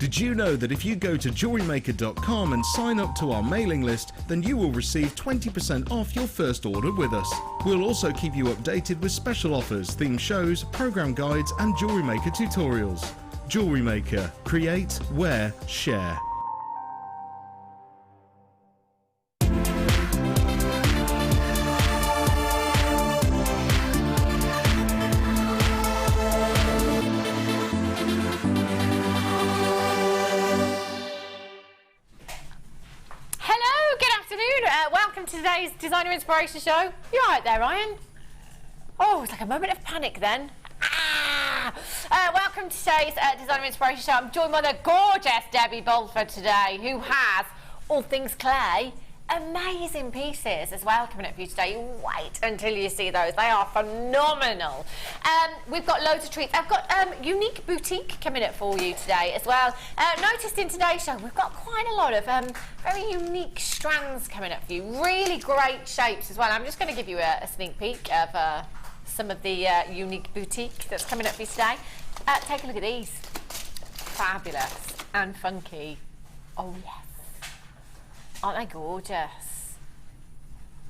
Did you know that if you go to JewelleryMaker.com and sign up to our mailing list, then you will receive 20% off your first order with us. We'll also keep you updated with special offers, theme shows, program guides and Jewellery Maker tutorials. Jewellery Maker. Create, wear, share. Welcome to today's Designer Inspiration Show. You alright there, Ryan? Oh, it's like a moment of panic then. Welcome to today's Designer Inspiration Show. I'm joined by the gorgeous Debbie Bulford today, who has all things clay, amazing pieces as well coming up for you today. Wait until you see those. They are phenomenal. We've got loads of treats. I've got unique boutique coming up for you today as well. Noticed in today's show we've got quite a lot of very unique strands coming up for you. Really great shapes as well. I'm just going to give you a sneak peek of some of the unique boutique that's coming up for you today. Take a look at these. Fabulous and funky. Oh yes. Aren't they gorgeous?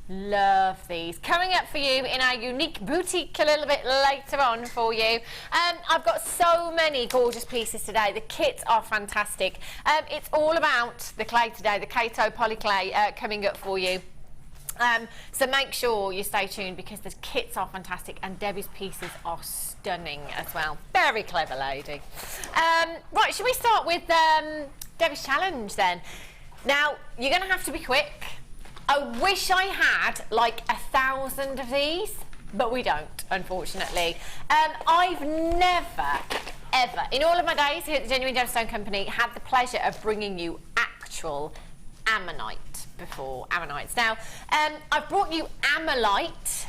Love these. Coming up for you in our unique boutique a little bit later on for you. I've got so many gorgeous pieces today. The kits are fantastic. It's all about the clay today, the Kato poly clay coming up for you. So make sure you stay tuned because the kits are fantastic and Debbie's pieces are stunning as well. Very clever lady. Right, should we start with Debbie's challenge then? Now, you're going to have to be quick. I wish I had like 1,000 of these, but we don't, unfortunately. I've never, ever, in all of my days here at the Genuine Gemstone Company, had the pleasure of bringing you actual Ammonite before. Ammonites. Now, I've brought you Ammonite,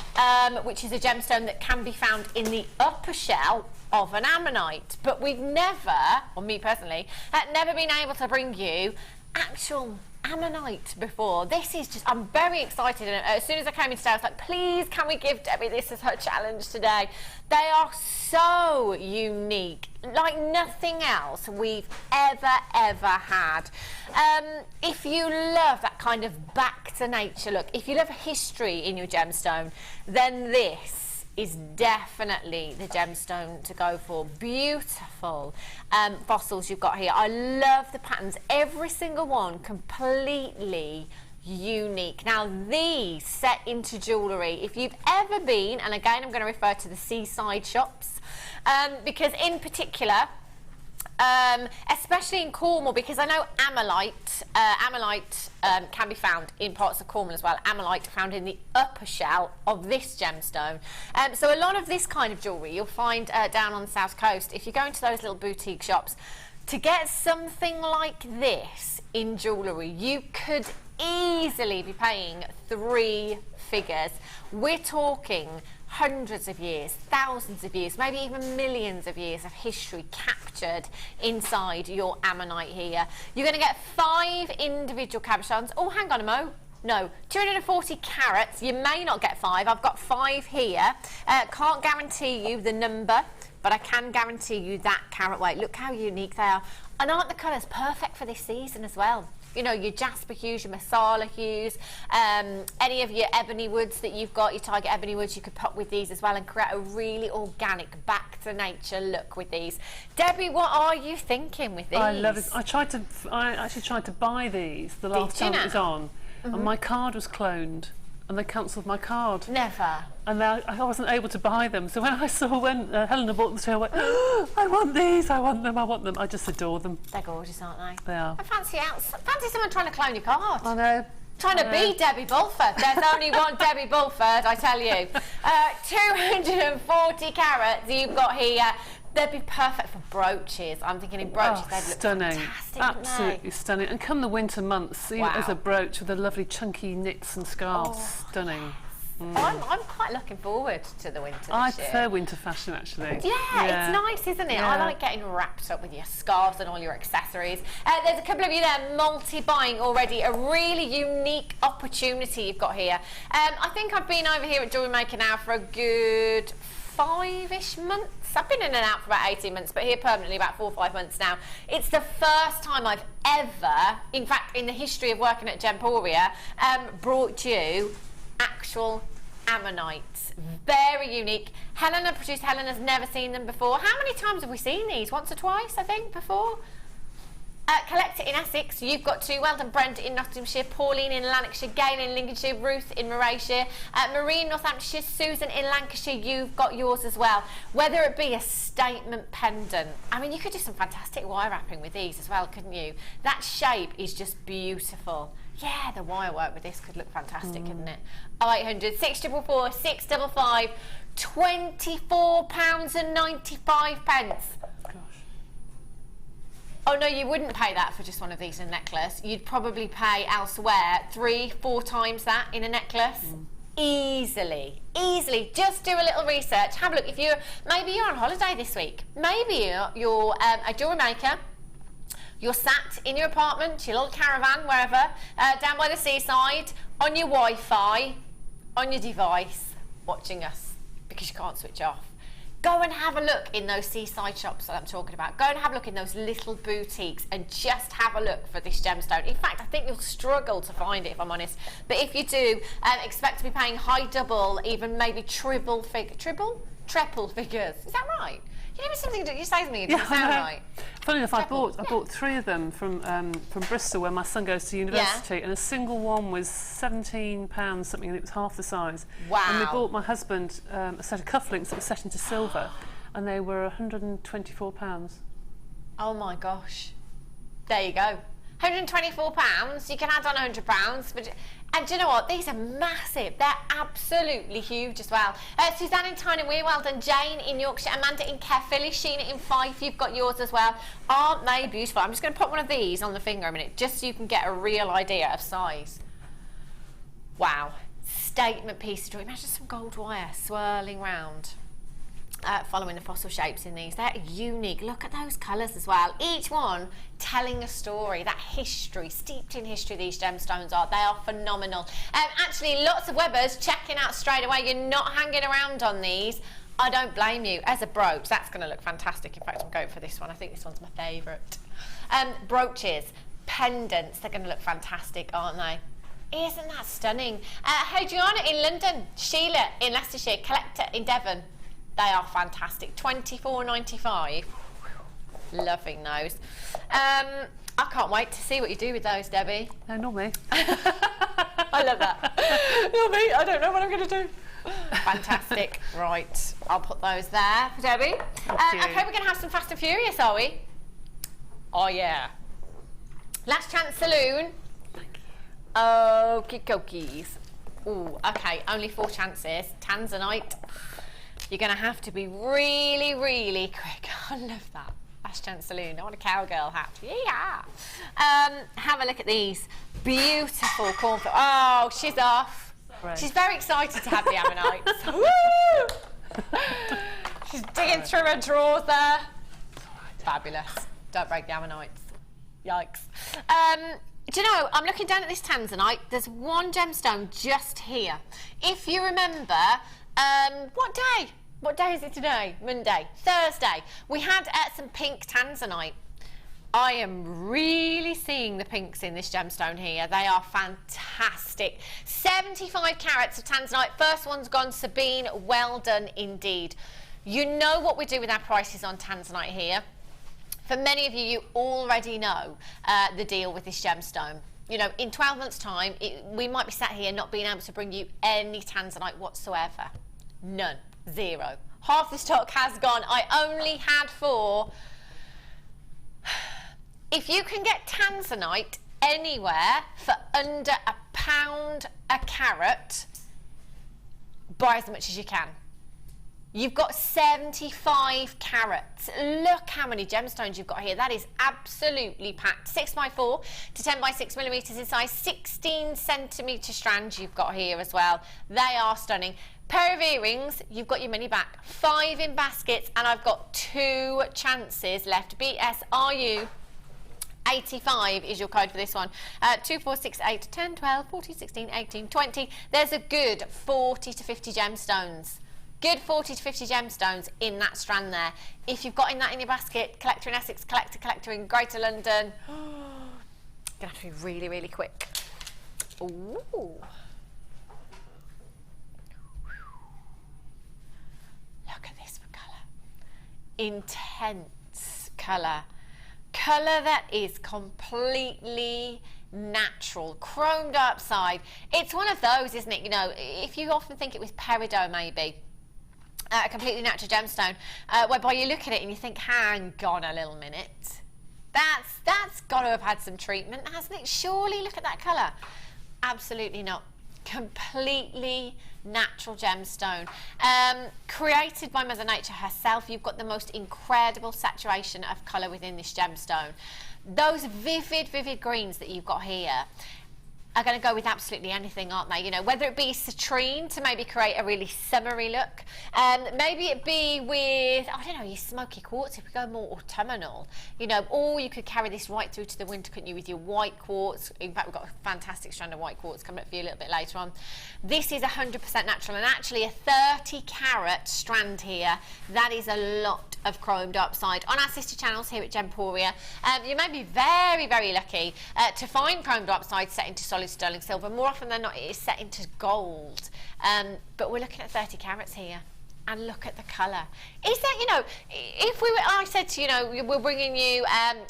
which is a gemstone that can be found in the upper shell of an Ammonite, but we've never, or me personally, never been able to bring you actual Ammonite before. This is just, I'm very excited, and as soon as I came in today I was like, please can we give Debbie this as her challenge today. They are so unique, like nothing else we've ever had. If you love that kind of back to nature look, if you love history in your gemstone, then this is definitely the gemstone to go for. Beautiful fossils you've got here. I love the patterns, every single one completely unique. Now these set into jewellery, if you've ever been, and again I'm going to refer to the seaside shops, because in particular, especially in Cornwall, because I know Ammonite can be found in parts of Cornwall as well. Ammonite found in the upper shell of this gemstone. So a lot of this kind of jewellery you'll find down on the south coast. If you go into those little boutique shops, to get something like this in jewellery, you could easily be paying 3 figures. We're talking hundreds of years, thousands of years, maybe even millions of years of history captured inside your Ammonite here. You're going to get 5 individual cabochons. Oh, hang on a mo. No, 240 carats. You may not get 5. I've got 5 here. Can't guarantee you the number, but I can guarantee you that carat weight. Look how unique they are. And aren't the colours perfect for this season as well? You know, your jasper hues, your masala hues, any of your ebony woods that you've got, your tiger ebony woods, you could pop with these as well and create a really organic, back to nature look with these. Debbie, what are you thinking with these? I love it. I actually tried to buy these the last time it was on, and my card was cloned, and they cancelled my card. Never. And I wasn't able to buy them. So when I saw Helena bought them, I went, oh, I want these, I want them, I want them. I just adore them. They're gorgeous, aren't they? They are. I fancy someone trying to clone your card. I know. Trying to be Debbie Bulford. There's only one Debbie Bulford, I tell you. 240 carats you've got here. They'd be perfect for brooches. I'm thinking in brooches they'd look stunning. Fantastic. Absolutely stunning. And come the winter months, Wow. as a brooch with the lovely chunky knits and scarves. Stunning. I'm quite looking forward to the winter this I year. prefer winter fashion, actually. Yeah, it's nice, isn't it? Yeah. I like getting wrapped up with your scarves and all your accessories. There's a couple of you there multi-buying already. A really unique opportunity you've got here. I think I've been over here at Jewellery Maker now for a good 5-ish months, I've been in and out for about 18 months, but here permanently about 4 or 5 months now. It's the first time I've ever, in fact, in the history of working at Gemporia, brought you actual Ammonites. Very unique. Helena's never seen them before. How many times have we seen these? Once or twice, I think, before? Collector in Essex, you've got two. Well done, Brent in Nottinghamshire, Pauline in Lanarkshire, Gail in Lincolnshire, Ruth in Morayshire, Marie in Northamptonshire, Susan in Lancashire, you've got yours as well. Whether it be a statement pendant, I mean, you could do some fantastic wire wrapping with these as well, couldn't you? That shape is just beautiful. Yeah, the wire work with this could look fantastic, couldn't it? 0800 644 655, £24.95. Oh no, you wouldn't pay that for just one of these in a necklace. You'd probably pay elsewhere 3-4 times that in a necklace. Easily. Just do a little research. Have a look. If maybe you're on holiday this week. Maybe you're a jewellery maker. You're sat in your apartment, your little caravan, wherever, down by the seaside, on your Wi-Fi, on your device, watching us because you can't switch off. Go and have a look in those seaside shops that I'm talking about. Go and have a look in those little boutiques and just have a look for this gemstone. In fact, I think you'll struggle to find it, if I'm honest. But if you do, expect to be paying high double, even maybe treble figures. Is that right? You know something that you say something it doesn't sound right. Funny enough, I bought 3 of them from Bristol, where my son goes to university, and a single one was £17 something, and it was half the size. Wow! And we bought my husband a set of cufflinks that were set into silver, and they were £124. Oh my gosh! There you go. £124. You can add on £100, but. And do you know what? These are massive. They're absolutely huge as well. Suzanne in Tyne Weir, well done. Jane in Yorkshire. Amanda in Caerphilly. Sheena in Fife, you've got yours as well. Aren't they beautiful? I'm just going to put one of these on the finger a minute, just so you can get a real idea of size. Wow. Statement piece of jewelry. Imagine some gold wire swirling round. Following the fossil shapes in these. They're unique. Look at those colours as well. Each one telling a story, that history, steeped in history these gemstones are. They are phenomenal. Actually, lots of webbers checking out straight away. You're not hanging around on these. I don't blame you. As a brooch, that's going to look fantastic. In fact, I'm going for this one. I think this one's my favourite. Brooches, pendants, they're going to look fantastic, aren't they? Isn't that stunning? Hadriana in London, Sheila in Leicestershire, Collector in Devon. They are fantastic. £24.95. Loving those. I can't wait to see what you do with those, Debbie. No, not me. I love that. Not me. I don't know what I'm going to do. Fantastic. Right. I'll put those there for Debbie. Okay, we're going to have some Fast and Furious, are we? Oh, yeah. Last Chance Saloon. Okie dokies. Ooh, okay. Only 4 chances. Tanzanite. You're going to have to be really, really quick. I love that. Last Chance Saloon. I want a cowgirl hat. Yeah. Have a look at these. Beautiful cornflower. Oh, she's off. Right. She's very excited to have the Ammonites. Woo! She's digging through her drawers there. Fabulous. Don't break the Ammonites. Yikes. Do you know, I'm looking down at this Tanzanite. There's one gemstone just here. If you remember, what day? What day is it today? Monday. Thursday. We had some pink Tanzanite. I am really seeing the pinks in this gemstone here. They are fantastic. 75 carats of Tanzanite. First one's gone. Sabine, well done indeed. You know what we do with our prices on Tanzanite here. For many of you, you already know the deal with this gemstone. You know, in 12 months' time, we might be sat here not being able to bring you any Tanzanite whatsoever. None. 0. Half the stock has gone. I only had 4. If you can get Tanzanite anywhere for under £1 a carat, buy as much as you can. You've got 75 carats. Look how many gemstones you've got here. That is absolutely packed. 6x4 to 10x6 millimetres in size. 16 centimetre strands you've got here as well. They are stunning. Pair of earrings, you've got your money back. 5 in baskets, and I've got 2 chances left. BSRU 85 is your code for this one. 2, 4, 6, 8, 10, 12, 14, 16, 18, 20. There's a good 40 to 50 gemstones. Good 40 to 50 gemstones in that strand there. If you've got that in your basket, collector in Essex, collector in Greater London, gonna have to be really, really quick. Ooh. Look at this for colour. Intense colour. Colour that is completely natural, chromed diopside. It's one of those, isn't it? You know, if you often think it was peridot maybe, a completely natural gemstone, whereby you look at it and you think, hang on a little minute, that's got to have had some treatment, hasn't it? Surely, look at that colour. Absolutely not. Completely natural gemstone, created by Mother Nature herself. You've got the most incredible saturation of colour within this gemstone. Those vivid greens that you've got here are going to go with absolutely anything, aren't they? You know, whether it be citrine to maybe create a really summery look, maybe it be with, I don't know, your smoky quartz if we go more autumnal, you know, or you could carry this right through to the winter, couldn't you, with your white quartz. In fact, we've got a fantastic strand of white quartz coming up for you a little bit later on. This is 100% natural, and actually a 30-carat strand here. That is a lot of chrome diopside. On our sister channels here at Gemporia, you may be very lucky to find chrome diopside set into solid sterling silver. More often than not, it is set into gold, but we're looking at 30 carats here. And look at the colour. Is that, you know, if we were, I said to you, know, we're bringing you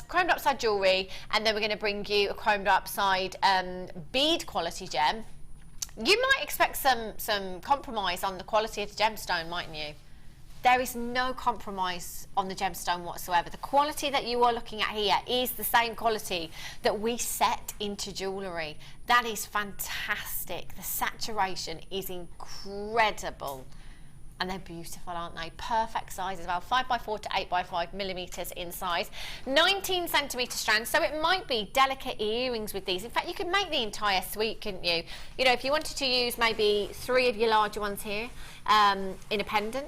chrome diopside jewellery, and then we're going to bring you a chrome diopside bead quality gem, you might expect some compromise on the quality of the gemstone, mightn't you? There is no compromise on the gemstone whatsoever. The quality that you are looking at here is the same quality that we set into jewellery. That is fantastic. The saturation is incredible. And they're beautiful, aren't they? Perfect size as well. 5x4 to 8x5 millimetres in size. 19 centimetre strands, so it might be delicate earrings with these. In fact, you could make the entire suite, couldn't you? You know, if you wanted to use maybe 3 of your larger ones here in a pendant,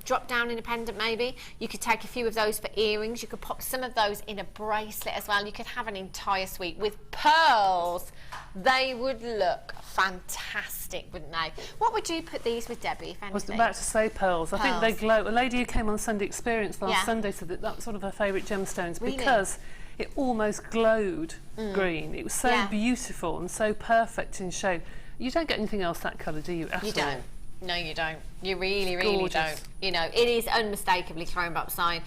drop down in a pendant maybe. You could take a few of those for earrings. You could pop some of those in a bracelet as well. You could have an entire suite with pearls. They would look fantastic, wouldn't they? What would you put these with, Debbie, if anything? I was about to say pearls. I think they glow. A lady who came on Sunday Experience last Sunday said that was one of her favourite gemstones because it almost glowed green. It was so beautiful and so perfect in shape. You don't get anything else that colour, do you? You don't. No, you don't. You really don't. You know, it is unmistakably chrome diopside.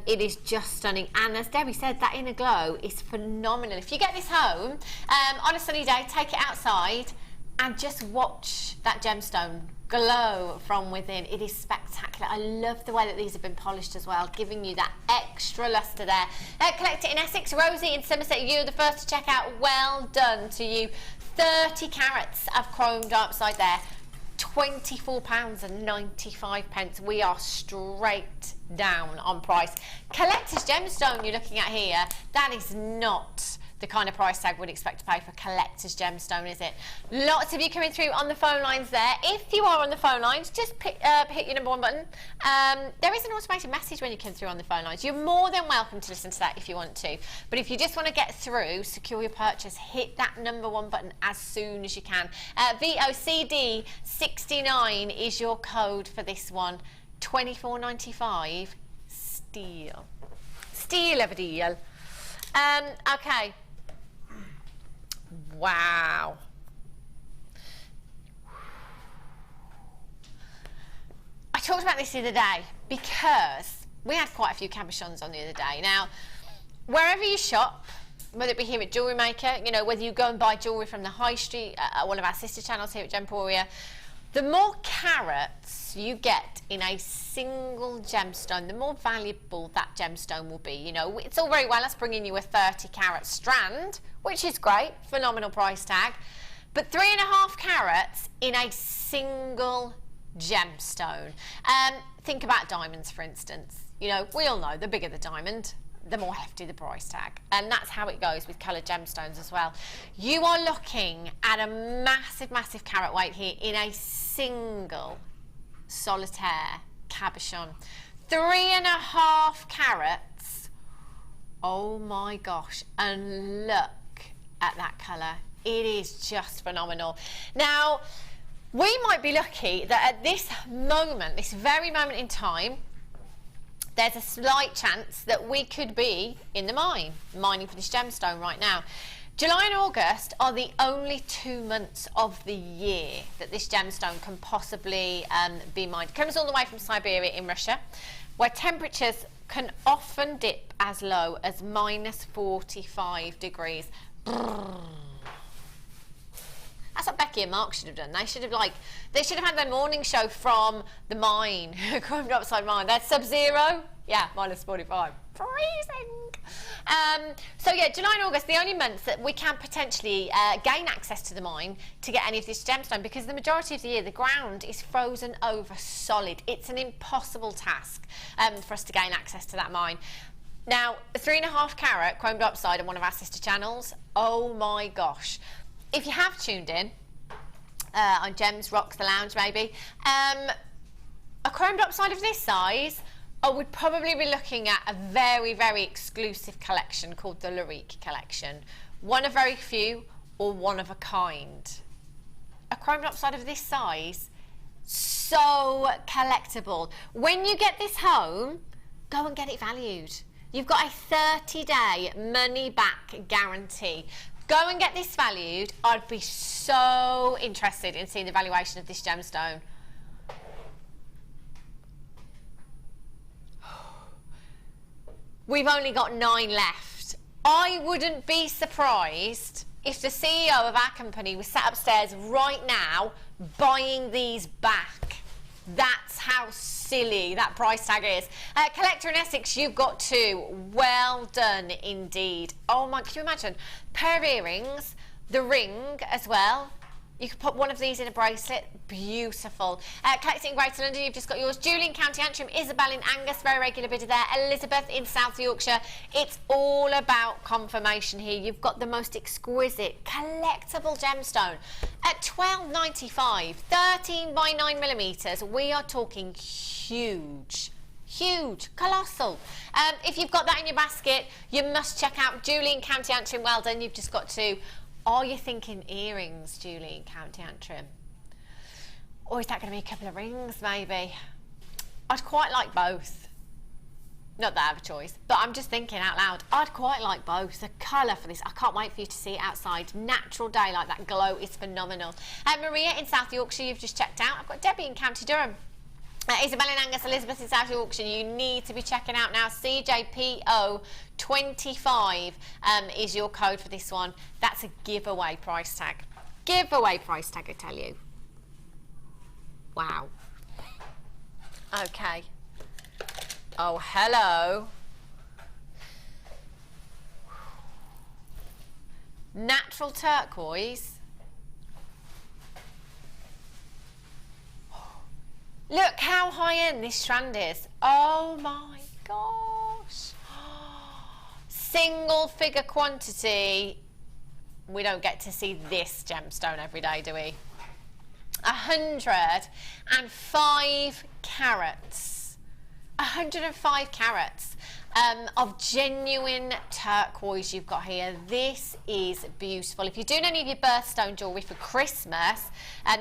It is just stunning. And as Debbie said, that inner glow is phenomenal. If you get this home on a sunny day, take it outside and just watch that gemstone glow from within. It is spectacular. I love the way that these have been polished as well, giving you that extra lustre there. Collect it in Essex. Rosie in Somerset, you're the first to check out. Well done to you. 30 carats of chrome diopside there. £24.95. We are straight down on price. Collector's gemstone you're looking at here, that is not the kind of price tag we'd expect to pay for collector's gemstone, is it? Lots of you coming through on the phone lines there. If you are on the phone lines, just hit your number 1 button. There is an automated message when you come through on the phone lines. You're more than welcome to listen to that if you want to. But if you just want to get through, secure your purchase, hit that number 1 button as soon as you can. VOCD69 is your code for this one. £24.95. Steal. Steal of a deal. Okay. Wow. I talked about this the other day because we had quite a few cabochons on the other day. Now, wherever you shop, whether it be here at Jewellery Maker, you know, whether you go and buy jewellery from the high street, at one of our sister channels here at Gemporia, the more carats you get in a single gemstone, the more valuable that gemstone will be. You know, it's all very well us bringing you a 30-carat strand, which is great, phenomenal price tag, but 3.5 carats in a single gemstone. Think about diamonds, for instance. You know, we all know the bigger the diamond, the more hefty the price tag, and that's how it goes with coloured gemstones as well. You are looking at a massive carat weight here in a single solitaire cabochon. 3.5 carats. Oh my gosh, and look at that colour. It is just phenomenal. Now, We might be lucky that at this moment, this very moment in time, there's a slight chance that we could be in the mining for this gemstone right now. July and August are the only 2 months of the year that this gemstone can possibly be mined. It comes all the way from Siberia in Russia, where temperatures can often dip as low as minus 45 degrees. That's what Becky and Mark should have done. They should have had their morning show from the mine, chrome dioxide mine. That's sub-zero. Yeah, minus 45. Freezing. So yeah, July and August, the only months that we can potentially gain access to the mine to get any of this gemstone, because the majority of the year the ground is frozen over solid. It's an impossible task for us to gain access to that mine. Now, 3.5 carat chrome dioxide on one of our sister channels. Oh my gosh. If you have tuned in on Gems Rocks the Lounge maybe, a chrome dioxide of this size, I would probably be looking at a very, very exclusive collection called the Larique collection. One of very few or one of a kind. A chrome dioxide of this size, so collectible. When you get this home, go and get it valued. You've got a 30-day money-back guarantee. Go and get this valued. I'd be so interested in seeing the valuation of this gemstone. We've only got 9 left. I wouldn't be surprised if the CEO of our company was sat upstairs right now buying these back. That's how silly that price tag is. Collector in Essex, you've got 2. Well done indeed. Oh my, can you imagine? Pair of earrings, the ring as well. You could put one of these in a bracelet. Beautiful. Collecting in Greater London, you've just got yours. Julie in County Antrim, Isabel in Angus, very regular bidder there. Elizabeth in South Yorkshire. It's all about confirmation here. You've got the most exquisite collectible gemstone at £12.95, 13 by 9 millimetres. We are talking huge. Huge, colossal. If you've got that in your basket, you must check out Julie in County Antrim. Well done, you've just got 2. Are you thinking earrings, Julie, in County Antrim? Or is that going to be a couple of rings, maybe? I'd quite like both. Not that I have a choice, but I'm just thinking out loud. I'd quite like both. The colour for this, I can't wait for you to see it outside. Natural daylight, that glow is phenomenal. Maria in South Yorkshire, you've just checked out. I've got Debbie in County Durham. Isabel in Angus, Elizabeth in South Yorkshire, you need to be checking out now. CJPO25 is your code for this one. That's a giveaway price tag. Giveaway price tag, I tell you. Wow. Okay. Oh, hello. Natural turquoise. Look how high-end this strand is. Oh my gosh. Single figure quantity. We don't get to see this gemstone every day, do we? 105 carats. 105 carats of genuine turquoise you've got here. This is beautiful. If you're doing any of your birthstone jewellery for Christmas,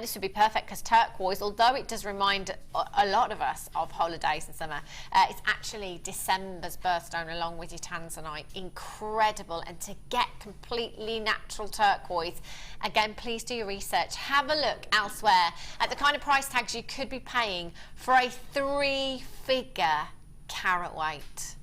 this would be perfect, because turquoise, although it does remind a lot of us of holidays in summer, it's actually December's birthstone along with your Tanzanite. Incredible. And to get completely natural turquoise, again, please do your research. Have a look elsewhere at the kind of price tags you could be paying for a 3-figure carat weight.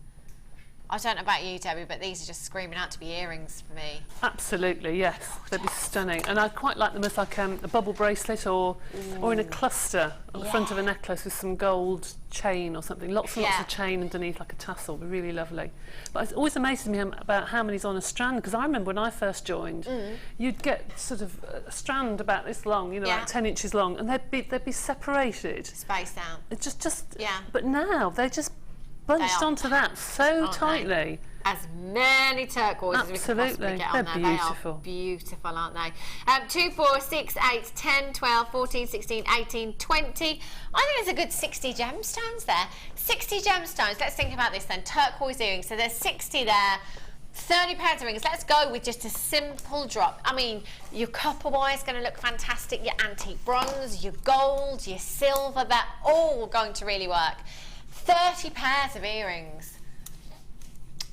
I don't know about you, Debbie, but these are just screaming out to be earrings for me. Absolutely, yes. They'd be stunning. And I quite like them as like a bubble bracelet or in a cluster on the front of a necklace with some gold chain or something. Lots and lots of chain underneath, like a tassel. They're really lovely. But it always amazes me about how many's on a strand, because I remember when I first joined, you'd get sort of a strand about this long, you know, like 10 inches long, and they'd be separated. Spaced out. It's just But now they're just bunched onto that so tightly. As many turquoises as we can possibly get on there. Beautiful. They are beautiful, aren't they? 2, 4, 6, 8, 10, 12, 14, 16, 18, 20. I think there's a good 60 gemstones there. 60 gemstones. Let's think about this then. Turquoise earrings. So there's 60 there. 30 pairs of rings. Let's go with just a simple drop. I mean, your copper wire is going to look fantastic, your antique bronze, your gold, your silver, they're all going to really work. 30 pairs of earrings.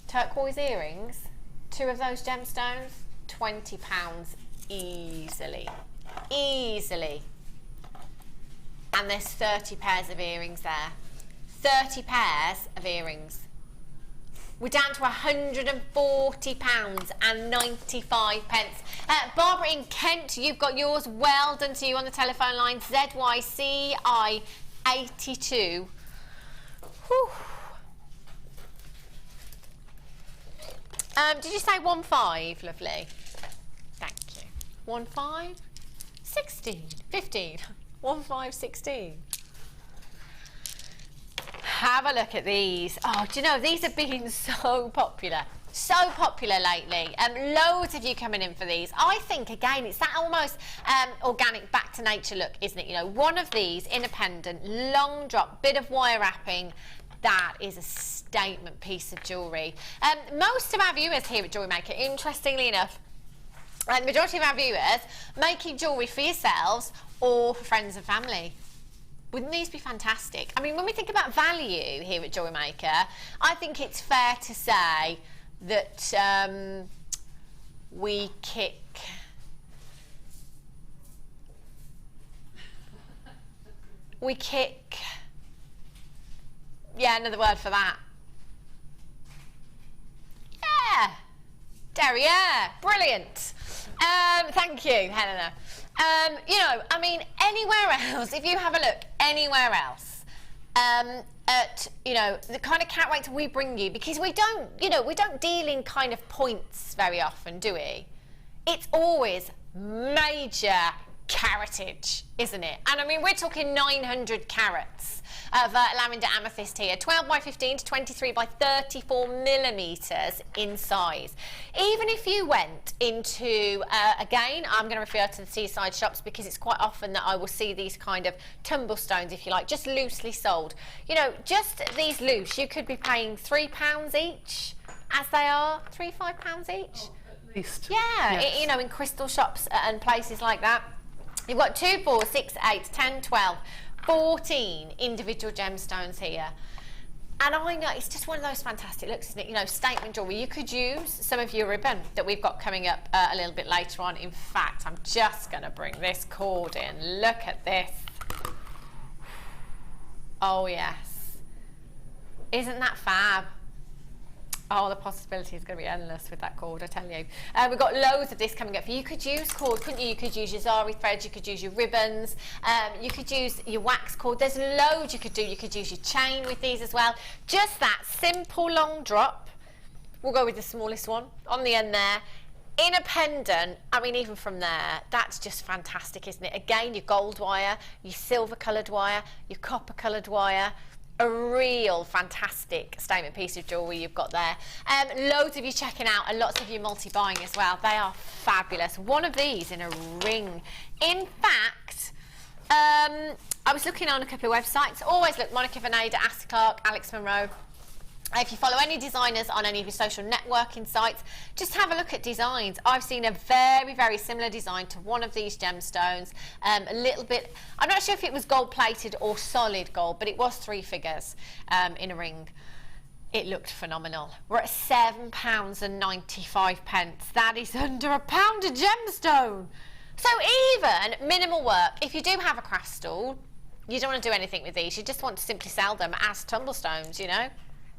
Turquoise earrings, 2 of those gemstones, £20 easily. Easily. And there's 30 pairs of earrings there. 30 pairs of earrings. We're down to £140.95. Barbara in Kent, you've got yours. Well done to you on the telephone line. ZYCI82. Whew. Did you say 1.5? Lovely. Thank you. 1.5? 16. 15. 1.5, 16. Have a look at these. Oh, do you know, these have been so popular. So popular lately. Loads of you coming in for these. I think, again, it's that almost organic back to nature look, isn't it? You know, one of these, independent, long drop, bit of wire wrapping. That is a statement piece of jewellery. Most of our viewers here at Jewellery Maker, interestingly enough, the majority of our viewers making jewellery for yourselves or for friends and family. Wouldn't these be fantastic? I mean, when we think about value here at Jewellery Maker, I think it's fair to say that we kick yeah, another word for that. Yeah, derriere, brilliant. Thank you, Helena. You know, I mean, anywhere else, if you have a look, anywhere else, at, you know, the kind of carat weights we bring you, because we don't, you know, we don't deal in kind of points very often, do we? It's always major caratage, isn't it? And I mean, we're talking 900 carats of lavender amethyst here, 12 by 15 to 23 by 34 millimeters in size. Even if you went into, again, I'm going to refer to the seaside shops because it's quite often that I will see these kind of tumblestones, if you like, just loosely sold. You know, just these loose, you could be paying £3 each, as they are, £5 each. Oh, at least. Yeah, yes. you know, in crystal shops and places like that. You've got 2, 4, 6, 8, 10, 12, 14 individual gemstones here. And I know it's just one of those fantastic looks, isn't it? You know, statement jewellery. You could use some of your ribbon that we've got coming up a little bit later on. In fact, I'm just going to bring this cord in. Look at this. Oh, yes. Isn't that fab? Oh, the possibility is going to be endless with that cord, I tell you. We've got loads of this coming up. You could use cord, couldn't you? You could use your zari threads, you could use your ribbons, you could use your wax cord. There's loads you could do. You could use your chain with these as well. Just that simple long drop. We'll go with the smallest one on the end there. In a pendant, I mean, even from there, that's just fantastic, isn't it? Again, your gold wire, your silver coloured wire, your copper coloured wire. A real fantastic statement piece of jewellery you've got there. Loads of you checking out and lots of you multi-buying as well. They are fabulous. One of these in a ring. In fact, I was looking on a couple of websites. Always look, Monica Veneda, Astor Clark, Alex Monroe. If you follow any designers on any of your social networking sites, just have a look at designs. I've seen a very, very similar design to one of these gemstones. A little bit, I'm not sure if it was gold plated or solid gold, but it was 3 figures in a ring. It looked phenomenal. We're at £7.95. That is under £1 a gemstone. So even minimal work, if you do have a craft stall, you don't want to do anything with these. You just want to simply sell them as tumblestones, you know.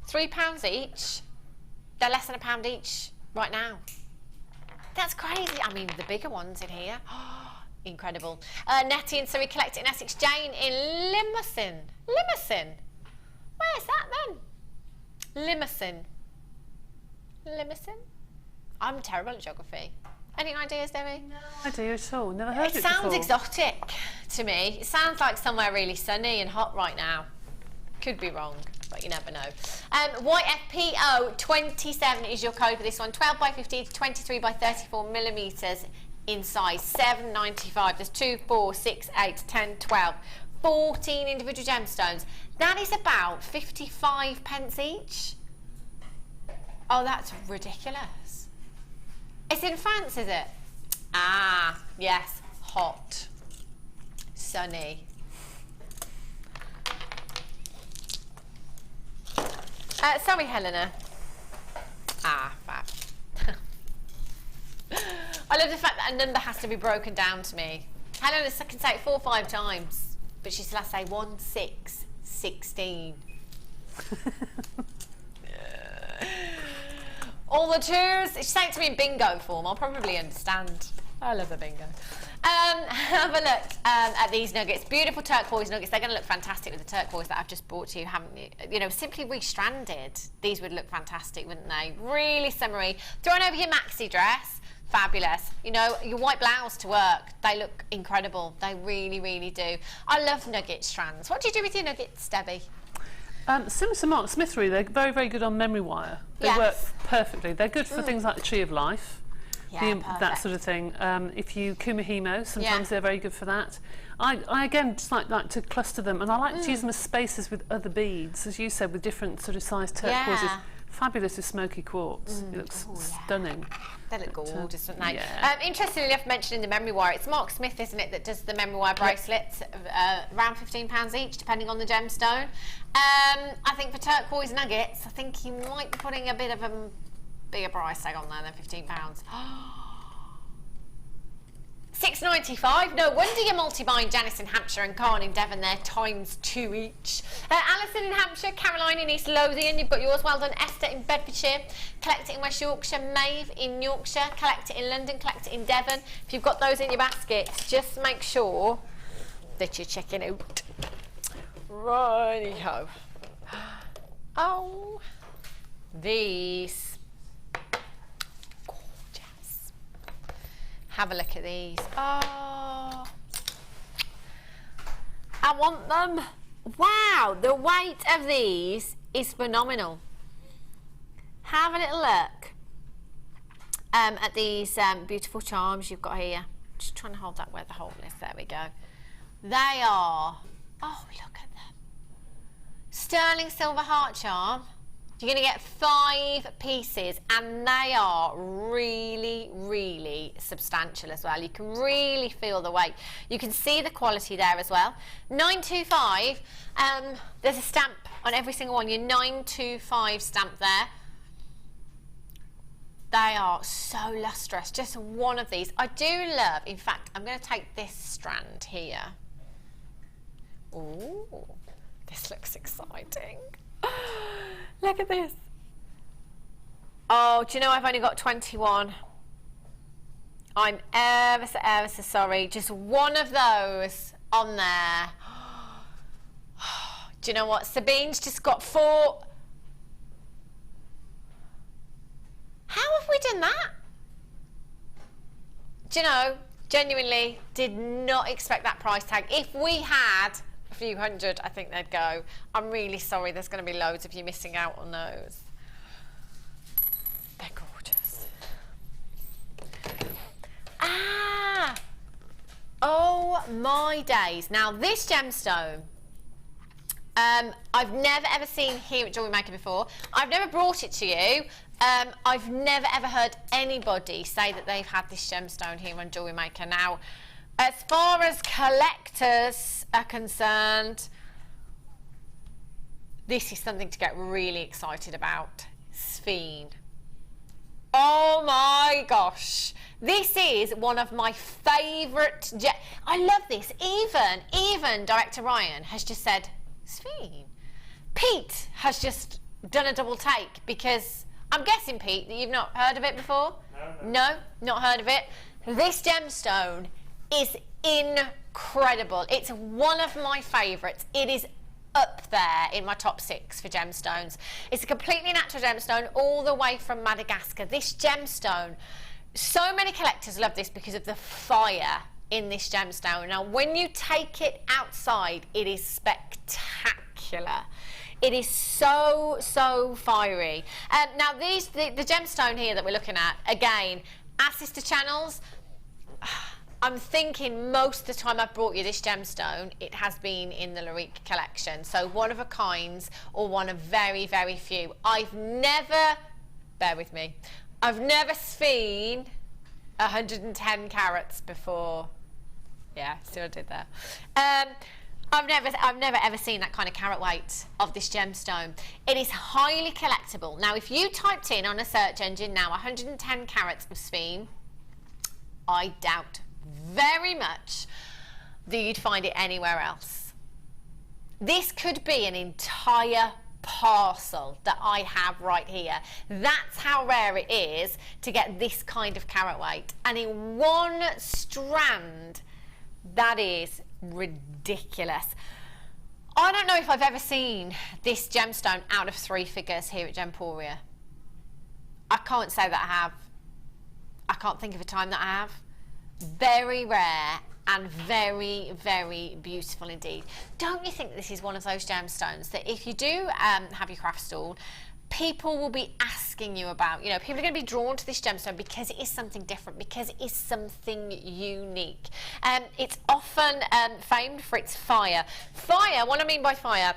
£3 each. They're less than £1 each right now. That's crazy. I mean, the bigger ones in here. Incredible. Nettie and Surrey Collecting in Essex. Jane in Limousin. Limousin? Where's that then? Limousin. Limousin? I'm terrible at geography. Any ideas, Debbie? No idea at all. Never heard it before. It sounds exotic to me. It sounds like somewhere really sunny and hot right now. Could be wrong, but you never know. YFPO 27 is your code for this one. 12 by 15 to 23 by 34 millimeters in size. £7.95. There's 2, 4, 6, 8, 10, 12, 14 individual gemstones. That is about 55 pence each. Oh, that's ridiculous. It's in France, is it? Ah, yes. Hot. Sunny. Sorry, Helena. Ah, fab. I love the fact that a number has to be broken down to me. Helena can say it 4 or 5 times, but she still has to say 1, 6, 16. All the twos. She's saying it to me in bingo form. I'll probably understand. I love a bingo. Have a look at these nuggets. Beautiful turquoise nuggets. They're going to look fantastic with the turquoise that I've just brought to you, haven't you? You know, simply restranded. These would look fantastic, wouldn't they? Really summery. Thrown over your maxi dress. Fabulous. You know, your white blouse to work. They look incredible. They really, really do. I love nugget strands. What do you do with your nuggets, Debbie? Similar to Mark Smith, really. They're very, very good on memory wire. They work perfectly. They're good for things like the Tree of Life. That sort of thing. If you kumihimo, sometimes they're very good for that. I again just like to cluster them, and I like to use them as spaces with other beads, as you said, with different sort of sized turquoises. Fabulous with smoky quartz. It looks stunning. They look gorgeous, don't they? Interestingly enough, mentioning the memory wire, it's Mark Smith, isn't it, that does the memory wire bracelets, around £15 each, depending on the gemstone. I think for turquoise nuggets, I think he might be putting a bit of a bigger price tag on there than £15. £6.95. No wonder you're multi-buying Janice in Hampshire and Karen in Devon there, ×2 each. Alison in Hampshire, Caroline in East Lothian, you've got yours. Well done. Esther in Bedfordshire, collect it in West Yorkshire. Maeve in Yorkshire, collect it in London, collect it in Devon. If you've got those in your basket, just make sure that you're checking out. Righty-ho. Oh, these. Have a look at these. Oh, I want them. Wow, the weight of these is phenomenal. Have a little look at these beautiful charms you've got here. Just trying to hold that where the hole is. There we go. They are, oh, look at them. Sterling silver heart charm. You're going to get 5 pieces, and they are really, really substantial as well. You can really feel the weight. You can see the quality there as well. 925, there's a stamp on every single one. Your 925 stamp there. They are so lustrous. Just one of these. I do love, in fact, I'm going to take this strand here. Ooh, this looks exciting. Look at this. Oh, do you know I've only got 21? I'm ever so sorry. Just one of those on there. Do you know what? Sabine's just got 4. How have we done that? Do you know, genuinely did not expect that price tag. If we had a few hundred, I think they'd go. I'm really sorry, there's going to be loads of you missing out on those. They're gorgeous. Ah! Oh my days. Now this gemstone, I've never ever seen here at Jewellery Maker before. I've never brought it to you. I've never ever heard anybody say that they've had this gemstone here on Jewellery Maker. Now, as far as collectors are concerned, this is something to get really excited about. Sphene. Oh my gosh. This is one of my favourite. I love this. Even Director Ryan has just said, Sphene. Pete has just done a double take because I'm guessing, Pete, that you've not heard of it before? No, not heard of it. This gemstone is incredible. It's one of my favourites. It is up there in my top 6 for gemstones. It's a completely natural gemstone all the way from Madagascar. This gemstone, so many collectors love this because of the fire in this gemstone. Now, when you take it outside, it is spectacular. It is so fiery. Now, the gemstone here that we're looking at, again, our sister channels, I'm thinking most of the time I've brought you this gemstone, it has been in the Larique collection. So one of a kinds or one of very, very few. I've never bear with me. I've never seen 110 carats before. Yeah, see what I did there. I've never ever seen that kind of carat weight of this gemstone. It is highly collectible. Now, if you typed in on a search engine now 110 carats of sphene, I doubt very much that you'd find it anywhere else. This could be an entire parcel that I have right here. That's how rare it is to get this kind of carat weight. And in one strand, that is ridiculous. I don't know if I've ever seen this gemstone out of 3 figures here at Gemporia. I can't say that I have. I can't think of a time that I have. Very rare and very, very beautiful indeed. Don't you think this is one of those gemstones that if you do have your craft stall, people will be asking you about? You know, people are going to be drawn to this gemstone because it is something different, because it is something unique. It's often famed for its fire. Fire, what I mean by fire,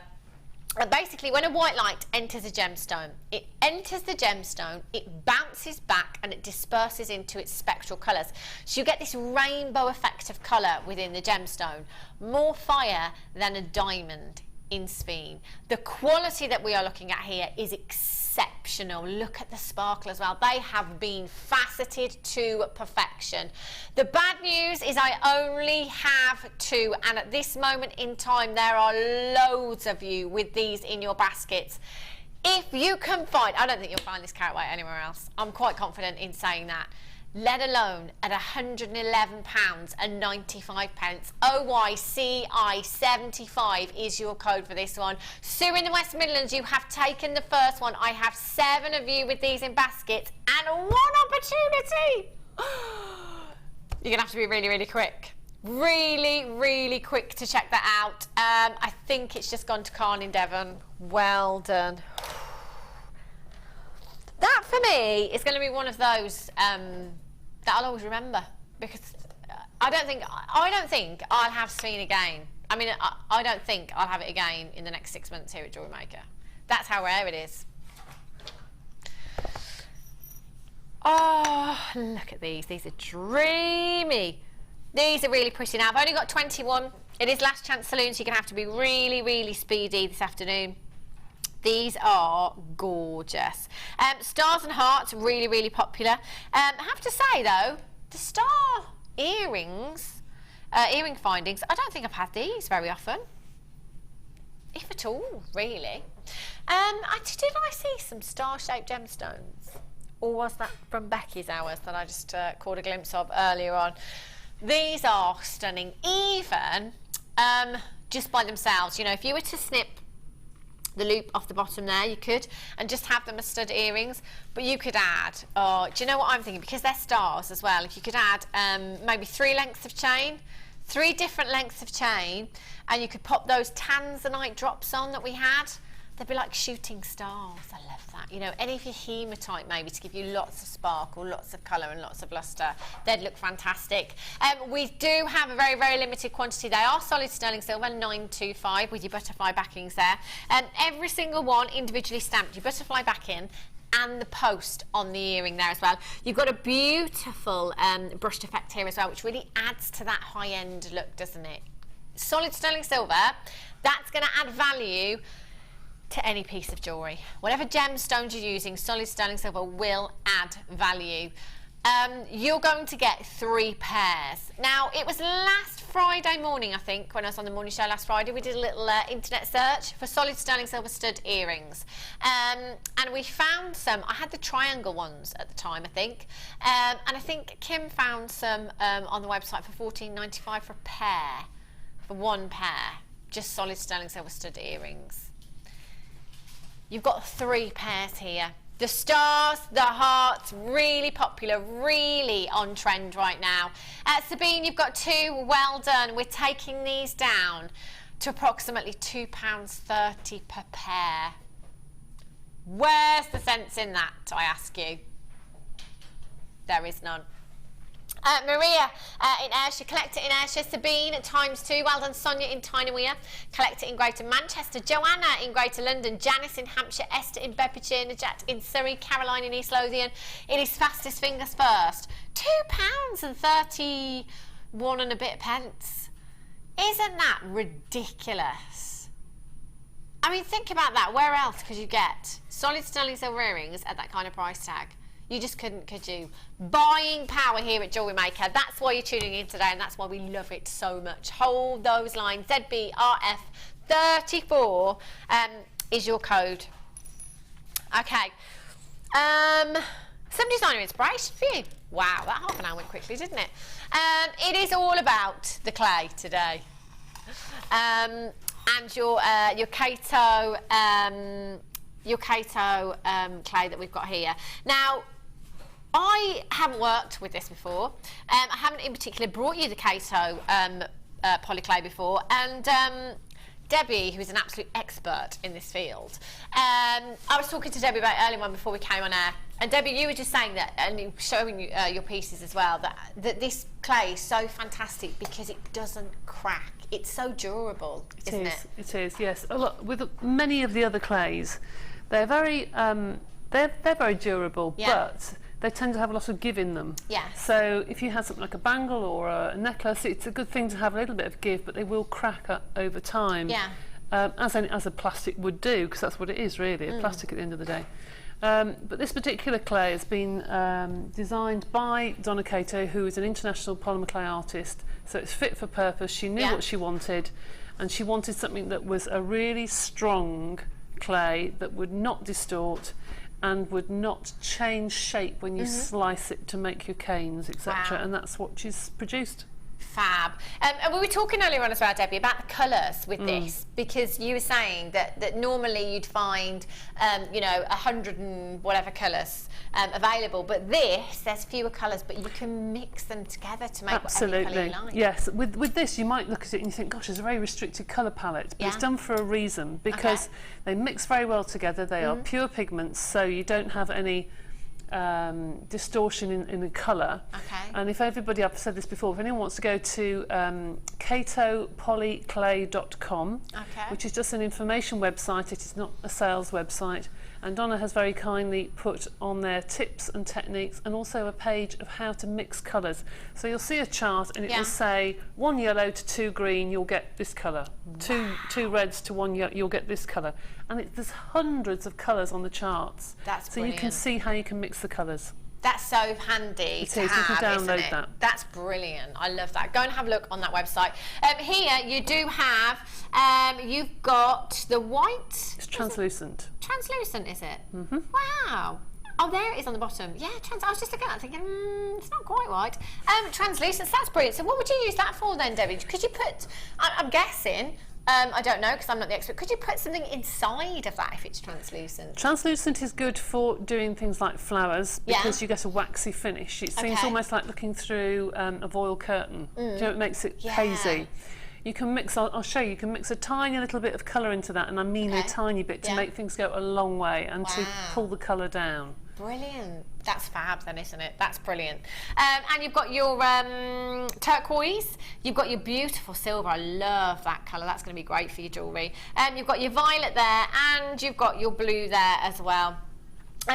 basically when a white light enters a gemstone, it enters the gemstone, it bounces back and it disperses into its spectral colours. So you get this rainbow effect of colour within the gemstone. More fire than a diamond in sphene. The quality that we are looking at here is exceptional. Look at the sparkle as well. They have been faceted to perfection. The bad news is I only have 2, and at this moment in time there are loads of you with these in your baskets. If you can find, I don't think you'll find this carat weight anywhere else. I'm quite confident in saying that. Let alone at £111.95. OYCI75 is your code for this one. Sue in the West Midlands, you have taken the first one. I have 7 of you with these in baskets and 1 opportunity. You're gonna have to be really, really quick. Really, really quick to check that out. I think it's just gone to Khan in Devon. Well done. That for me is going to be one of those that I'll always remember, because I don't think I'll have sphene again. I mean, I don't think I'll have it again in the next 6 months here at Jewellery Maker. That's how rare it is. Oh, look at these. These are dreamy. These are really pretty. Now, I've only got 21. It is last chance saloon, so you're going to have to be really, really speedy this afternoon. These are gorgeous. Stars and hearts, really, really popular. I have to say, though, the star earrings, earring findings, I don't think I've had these very often, if at all, really. Did I see some star-shaped gemstones? Or was that from Becky's hours that I just caught a glimpse of earlier on? These are stunning, even just by themselves. You know, if you were to snip the loop off the bottom there, you could, and just have them as stud earrings, but you could add, do you know what I'm thinking, because they're stars as well, if you could add maybe 3 lengths of chain, 3 different lengths of chain, and you could pop those Tanzanite drops on that we had, they'd be like shooting stars. I love that. You know, any of your hematite maybe to give you lots of sparkle, lots of colour and lots of lustre, they'd look fantastic. We do have a very, very limited quantity. They are solid sterling silver, 925, with your butterfly backings there. Every single one individually stamped, your butterfly backing and the post on the earring there as well. You've got a beautiful brushed effect here as well, which really adds to that high-end look, doesn't it? Solid sterling silver, that's going to add value to any piece of jewellery. Whatever gemstones you're using, solid sterling silver will add value. You're going to get 3 pairs. Now, it was last Friday morning, I think, when I was on the morning show last Friday, we did a little internet search for solid sterling silver stud earrings. And we found some. I had the triangle ones at the time, I think. And I think Kim found some on the website for $14.95 for a pair, for 1 pair, just solid sterling silver stud earrings. You've got 3 pairs here. The stars, the hearts, really popular, really on trend right now. Sabine, you've got 2, well done. We're taking these down to approximately £2.30 per pair. Where's the sense in that, I ask you? There is none. Maria in Ayrshire, collect it in Ayrshire. Sabine at ×2, well done. Sonia in Tyne-Wear, collect it in Greater Manchester. Joanna in Greater London, Janice in Hampshire, Esther in Bedfordshire, Najat in Surrey, Caroline in East Lothian. It is fastest fingers first. £2.31 and a bit pence. Isn't that ridiculous? I mean, think about that. Where else could you get solid sterling silver earrings at that kind of price tag? You just couldn't, could you? Buying power here at Jewellery Maker. That's why you're tuning in today, and that's why we love it so much. Hold those lines. ZBRF34 is your code. Okay. Some designer inspiration for you. Wow, that half an hour went quickly, didn't it? It is all about the clay today. And your Kato clay that we've got here. Now, I haven't worked with this before. I haven't in particular brought you the Kato polyclay before, and Debbie, who is an absolute expert in this field, I was talking to Debbie about it earlier on before we came on air, and Debbie, you were just saying that, and showing your pieces as well, that this clay is so fantastic because it doesn't crack. It's so durable, isn't it? It is, yes. A lot, with many of the other clays, they're very very durable, but they tend to have a lot of give in them. Yes. So if you have something like a bangle or a necklace, it's a good thing to have a little bit of give, but they will crack up over time. Yeah. As a plastic would do, because that's what it is really, a plastic at the end of the day. But this particular clay has been designed by Donna Kato, who is an international polymer clay artist, so it's fit for purpose. She knew what she wanted, and she wanted something that was a really strong clay that would not distort and would not change shape when you slice it to make your canes, etc. And that's what she's produced. Fab. And we were talking earlier on as well, Debbie, about the colours with this, because you were saying that normally you'd find, you know, 100 and whatever colours available, but there's fewer colours, but you can mix them together to make whatever colour you like. Yes, with this you might look at it and you think, gosh, it's a very restricted colour palette, but it's done for a reason, because they mix very well together. They are pure pigments, so you don't have any distortion in the colour. And if everybody, I've said this before, if anyone wants to go to katopolyclay.com, which is just an information website, it is not a sales website, and Donna has very kindly put on there tips and techniques, and also a page of how to mix colours. So you'll see a chart and it will say 1 yellow to 2 green, you'll get this colour. Two reds to 1 yellow, you'll get this colour. And there's hundreds of colours on the charts. That's brilliant. You can see how you can mix the colours. That's so handy to have, you can download that. That's brilliant. I love that. Go and have a look on that website. Here you do have, you've got the white. It's translucent. Translucent, is it? Wow. Oh, there it is on the bottom. Yeah, I was just looking at that thinking, it's not quite white. Translucent, that's brilliant. So what would you use that for then, Debbie? Could you put, I'm guessing, I don't know because I'm not the expert. Could you put something inside of that if it's translucent? Translucent is good for doing things like flowers because you get a waxy finish. It seems almost like looking through a voile curtain. Do you know, it makes it hazy. You can mix, I'll show you, you can mix a tiny little bit of colour into that, and I mean a tiny bit, to make things go a long way and to pull the colour down. Brilliant. That's fab then, isn't it? That's brilliant. And you've got your turquoise, you've got your beautiful silver. I love that colour. That's going to be great for your jewellery. You've got your violet there, and you've got your blue there as well.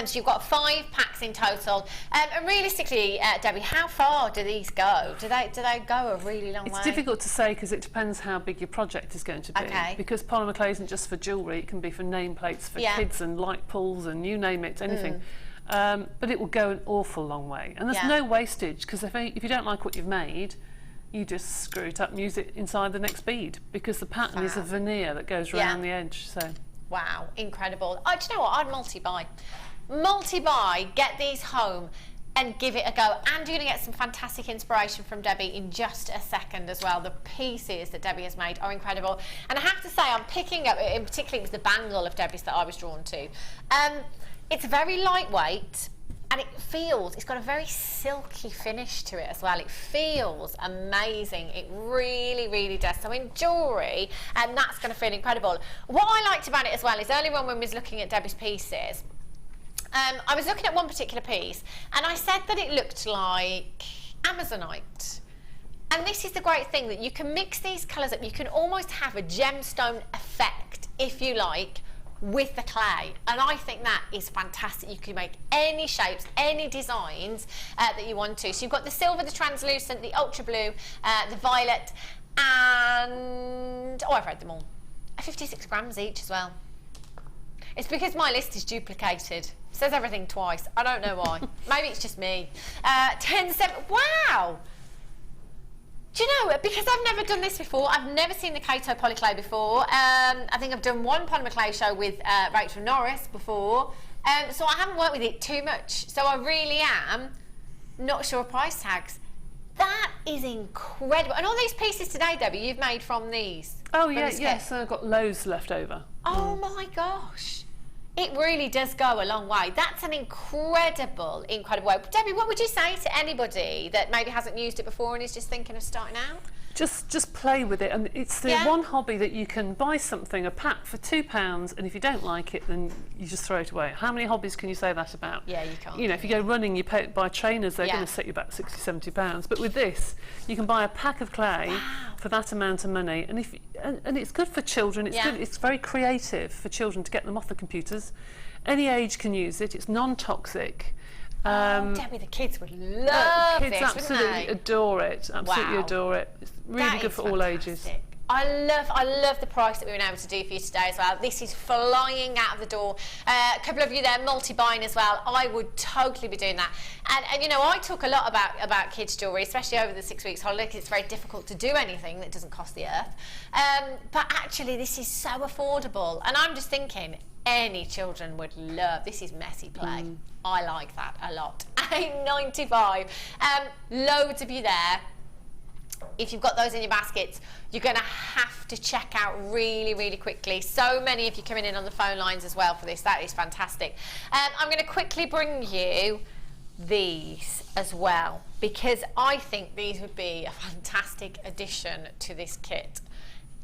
So you've got 5 packs in total. And realistically, Debbie, how far do these go? Do they go a really long way? It's difficult to say because it depends how big your project is going to be. Because polymer clay isn't just for jewellery, it can be for nameplates, for kids and light pulls and you name it, anything. But it will go an awful long way. And there's no wastage, because if you don't like what you've made, you just screw it up and use it inside the next bead, because the pattern is a veneer that goes around the edge. So. Wow, incredible. Oh, do you know what? I'd multi-buy. Multi-buy, get these home and give it a go, and you're going to get some fantastic inspiration from Debbie in just a second as well. The pieces that Debbie has made are incredible, and I have to say, I'm picking up, in particular it was the bangle of Debbie's that I was drawn to. It's very lightweight, and it's got a very silky finish to it as well. It feels amazing. It really, really does. So in jewellery, and that's going to feel incredible. What I liked about it as well is earlier on when we was looking at Debbie's pieces, I was looking at one particular piece, and I said that it looked like Amazonite. And this is the great thing, that you can mix these colours up. You can almost have a gemstone effect, if you like, with the clay. And I think that is fantastic. You can make any shapes, any designs that you want to. So you've got the silver, the translucent, the ultra blue, the violet, and... oh, I've read them all. 56 grams each as well. It's because my list is duplicated. It says everything twice. I don't know why. Maybe it's just me. 10, 7... wow! Do you know, because I've never done this before, I've never seen the Kato polyclay before. I think I've done one polymer clay show with Rachel Norris before, so I haven't worked with it too much. So I really am not sure of price tags. That is incredible. And all these pieces today, Debbie, you've made from these? Oh, yeah, yes, I've got loads left over. Oh, my gosh. It really does go a long way. That's an incredible work. Debbie, what would you say to anybody that maybe hasn't used it before and is just thinking of starting out? Just play with it, and it's the one hobby that you can buy something, a pack for £2, and if you don't like it, then you just throw it away. How many hobbies can you say that about? Yeah, you can't. You know, if you go running, you buy trainers, they're going to set you back £60–70. But with this, you can buy a pack of clay for that amount of money, and and it's good for children. It's good. It's very creative for children to get them off the computers. Any age can use it. It's non-toxic. Debbie, the kids would love kids this, absolutely adore it. Absolutely adore it. It's really good for all ages. I love the price that we've been able to do for you today as well. This is flying out of the door. A couple of you there multi-buying as well. I would totally be doing that. And you know, I talk a lot about kids' jewellery, especially over the 6 weeks holiday, because it's very difficult to do anything that doesn't cost the earth. But actually, this is so affordable. And I'm just thinking, any children would love this. Is messy play. I like that a lot. $8.95. Loads of you there. If you've got those in your baskets, you're going to have to check out really, really quickly. So many of you coming in on the phone lines as well for this. That is fantastic. I'm going to quickly bring you these as well, because I think these would be a fantastic addition to this kit.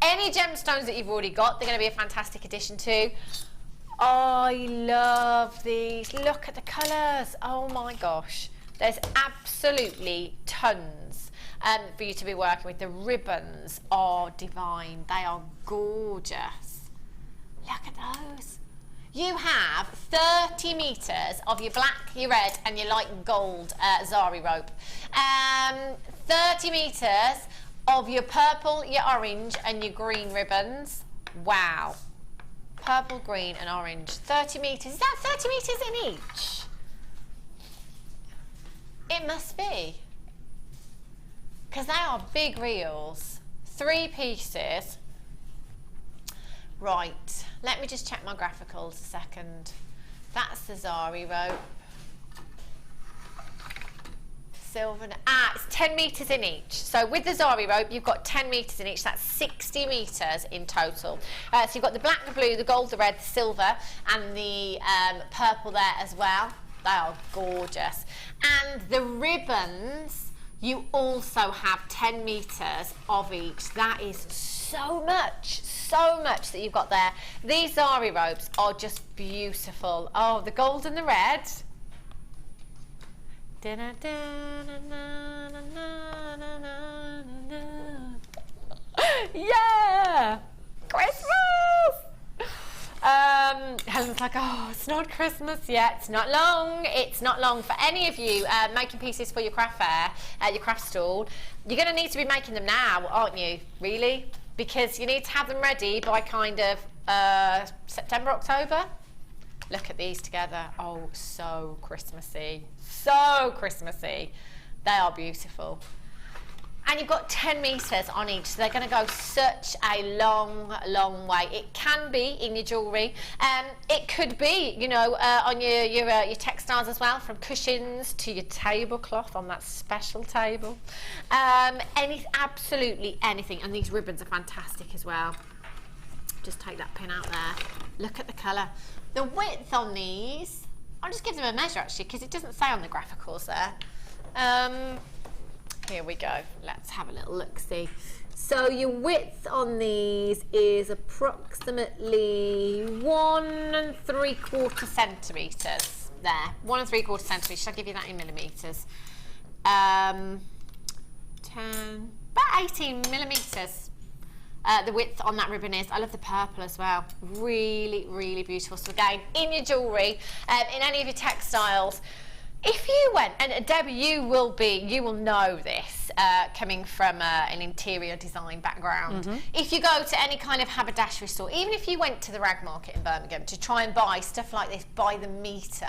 Any gemstones that you've already got, they're going to be a fantastic addition to. I love these. Look at the colours. Oh my gosh. There's absolutely tons for you to be working with. The ribbons are divine. They are gorgeous. Look at those. You have 30 metres of your black, your red and your light gold zari rope. 30 metres of your purple, your orange and your green ribbons. Wow. Purple, green and orange. 30 metres. Is that 30 metres in each? It must be. Because they are big reels. 3 pieces. Right. Let me just check my graphicals a second. That's the zari rope. Silver. It's 10 metres in each. So with the zari rope, you've got 10 metres in each. That's 60 metres in total. So you've got the black, the blue, the gold, the red, the silver, and the purple there as well. They are gorgeous. And the ribbons, you also have 10 metres of each. That is so much that you've got there. These zari ropes are just beautiful. Oh, the gold and the red. Yeah! Christmas! Helen's like, oh, it's not Christmas yet. It's not long. It's not long for any of you making pieces for your craft fair, your craft stall. You're going to need to be making them now, aren't you? Really? Because you need to have them ready by kind of September, October. Look at these together. Oh, so Christmassy. So Christmassy. They are beautiful. And you've got 10 metres on each, so they're going to go such a long, long way. It can be in your jewellery. It could be, you know, on your textiles as well, from cushions to your tablecloth on that special table. Absolutely anything. And these ribbons are fantastic as well. Just take that pin out there. Look at the colour. The width on these, I'll just give them a measure actually, because it doesn't say on the graphicals there. Here we go. Let's have a little look-see. So your width on these is approximately 1 3/4 centimetres there. 1 3/4 centimetres. Shall I give you that in millimetres? about 18 millimetres. The width on that ribbon is. I love the purple as well. Really, really beautiful. So again, in your jewellery, in any of your textiles, if you went, and Debbie, you will know this, coming from an interior design background. If you go to any kind of haberdashery store, even if you went to the rag market in Birmingham to try and buy stuff like this by the metre.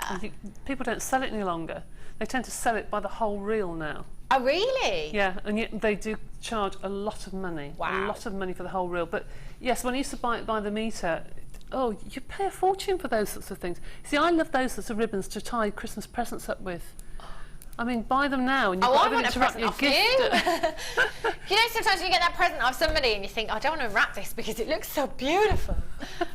People don't sell it any longer. They tend to sell it by the whole reel now. Oh, really? Yeah, and yet they do charge a lot of money. Wow. A lot of money for the whole reel. But yes, when I used to buy it by the metre, oh, you pay a fortune for those sorts of things. See, I love those sorts of ribbons to tie Christmas presents up with. I mean, buy them now and you've got everything to wrap your gift. You know, sometimes when you get that present off somebody and you think, I don't want to wrap this because it looks so beautiful.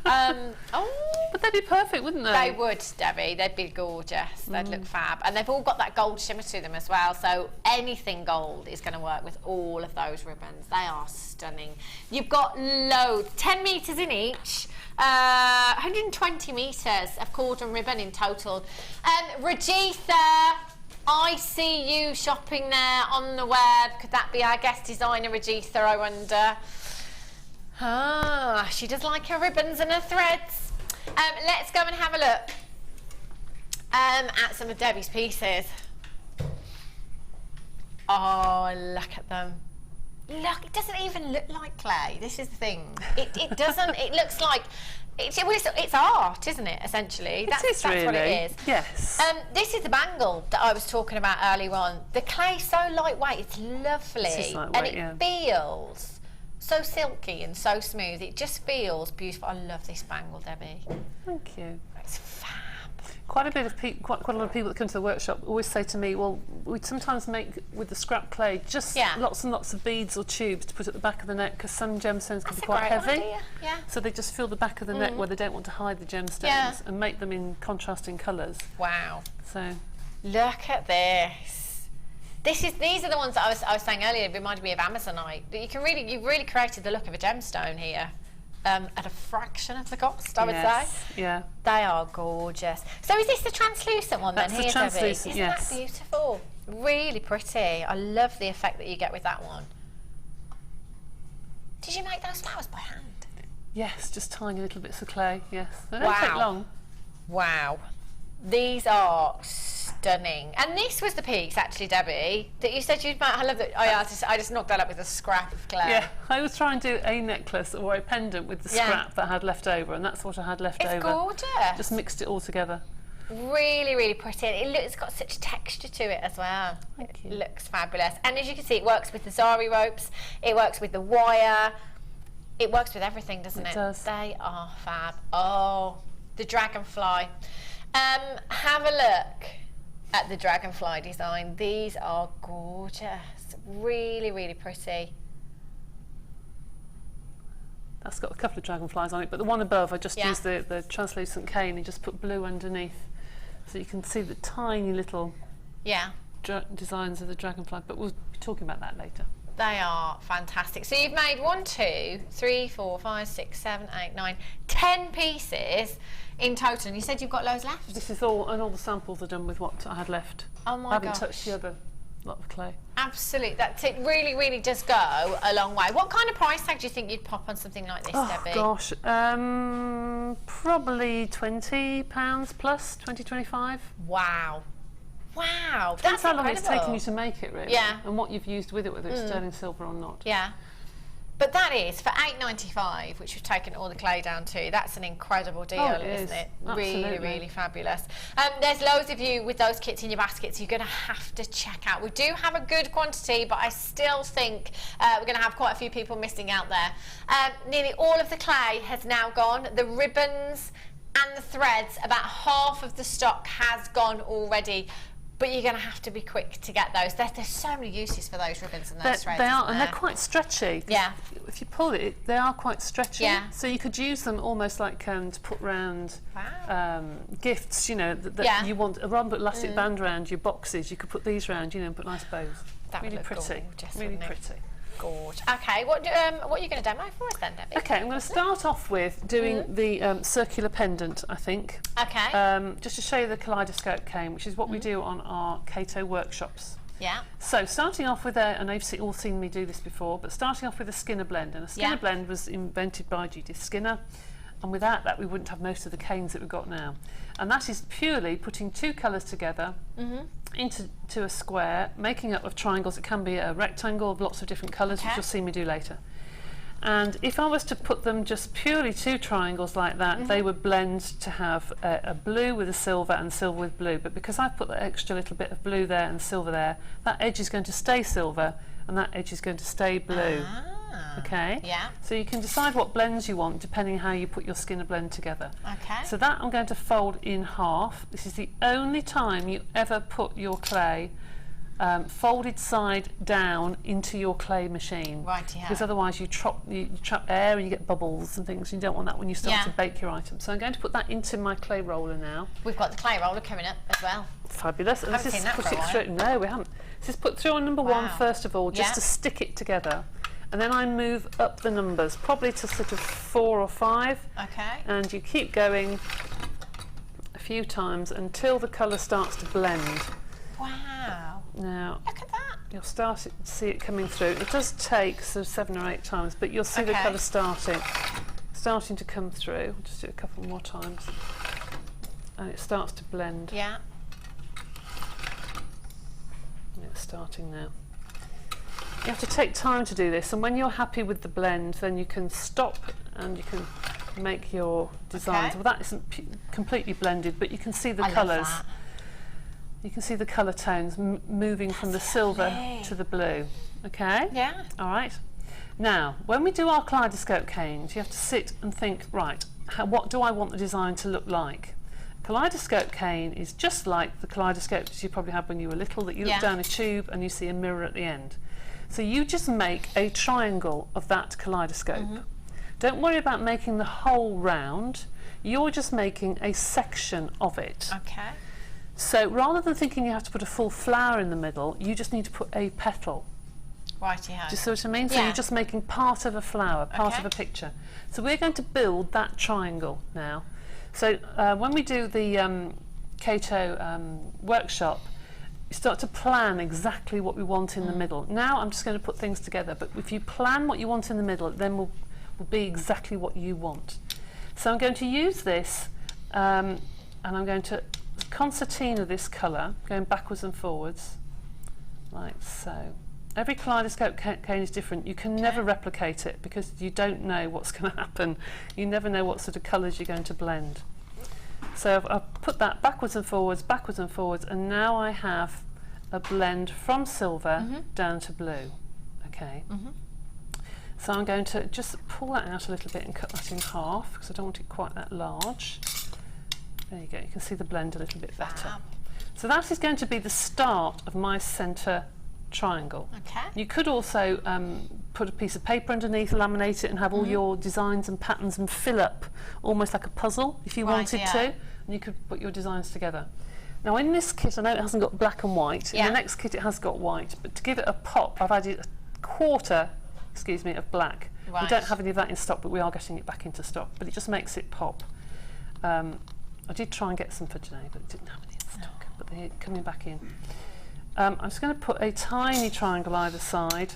But they'd be perfect, wouldn't they? They would, Debbie. They'd be gorgeous. They'd look fab. And they've all got that gold shimmer to them as well. So anything gold is going to work with all of those ribbons. They are stunning. You've got loads, 10 metres in each. 120 metres of cord and ribbon in total. Rajitha, I see you shopping there on the web. Could that be our guest designer, Rajitha, I wonder? Ah, she does like her ribbons and her threads. Let's go and have a look at some of Debbie's pieces. Oh, look at them. Look, it doesn't even look like clay. This is the thing. It doesn't. It looks like it's art, isn't it? Essentially, that's really what it is. Yes. This is the bangle that I was talking about earlier on. The clay's so lightweight. It's lovely, It's lightweight, and it feels so silky and so smooth. It just feels beautiful. I love this bangle, Debbie. Thank you. It's fab. Quite a lot of people that come to the workshop always say to me, well, we sometimes make with the scrap clay just lots and lots of beads or tubes to put at the back of the neck because some gemstones can be quite heavy. Yeah. So they just fill the back of the neck where they don't want to hide the gemstones and make them in contrasting colours. Wow. So look at this. These are the ones that I was saying earlier. It reminded me of Ammonite. You've really created the look of a gemstone here. At a fraction of the cost, I would say. Yeah. They are gorgeous. So is this the translucent one then? That's the translucent, Isn't that beautiful? Really pretty. I love the effect that you get with that one. Did you make those flowers by hand? Yes, just tiny little bits of clay, yes. They don't take long. Wow. These are stunning. And this was the piece, actually, Debbie, that you said you'd make. I love that. Oh, yeah, I just knocked that up with a scrap of clay. Yeah, I was trying to do a necklace or a pendant with the scrap that I had left over, and that's what I had left over. It's gorgeous. Just mixed it all together. Really, really pretty. It's got such texture to it as well. Thank you. It looks fabulous. And as you can see, it works with the zari ropes. It works with the wire. It works with everything, doesn't it? It does. They are fab. Oh, the dragonfly. Have a look at the dragonfly design. These are gorgeous. Really, really pretty. That's got a couple of dragonflies on it, but the one above, I just used the translucent cane and just put blue underneath. So you can see the tiny little designs of the dragonfly, but we'll be talking about that later. They are fantastic. So you've made 1, 2, 3, 4, 5, 6, 7, 8, 9, 10 pieces in total. And you said you've got loads left? This is all, and all the samples are done with what I had left. Oh my gosh. I haven't touched the other lot of clay. Absolutely. It really, really does go a long way. What kind of price tag do you think you'd pop on something like this, Debbie? Gosh, probably £20 plus, 20, 25. Wow. Wow, That's how long it's taken you to make it, really. Yeah. And what you've used with it, whether it's sterling silver or not. Yeah. But that is, for £8.95, which we've taken all the clay down to, that's an incredible deal, isn't it? Absolutely. Really, really fabulous. There's loads of you with those kits in your baskets you're going to have to check out. We do have a good quantity, but I still think we're going to have quite a few people missing out there. Nearly all of the clay has now gone. The ribbons and the threads, about half of the stock has gone already. But you're going to have to be quick to get those. There's so many uses for those ribbons and those threads. They are, and they're quite stretchy. Yeah. If you pull it, they are quite stretchy. Yeah. So you could use them almost like to put round gifts, you know, that you want a rubber elastic band around your boxes. You could put these round, you know, and put nice bows. That really would look pretty. Gorgeous, really pretty. Gorgeous. Okay, what are you going to demo for us then, Debbie? Okay, I'm going to start off with doing the circular pendant, I think. Okay. Just to show you the kaleidoscope cane, which is what we do on our Kato workshops. Yeah. So starting off with and you've all seen me do this before, but starting off with a Skinner blend, and a Skinner blend was invented by Judith Skinner, and without that we wouldn't have most of the canes that we've got now. And that is purely putting two colours together into a square, making up of triangles. It can be a rectangle of lots of different colours, which you'll see me do later. And if I was to put them just purely two triangles like that, they would blend to have a blue with a silver and silver with blue. But because I've put that extra little bit of blue there and silver there, that edge is going to stay silver and that edge is going to stay blue. Okay? Yeah. So you can decide what blends you want depending how you put your Skinner blend together. Okay. So that I'm going to fold in half. This is the only time you ever put your clay folded side down into your clay machine. Right, yeah. Because otherwise you trap air and you get bubbles and things. You don't want that when you start to bake your item. So I'm going to put that into my clay roller now. We've got the clay roller coming up as well. Fabulous. And Haven't this seen is that put for a it while. through. No, we haven't. This is put through on number one first of all, just to stick it together. And then I move up the numbers, probably to sort of 4 or 5. Okay. And you keep going a few times until the colour starts to blend. Wow. Now, look at that. You'll start to see it coming through. It does take sort of 7 or 8 times, but you'll see the colour starting to come through. I'll just do it a couple more times. And it starts to blend. Yeah. And it's starting now. You have to take time to do this, and when you're happy with the blend, then you can stop and you can make your designs. Well, that isn't completely blended, but you can see the colours. You can see the colour tones moving from the silver to the blue. Okay? Yeah. All right. Now, when we do our kaleidoscope canes, you have to sit and think, right, what do I want the design to look like? Kaleidoscope cane is just like the kaleidoscopes you probably had when you were little, that you look down a tube and you see a mirror at the end. So you just make a triangle of that kaleidoscope. Don't worry about making the whole round. You're just making a section of it. Okay. So rather than thinking you have to put a full flower in the middle, you just need to put a petal. Righty-ho. Do you see what I mean? So you're just making part of a flower, part of a picture. So we're going to build that triangle now. So when we do the Kato workshop, you start to plan exactly what we want in the middle. Now I'm just going to put things together, but if you plan what you want in the middle, it then will be exactly what you want. So I'm going to use this and I'm going to concertina this colour, going backwards and forwards, like so. Every kaleidoscope cane is different. You can never replicate it because you don't know what's going to happen. You never know what sort of colours you're going to blend. So I've put that backwards and forwards, and now I have a blend from silver down to blue. Okay. So I'm going to just pull that out a little bit and cut that in half because I don't want it quite that large. There you go. You can see the blend a little bit better. So that is going to be the start of my centre triangle. Okay. You could also put a piece of paper underneath, laminate it and have all your designs and patterns and fill up almost like a puzzle if you wanted to, and you could put your designs together. Now in this kit, I know it hasn't got black and white. In the next kit it has got white, but to give it a pop I've added a quarter, of black. We don't have any of that in stock, but we are getting it back into stock, but it just makes it pop. I did try and get some for today, but it didn't have any in stock, but they're coming back in. I'm just going to put a tiny triangle either side,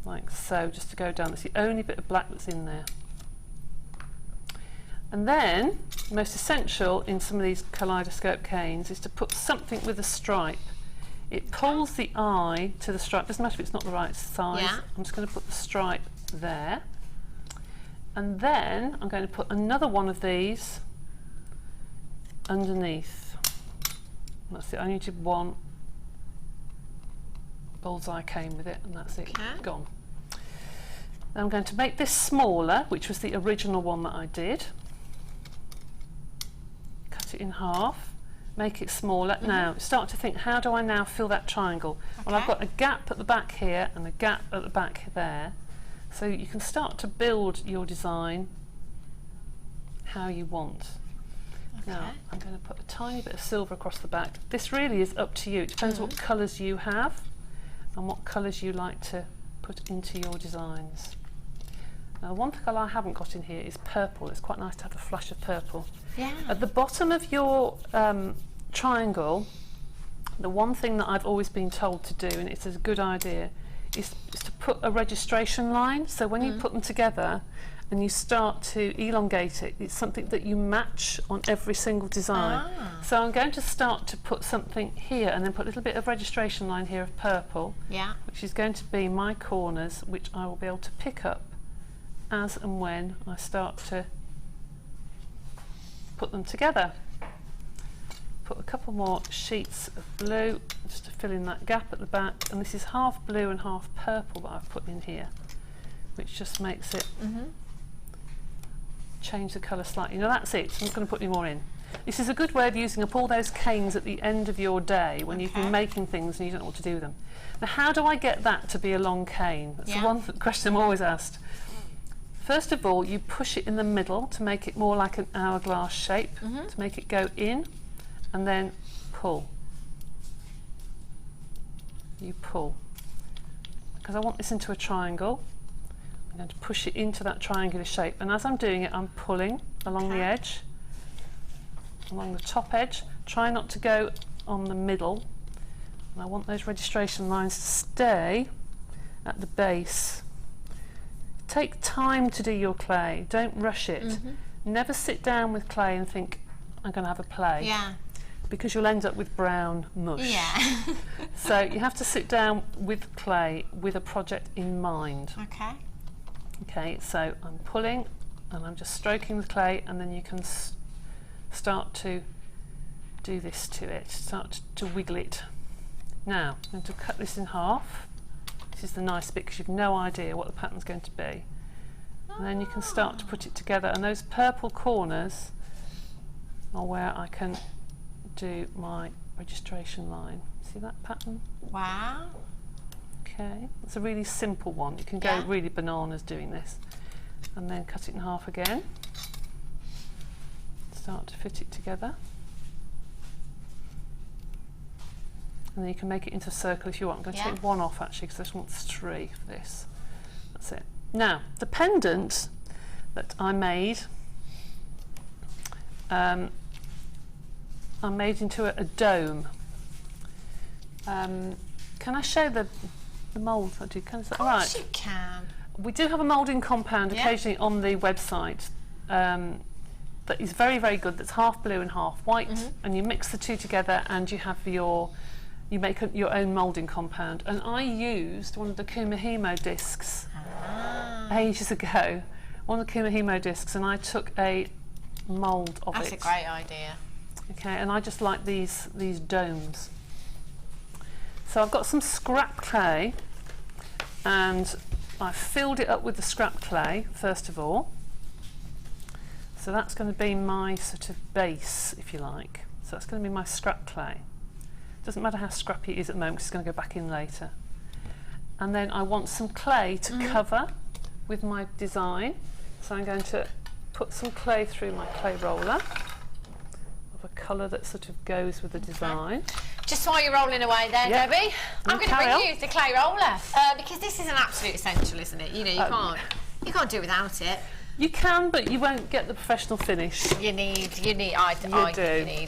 like so, just to go down. That's the only bit of black that's in there. And then, most essential in some of these kaleidoscope canes is to put something with a stripe. It pulls the eye to the stripe. Doesn't matter if it's not the right size. I'm just going to put the stripe there. And then I'm going to put another one of these underneath. That's it. I only did one bullseye cane with it, and that's it. Gone. Now I'm going to make this smaller, which was the original one that I did. Cut it in half, make it smaller. Now start to think, how do I now fill that triangle? Well, I've got a gap at the back here and a gap at the back there. So you can start to build your design how you want. Now I'm going to put a tiny bit of silver across the back. This really is up to you. It depends what colours you have and what colours you like to put into your designs. Now one colour I haven't got in here is purple. It's quite nice to have a flash of purple. At the bottom of your triangle, the one thing that I've always been told to do, and it's a good idea, is to put a registration line. So when you put them together and you start to elongate it, it's something that you match on every single design. So I'm going to start to put something here and then put a little bit of registration line here of purple, which is going to be my corners, which I will be able to pick up as and when I start to put them together. Put a couple more sheets of blue just to fill in that gap at the back, and this is half blue and half purple that I've put in here, which just makes it change the colour slightly. Now that's it, I'm not going to put any more in. This is a good way of using up all those canes at the end of your day when you've been making things and you don't know what to do with them. Now how do I get that to be a long cane? That's the one question I'm always asked. First of all, you push it in the middle to make it more like an hourglass shape, to make it go in, and then pull. You pull. Because I want this into a triangle, I'm going to push it into that triangular shape, and as I'm doing it I'm pulling along the edge, along the top edge. Try not to go on the middle, and I want those registration lines to stay at the base. Take time to do your clay, don't rush it. Never sit down with clay and think, I'm going to have a play. Because you'll end up with brown mush. So you have to sit down with clay with a project in mind. Okay, so I'm pulling and I'm just stroking the clay, and then you can start to do this to it, start to wiggle it. Now I'm going to cut this in half. This is the nice bit because you've no idea what the pattern's going to be. And then you can start to put it together, and those purple corners are where I can do my registration line. See that pattern? Wow. Okay, it's a really simple one. You can go really bananas doing this. And then cut it in half again. Start to fit it together. And then you can make it into a circle if you want. I'm going to take one off actually because I just want 3 for this. That's it. Now, the pendant that I made, I made into a dome. Can I show the mould I do? Is that all right? Of course you can. We do have a moulding compound occasionally on the website that is very, very good. That's half blue and half white, and you mix the two together and you have you make your own moulding compound. And I used one of the Kumihimo discs ages ago, one of the Kumihimo discs, and I took a mould of it. That's a great idea. Okay, and I just like these domes. So I've got some scrap clay, and I filled it up with the scrap clay first of all. So that's going to be my sort of base, if you like. So that's going to be my scrap clay. Doesn't matter how scrappy it is at the moment, 'cause it's going to go back in later. And then I want some clay to cover with my design. So I'm going to put some clay through my clay roller of a colour that sort of goes with the design. Just while you're rolling away there, Debbie, I'm going to bring you the clay roller because this is an absolute essential, isn't it? You know, you can't do it without it. You can, but you won't get the professional finish. I think you need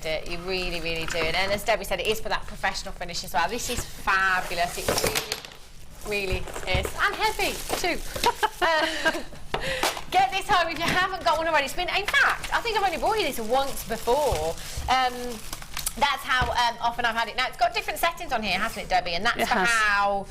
it. You really, really do. And as Debbie said, it is for that professional finish as well. This is fabulous. It really is. And heavy too. Get this home if you haven't got one already. In fact, I think I've only bought you this once before. That's how often I've had it. Now, it's got different settings on here, hasn't it, Debbie? And that's for how,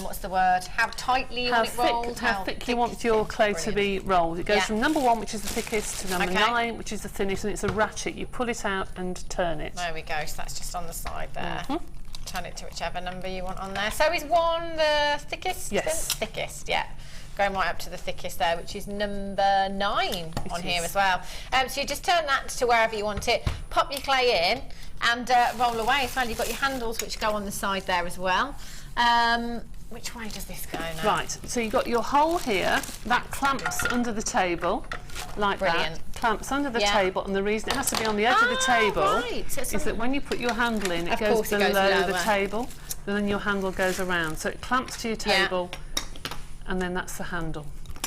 what's the word? How tightly you want it rolled. How thick you want your clay to be rolled. It goes from number 1, which is the thickest, to number 9, which is the thinnest, and it's a ratchet. You pull it out and turn it. There we go. So that's just on the side there. Turn it to whichever number you want on there. So is 1 the thickest? Yes. Thickest, yeah. Going right up to the thickest there, which is number 9 on here as well. So you just turn that to wherever you want it, pop your clay in and roll away as well. You've got your handles which go on the side there as well. Which way does this go now? Right, so you've got your hole here, that clamps under the table, like that. Clamps under the table, and the reason it has to be on the edge of the table is that when you put your handle in, it goes below the table, and then your handle goes around. So it clamps to your table, and then that's the handle.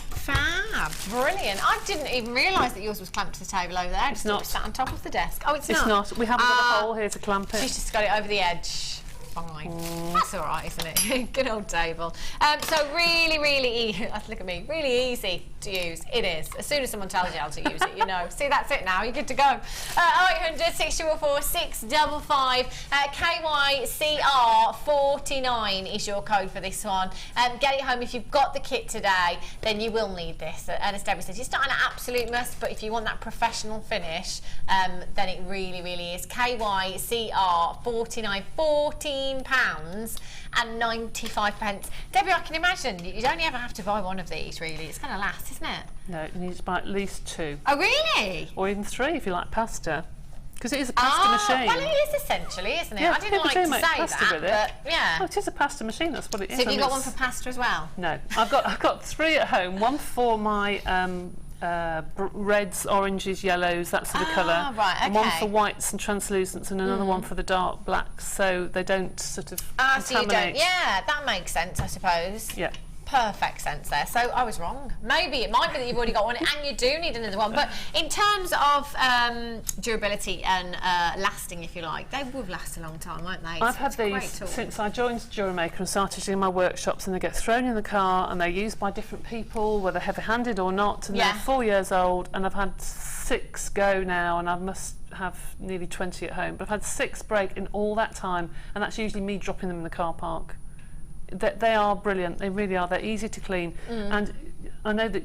Fab. fab, brilliant. I didn't even realise that yours was clamped to the table over there. It's not. Sat on top of the desk. Oh, it's not? It's not. We haven't got a hole here to clamp it. She's just got it over the edge. Fine. That's all right, isn't it? Good old table. So really, really easy. Look at me. Really easy to use. It is. As soon as someone tells you how to use it, you know. See, that's it now. You're good to go. 0800 644 655 KYCR 49 is your code for this one. Get it home. If you've got the kit today, then you will need this. And as Deborah says, it's not an absolute must, but if you want that professional finish, then it really, really is. KYCR 49, £14.95. Debbie, I can imagine you'd only ever have to buy one of these, really. It's going to last, isn't it? No, you need to buy at least 2. Oh, really? Or even 3 if you like pasta. Because it is a pasta machine. Well, it is essentially, isn't it? Yeah, I didn't like to say that, but yeah. Oh, it is a pasta machine, that's what it is. So have you got one for pasta as well? No. I've got 3 at home. One for my reds, oranges, yellows, that sort of colour. Right, okay. And one for whites and translucents, and another one for the dark blacks, so they don't sort of contaminate. So you don't. Yeah, that makes sense, I suppose. Yeah. Perfect sense there. So I was wrong. Maybe it might be that you've already got one and you do need another one. But in terms of durability and lasting, if you like, they will last a long time, won't they? I've had these since I joined Jewellery Maker and started doing my workshops, and they get thrown in the car and they're used by different people, whether heavy-handed or not, and they're 4 years old, and I've had 6 go now, and I must have nearly 20 at home, but I've had 6 break in all that time, and that's usually me dropping them in the car park. They are brilliant, they really are. They're easy to clean, and I know that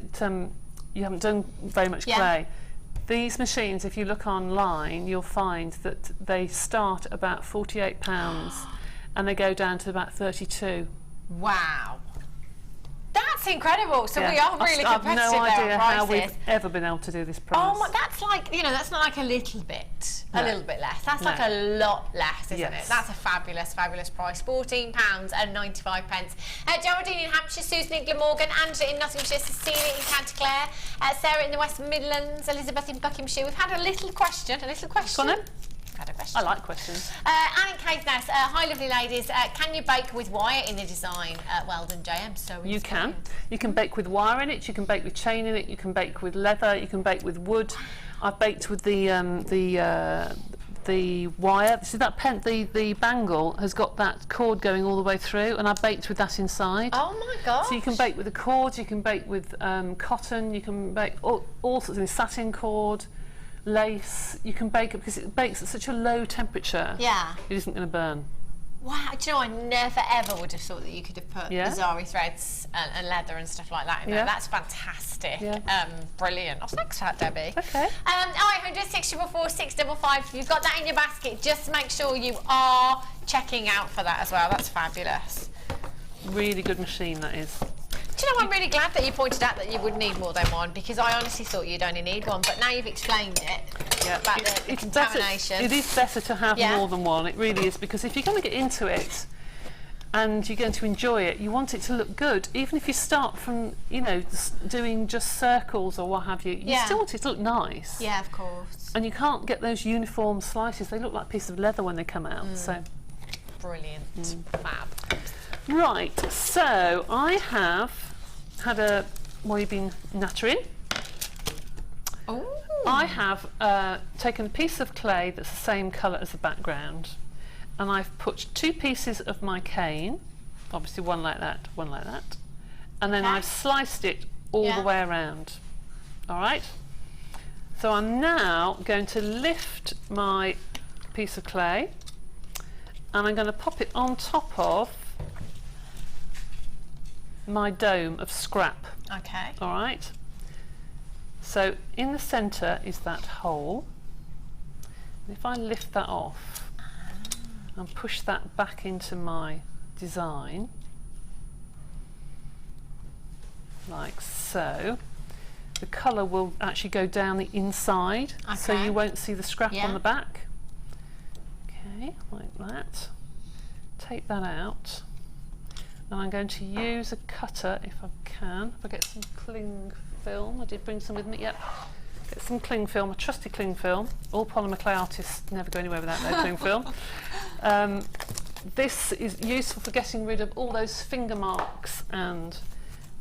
you haven't done very much clay. These machines, if you look online, you'll find that they start at about £48 and they go down to about 32. Wow. That's incredible. So we are really competitive. I've no idea how we've ever been able to do this price. Oh, that's like, you know, that's not like a little bit less. That's like a lot less, isn't it? That's a fabulous, fabulous price. £14.95. Geraldine in Hampshire, Susan in Glamorgan, Angela in Nottinghamshire, Cecilia in County Clare, Sarah in the West Midlands, Elizabeth in Buckinghamshire. We've had a little question. Go on then. I like questions. Anne and Caithness, hi lovely ladies, can you bake with wire in the design? Well done, JM. So you can. You can bake with wire in it, you can bake with chain in it, you can bake with leather, you can bake with wood. I've baked with the wire. See that the bangle has got that cord going all the way through, and I baked with that inside. Oh my god! So you can bake with the cords, you can bake with cotton, you can bake all sorts of things, satin cord, lace. You can bake it because it bakes at such a low temperature. Yeah. It isn't going to burn. Wow, do you know, I never ever would have thought that you could have put bizarre threads and leather and stuff like that in there. That's fantastic. Brilliant. Oh, thanks for that, Debbie. Okay. 0800 644 655. If you've got that in your basket, just make sure you are checking out for that as well. That's fabulous. Really good machine, that is. Do you know, I'm really glad that you pointed out that you would need more than one, because I honestly thought you'd only need one, but now you've explained it about the contamination. It is better to have more than one, it really is, because if you're going to get into it and you're going to enjoy it, you want it to look good. Even if you start from, you know, doing just circles or what have you, you still want it to look nice. Yeah, of course. And you can't get those uniform slices. They look like a piece of leather when they come out. So brilliant. Fab. Right, so I have had a, while you've been nattering, I have taken a piece of clay that's the same colour as the background, and I've put 2 pieces of my cane, obviously one like that, and then I've sliced it all the way around. All right? So I'm now going to lift my piece of clay, and I'm going to pop it on top of my dome of scrap. Okay. All right. So in the centre is that hole. And if I lift that off and push that back into my design, like so, the colour will actually go down the inside, so you won't see the scrap on the back. Okay, like that. Take that out. And I'm going to use a cutter if I can. If I get some cling film, I did bring some with me. Yep. Get some cling film, a trusty cling film. All polymer clay artists never go anywhere without their cling film. This is useful for getting rid of all those finger marks and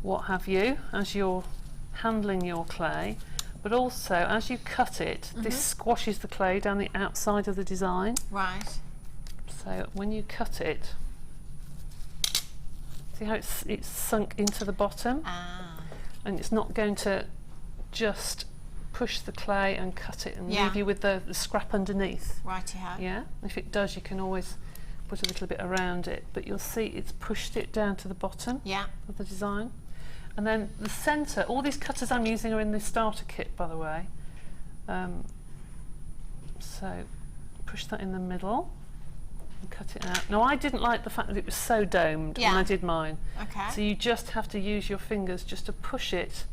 what have you as you're handling your clay, but also as you cut it, this squashes the clay down the outside of the design. Right. So when you cut it, see how it's sunk into the bottom? And it's not going to just push the clay and cut it and leave you with the scrap underneath. Righty-ho. Yeah, if it does, you can always put a little bit around it, but you'll see it's pushed it down to the bottom of the design. And then the centre, all these cutters I'm using are in the starter kit, by the way. So push that in the middle and cut it out. Now I didn't like the fact that it was so domed when I did mine. Okay. So you just have to use your fingers just to push it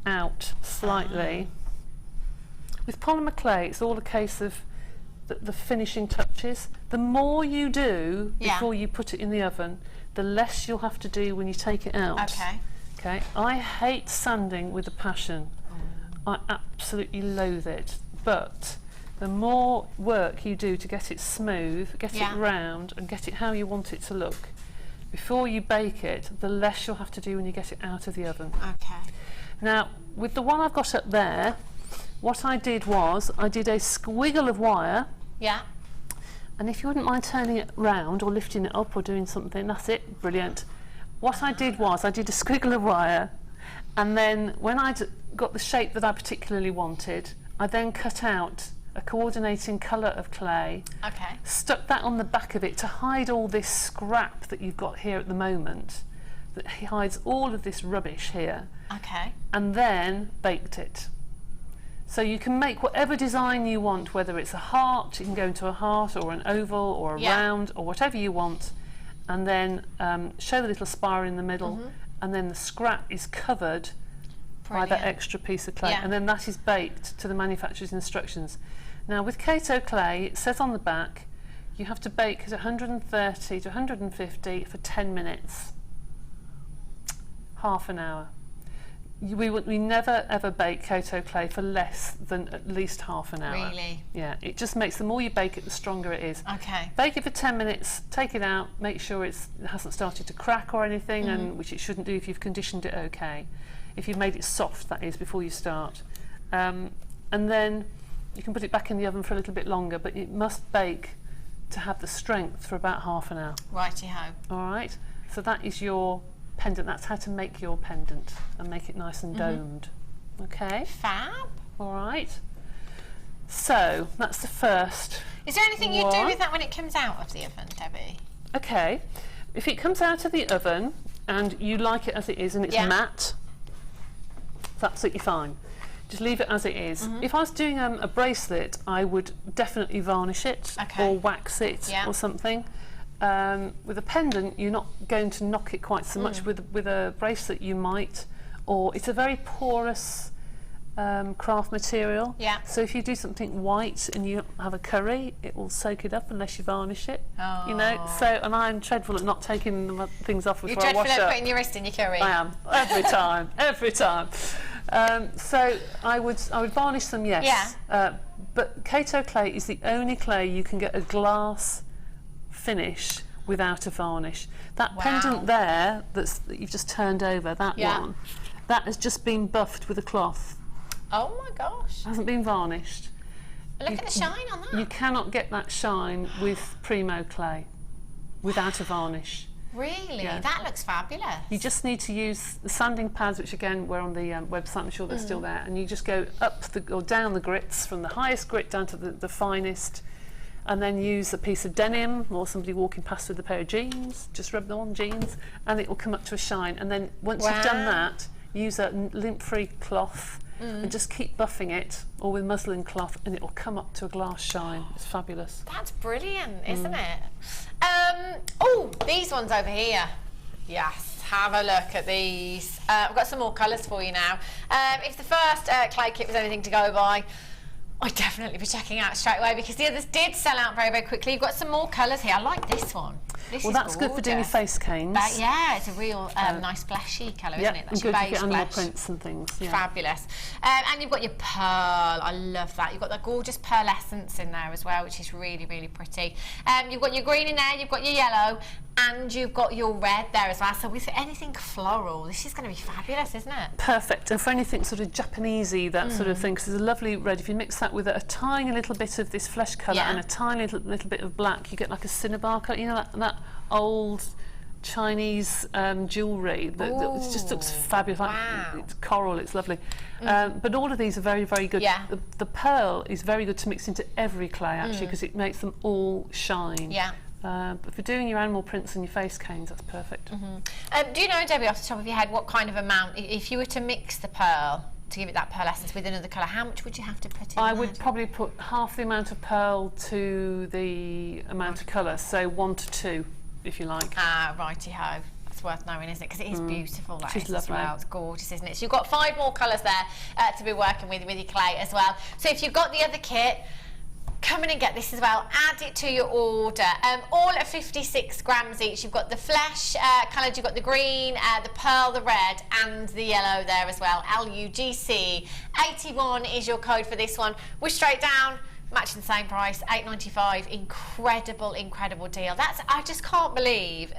out slightly. With polymer clay, it's all a case of the finishing touches. The more you do before you put it in the oven, the less you'll have to do when you take it out. Okay. I hate sanding with a passion. I absolutely loathe it. But the more work you do to get it smooth, get it round, and get it how you want it to look, before you bake it, the less you'll have to do when you get it out of the oven. Okay. Now, with the one I've got up there, what I did was I did a squiggle of wire. Yeah. And if you wouldn't mind turning it round or lifting it up or doing something, that's it, brilliant. What I did was I did a squiggle of wire, and then when I'd got the shape that I particularly wanted, I then cut out a coordinating colour of clay, stuck that on the back of it to hide all this scrap that you've got here at the moment, that hides all of this rubbish here, and then baked it. So you can make whatever design you want, whether it's a heart, you can go into a heart or an oval or a round or whatever you want, and then show the little spire in the middle, and then the scrap is covered by that extra piece of clay, and then that is baked to the manufacturer's instructions. Now with Kato clay, it says on the back you have to bake at 130 to 150 for 10 minutes, half an hour. We never ever bake Kato clay for less than at least half an hour. Really? Yeah, it just makes, the more you bake it, the stronger it is. Okay. Bake it for 10 minutes, take it out, make sure it hasn't started to crack or anything, and which it shouldn't do if you've conditioned it okay. If you've made it soft, that is, before you start. And then you can put it back in the oven for a little bit longer, but it must bake to have the strength for about half an hour. Righty-ho. All right, so that is your pendant. That's how to make your pendant and make it nice and domed. Okay. Fab. All right. So that's the first. Is there anything you do with that when it comes out of the oven, Debbie? Okay. If it comes out of the oven and you like it as it is and it's matte, it's absolutely fine. Just leave it as it is. If I was doing a bracelet, I would definitely varnish it or wax it or something. With a pendant, you're not going to knock it quite so much. With a bracelet, you might, or it's a very porous craft material. Yeah. So if you do something white and you have a curry, it will soak it up unless you varnish it. Oh. You know. So, and I'm dreadful at not taking the things off before I wash up. You're dreadful at putting your wrist in your curry. I am every time, every time. So I would varnish them, yes. Yeah. But Kato clay is the only clay you can get a glass finish without a varnish. That pendant there that you've just turned over, that one, that has just been buffed with a cloth. Oh my gosh. It hasn't been varnished. Look at the shine on that. You cannot get that shine with Primo clay without a varnish. Really? Yeah. That looks fabulous. You just need to use the sanding pads, which again we're on the website, I'm sure they're still there, and you just go up or down the grits from the highest grit down to the finest, and then use a piece of denim or somebody walking past with a pair of jeans, just rub them on jeans, and it will come up to a shine. And then once you've done that, use a lint-free cloth and just keep buffing it, or with muslin cloth, and it will come up to a glass shine. It's fabulous. That's brilliant, isn't it? Oh, these ones over here. Yes, have a look at these. I've got some more colours for you now. If the first clay kit was anything to go by, I'd definitely be checking out straight away because the others did sell out very, very quickly. You've got some more colours here. I like this one. Well, that's good for doing your face canes. Yeah, it's a real nice fleshy colour, isn't it? That's good your to beige get animal flesh. prints and things. Yeah. Fabulous. And you've got your pearl. I love that. You've got that gorgeous pearl essence in there as well, which is really, really pretty. You've got your green in there, you've got your yellow, and you've got your red there as well. So with anything floral, this is going to be fabulous, isn't it? Perfect. And for anything sort of Japanesey, that sort of thing, because there's a lovely red. If you mix that with a tiny little bit of this flesh colour and a tiny little bit of black, you get like a cinnabar colour. You know, that old Chinese jewellery that just looks fabulous. Wow. It's coral, it's lovely. But all of these are very, very good. Yeah. The pearl is very good to mix into every clay, actually, because it makes them all shine. Yeah. But for doing your animal prints and your face canes, that's perfect. Do you know, Debbie, off the top of your head, what kind of amount, if you were to mix the pearl, to give it that pearl essence with another colour, how much would you have to put in? I would probably put half the amount of pearl to the amount of colour, so 1 to 2, if you like. Ah, righty-ho. That's worth knowing, isn't it? Because it is beautiful, that is as lovely. well. It's gorgeous, isn't it? So you've got 5 more colours there to be working with your clay as well. So if you've got the other kit, come in and get this as well. Add it to your order. All at 56 grams each. You've got the flesh coloured, you've got the green, the pearl, the red, and the yellow there as well. LUGC 81 is your code for this one. We're straight down, matching the same price, $8.95. Incredible deal. I just can't believe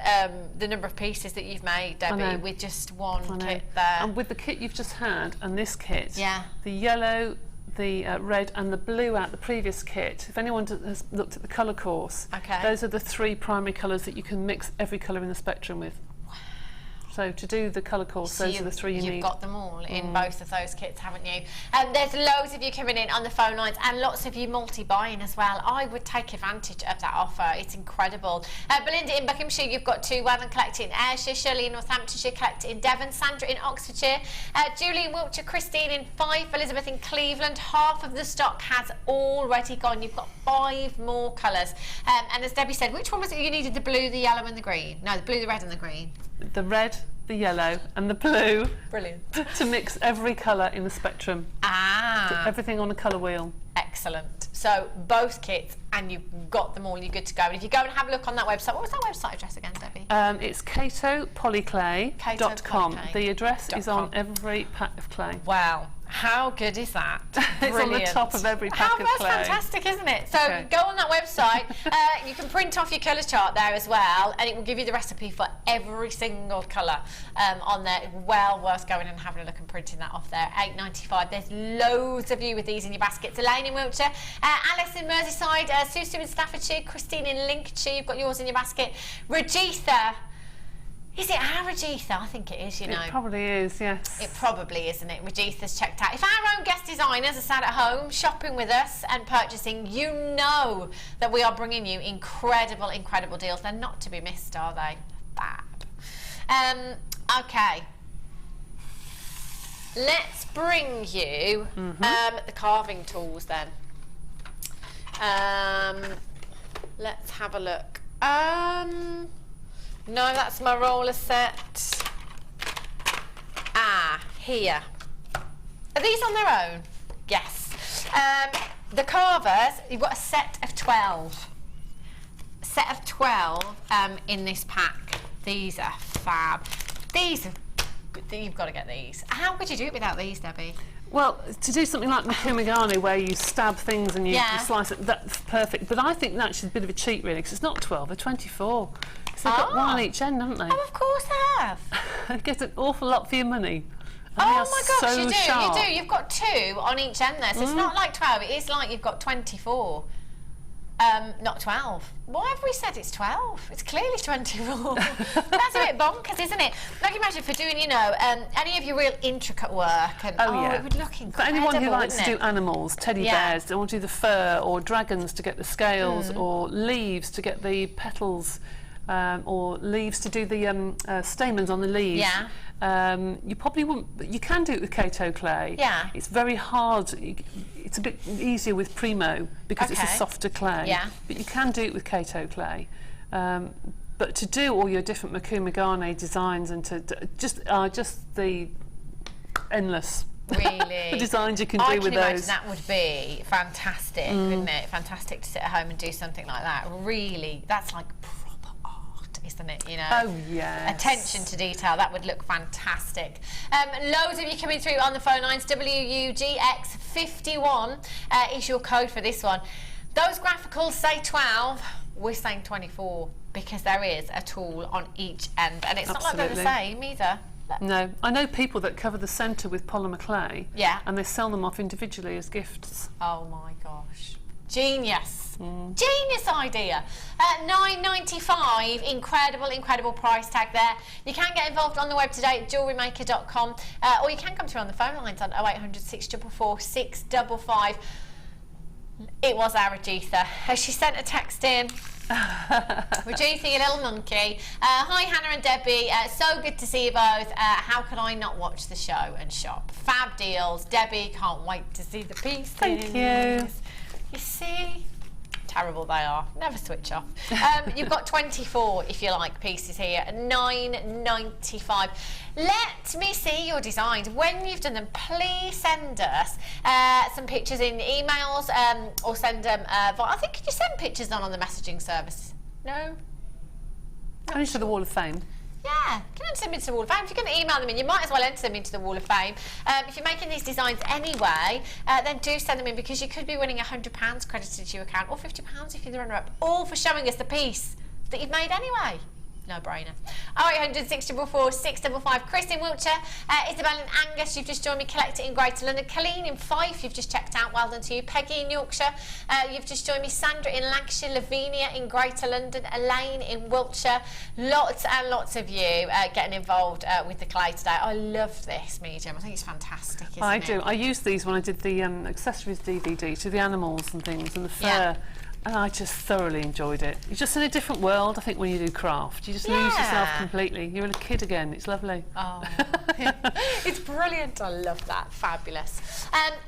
the number of pieces that you've made, Debbie, with just one kit there. And with the kit you've just had and this kit, yeah, the yellow, the red and the blue out the previous kit, if anyone has looked at the colour course, those are the 3 primary colours that you can mix every colour in the spectrum with. So to do the colour course, those are the 3 you need. You've got them all in both of those kits, haven't you? There's loads of you coming in on the phone lines and lots of you multi-buying as well. I would take advantage of that offer. It's incredible. Belinda in Buckinghamshire, you've got 2 well and collect it in Ayrshire, Shirley in Northamptonshire, collect it in Devon, Sandra in Oxfordshire, Julie in Wiltshire, Christine in Fife, Elizabeth in Cleveland. Half of the stock has already gone. You've got 5 more colours. And as Debbie said, which one was it you needed? The blue, the yellow and the green? No, the blue, the red and the green. The red, the yellow and the blue. Brilliant. To mix every colour in the spectrum. Ah. Everything on a colour wheel. Excellent. So both kits, and you've got them all, you're good to go. And if you go and have a look on that website, what was that website address again, Debbie? It's katopolyclay.com. The address is on every pack of clay. Wow. How good is that? It's on the top of every pack of clay. That's fantastic, isn't it? So go on that website. You can print off your colours chart there as well, and it will give you the recipe for every single colour on there. Well worth going and having a look and printing that off there. $8.95. There's loads of you with these in your baskets. Elaine in Wiltshire, Alice in Merseyside, Susu in Staffordshire, Christine in Lincolnshire. You've got yours in your basket. Rajitha. Is it our Rajitha? I think it is, you know. It probably is, yes. It probably is, isn't it? Rajitha's checked out. If our own guest designers are sat at home shopping with us and purchasing, you know that we are bringing you incredible deals. They're not to be missed, are they? Fab. Okay. Let's bring you the carving tools then. Let's have a look. No, that's my roller set. Here. Are these on their own? Yes. The carvers, you've got a set of 12. Set of 12 in this pack. These are fab. These are good. You've got to get these. How could you do it without these, Debbie? Well, to do something like Makumigane where you stab things and you slice it, that's perfect. But I think that's a bit of a cheat, really, because it's not 12, they're 24. So they've got one on each end, haven't they? Oh, of course they have. You get an awful lot for your money. Oh my gosh, so you do, sharp. you do. You've got 2 on each end there, so it's not like 12, it is like you've got 24. Not 12. Why have we said it's 12? It's clearly 24. That's a bit bonkers, isn't it? Like, imagine for doing, you know, any of your real intricate work. And, it would look incredible. For anyone who likes to do animals, teddy bears, they want to do the fur, or dragons to get the scales, or leaves to get the petals, or leaves to do the stamens on the leaves. Yeah. You probably wouldn't, but you can do it with Kato clay. Yeah. It's very hard. It's a bit easier with Primo because it's a softer clay. Yeah. But you can do it with Kato clay. But to do all your different Makumigane designs and to just the endless really the designs you can do with those. That would be fantastic, wouldn't it? Fantastic to sit at home and do something like that. Really, that's like proper art. isn't it? You know. Oh yes. Attention to detail. That would look fantastic. Loads of you coming through on the phone lines. WUGX51 is your code for this one. Those graphicals say 12. We're saying 24 because there is a tool on each end, and it's not like they're the same either. No, I know people that cover the centre with polymer clay. Yeah. And they sell them off individually as gifts. Oh my gosh. Genius. Genius idea. $9.95, incredible price tag there. You can get involved on the web today at JewelleryMaker.com, or you can come through on the phone lines on 0800 644 655. It was our Ajitha. She sent a text in. Reducing a little monkey. Hi Hannah and Debbie, so good to see you both. How can I not watch the show and shop? Fab deals. Debbie, can't wait to see the pieces. Thank you. You see, terrible they are. Never switch off. You've got 24 if you like pieces here. $9.95. Let me see your designs. When you've done them, please send us some pictures in emails, or send them I think, could you send pictures on the messaging service? No? Only to the Wall of Fame. Yeah, you can enter them into the Wall of Fame. If you're going to email them in, you might as well enter them into the Wall of Fame. If you're making these designs anyway, then do send them in, because you could be winning £100 credited to your account, or £50 if you're the runner-up, all for showing us the piece that you've made anyway. No-brainer. 0800 644 655. Chris in Wiltshire, Isabel in Angus, you've just joined me. Collector in Greater London. Colleen in Fife, you've just checked out. Well done to you. Peggy in Yorkshire, you've just joined me. Sandra in Lancashire. Lavinia in Greater London. Elaine in Wiltshire. Lots and lots of you getting involved with the clay today. I love this medium. I think it's fantastic, isn't it? I do. I used these when I did the accessories DVD to the animals and things and the fur. Yeah. And I just thoroughly enjoyed it. You're just in a different world, I think, when you do craft. You just lose yourself completely. You're a kid again. It's lovely. Oh, it's brilliant. I love that. Fabulous.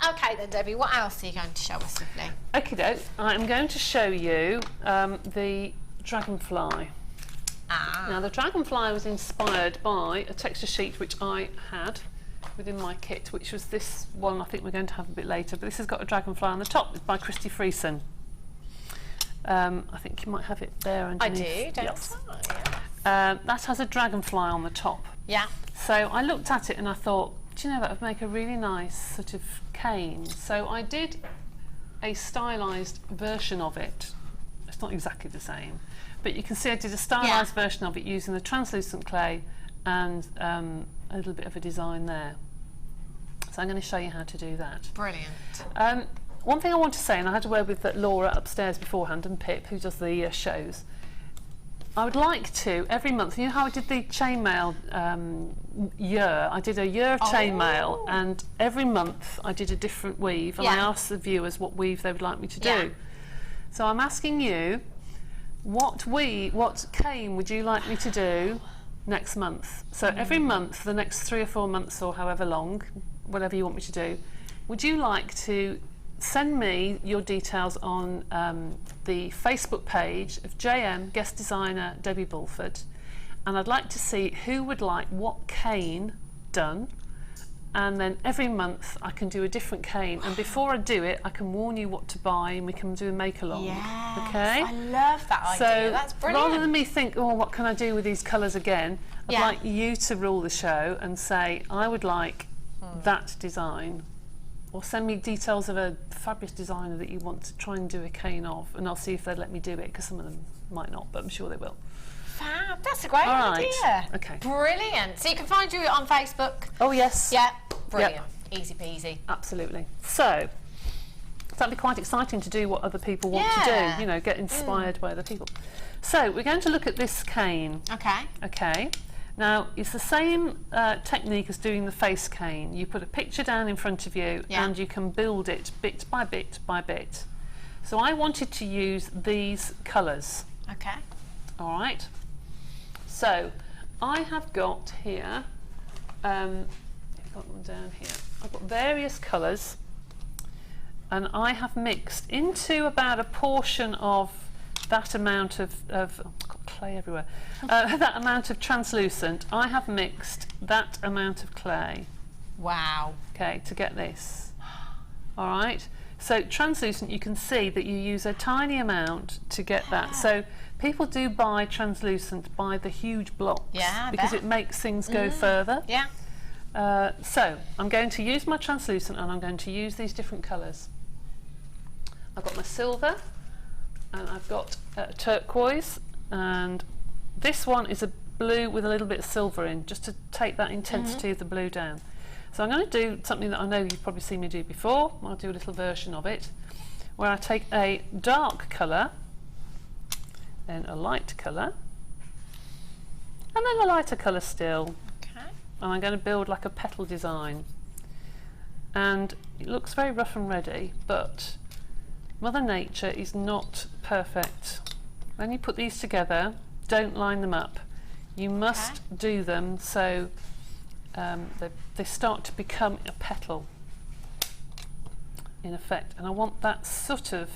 Okay then, Debbie, what else are you going to show us, lovely? Okay, I'm going to show you the dragonfly. Now, the dragonfly was inspired by a texture sheet which I had within my kit, which was this one I think we're going to have a bit later. But this has got a dragonfly on the top. It's by Christy Friesen. I think you might have it there underneath. I do, don't yes. I? Yes. That has a dragonfly on the top. Yeah. So I looked at it and I thought, do you know, that would make a really nice sort of cane. So I did a stylised version of it. It's not exactly the same, but you can see I did a stylised version of it using the translucent clay and a little bit of a design there. So I'm going to show you how to do that. Brilliant. One thing I want to say, and I had a word with Laura upstairs beforehand, and Pip, who does the shows. I would like to, every month, you know how I did the chainmail year? I did a year of chainmail, and every month I did a different weave, and I asked the viewers what weave they would like me to do. So I'm asking you, what cane would you like me to do next month? So every month, for the next 3 or 4 months, or however long, whatever you want me to do, would you like to send me your details on the Facebook page of JM Guest Designer Debbie Bulford, and I'd like to see who would like what cane done, and then every month I can do a different cane, and before I do it I can warn you what to buy and we can do a make along. Yes, okay, I love that idea. So that's brilliant. Rather than me think, oh, what can I do with these colours again, I'd like you to rule the show and say, I would like that design, or send me details of a fabulous designer that you want to try and do a cane of, and I'll see if they'd let me do it, because some of them might not, but I'm sure they will. Fab, that's a great idea. Okay. Brilliant. So you can find you on Facebook. Oh yes. Yeah, brilliant. Yep. Easy peasy. Absolutely. So that'd be quite exciting to do what other people want to do, you know, get inspired by other people. So we're going to look at this cane. Okay. Okay. Now, it's the same technique as doing the face cane. You put a picture down in front of you and you can build it bit by bit by bit. So I wanted to use these colours. Okay. All right. So I have got here, I've got them down here. I've got various colours, and I have mixed into about a portion of that amount of I've got clay everywhere. That amount of translucent, I have mixed that amount of clay. Wow. Okay, to get this. All right. So translucent, you can see that you use a tiny amount to get that. So people do buy translucent, buy the huge blocks, because it makes things go further. Yeah. So I'm going to use my translucent, and I'm going to use these different colours. I've got my silver, and I've got turquoise, and this one is a blue with a little bit of silver in, just to take that intensity of the blue down. So I'm going to do something that I know you've probably seen me do before. I'll do a little version of it, where I take a dark colour, then a light colour, and then a lighter colour still. Okay. And I'm going to build like a petal design. And it looks very rough and ready, but Mother Nature is not perfect. When you put these together, don't line them up. You must do them so they start to become a petal, in effect. And I want that sort of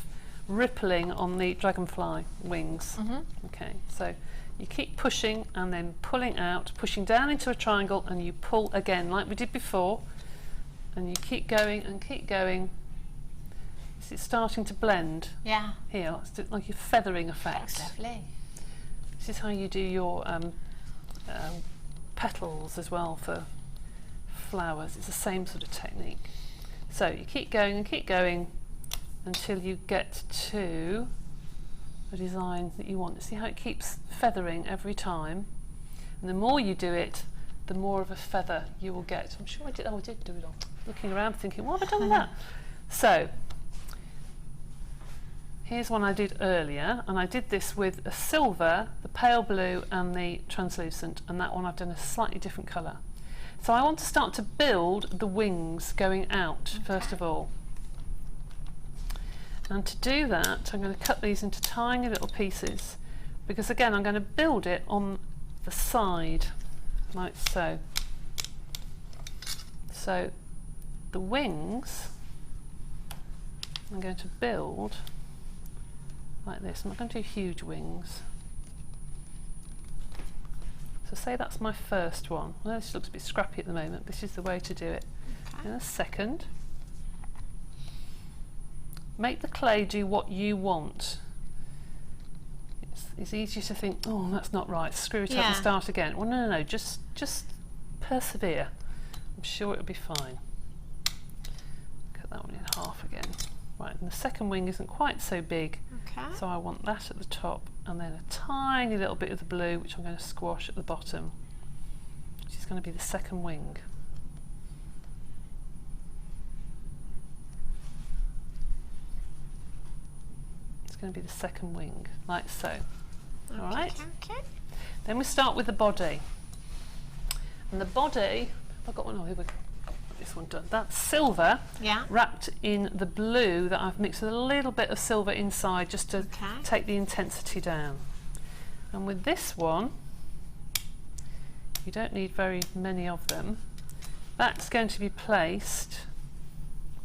rippling on the dragonfly wings. Okay, so you keep pushing and then pulling out, pushing down into a triangle, and you pull again like we did before, and you keep going and keep going. It's starting to blend. Yeah. Here, it's like a feathering effect. That's lovely. This is how you do your petals as well for flowers. It's the same sort of technique. So you keep going and keep going until you get to a design that you want. See how it keeps feathering every time, and the more you do it, the more of a feather you will get. I'm sure I did. Oh, I did do it all. Looking around thinking, what have I done with that? So here's one I did earlier, and I did this with a silver, the pale blue and the translucent, and that one I've done a slightly different colour. So I want to start to build the wings going out first of all. And to do that, I'm going to cut these into tiny little pieces, because again I'm going to build it on the side, like so. So the wings I'm going to build like this. I'm not going to do huge wings. So say that's my first one. Well, this looks a bit scrappy at the moment. This is the way to do it. In a second, make the clay do what you want. It's easy to think, oh, that's not right, screw it up and start again. Well, no, just persevere. I'm sure it'll be fine. Cut that one in half again. Right, and the second wing isn't quite so big, so I want that at the top, and then a tiny little bit of the blue, which I'm going to squash at the bottom, which is going to be the second wing. It's going to be the second wing, like so. All right. Then we start with the body, and the body. I've got one. Oh, here we go. This one done. That's silver wrapped in the blue that I've mixed with a little bit of silver inside, just to take the intensity down. And with this one, you don't need very many of them. That's going to be placed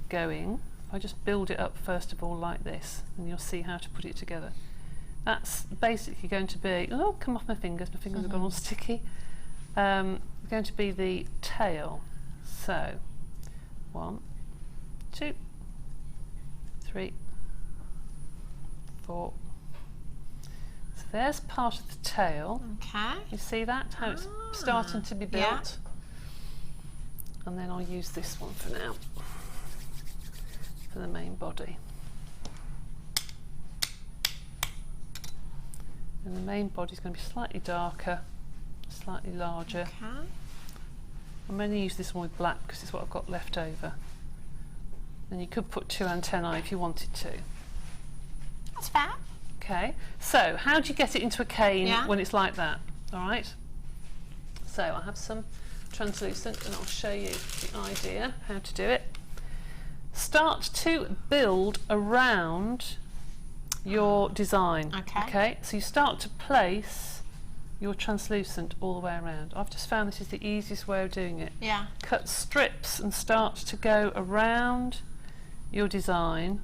going. I just build it up first of all like this, and you'll see how to put it together. That's basically going to be, oh, come off my fingers have gone all sticky. Going to be the tail. So 1, 2, 3, 4. So there's part of the tail. You see that? How it's starting to be built. And then I'll use this one for now, for the main body. And the main body is going to be slightly darker, slightly larger. I'm going to use this one with black because it's what I've got left over. And you could put 2 antennae if you wanted to. That's fair. Okay, so how do you get it into a cane when it's like that? All right. So I have some translucent, and I'll show you the idea how to do it. Start to build around your design. Okay, so you start to place your translucent all the way around. I've just found this is the easiest way of doing it. Cut strips and start to go around your design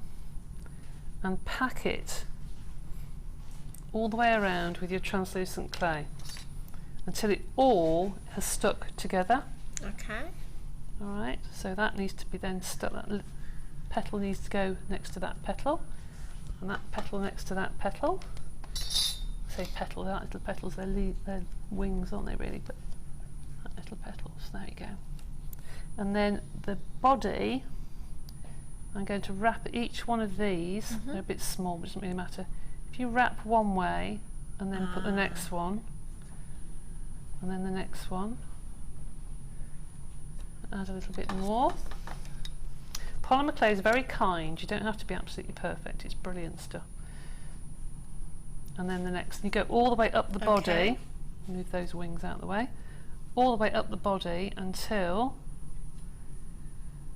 and pack it all the way around with your translucent clay until it all has stuck together. All right, so that needs to be then stuck. petal needs to go next to that petal, and that petal next to that petal. Say petal, they're little petals, they're wings, aren't they really? But little petals, there you go. And then the body, I'm going to wrap each one of these, they're a bit small but it doesn't really matter. If you wrap one way and then put the next one, and then the next one, add a little bit more. Polymer clay is very kind, you don't have to be absolutely perfect, it's brilliant stuff. And then the next, you go all the way up the body, move those wings out of the way, all the way up the body until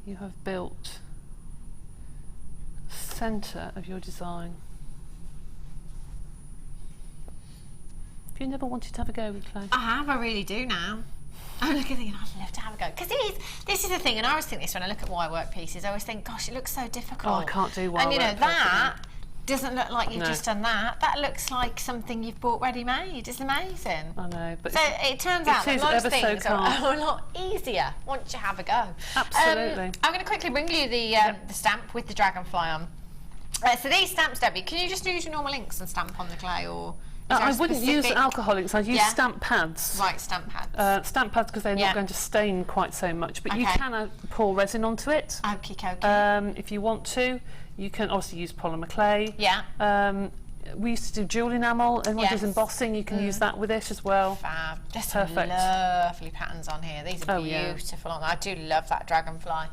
you have built the centre of your design. Have you never wanted to have a go with clay? I have, I really do now. I'm looking thinking, I'd love to have a go. Because this is the thing, and I always think this when I look at wirework pieces, I always think, gosh, it looks so difficult. Oh, I can't do wirework. And you know, that doesn't look like you've just done that. That looks like something you've bought ready-made. It's amazing. I know, but so it turns out that most things are a lot easier once you have a go. Absolutely. I'm going to quickly bring you the stamp with the dragonfly on. So these stamps, Debbie, can you just use your normal inks and stamp on the clay, or? I wouldn't use alcohol inks, I'd use stamp pads. Right, stamp pads. Stamp pads because they're not going to stain quite so much, but you can pour resin onto it. Okie dokie. If you want to. You can also use polymer clay. Yeah. We used to do jewel enamel, and when there's embossing, you can use that with it as well. Fab. There's some lovely patterns on here. These are beautiful. I do love that dragonfly.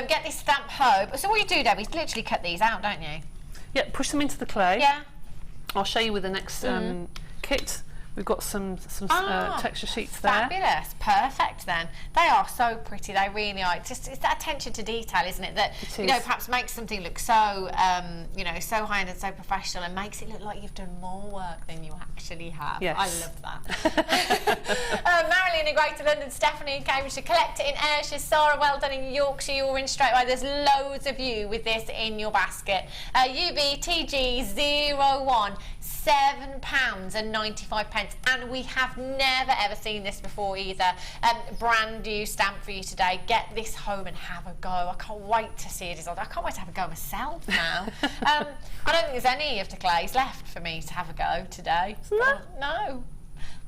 Get this stamp home. So what you do, Debbie, is literally cut these out, don't you? Yeah, push them into the clay. Yeah. I'll show you with the next kit. We've got some texture sheets there. Fabulous, perfect then. They are so pretty, they really are. It's that attention to detail, isn't it? That you know, perhaps makes something look so you know, so high-end and so professional, and makes it look like you've done more work than you actually have. Yes. I love that. Marilyn in Greater London, Stephanie in Cambridgeshire, Collect It in Ayrshire, Sarah Well Done in Yorkshire, you're in straight away. There's loads of you with this in your basket. UBTG01. £7.95, and we have never ever seen this before either. Brand new stamp for you today. Get this home and have a go. I can't wait to see it. I can't wait to have a go myself now. I don't think there's any of the clays left for me to have a go today. No,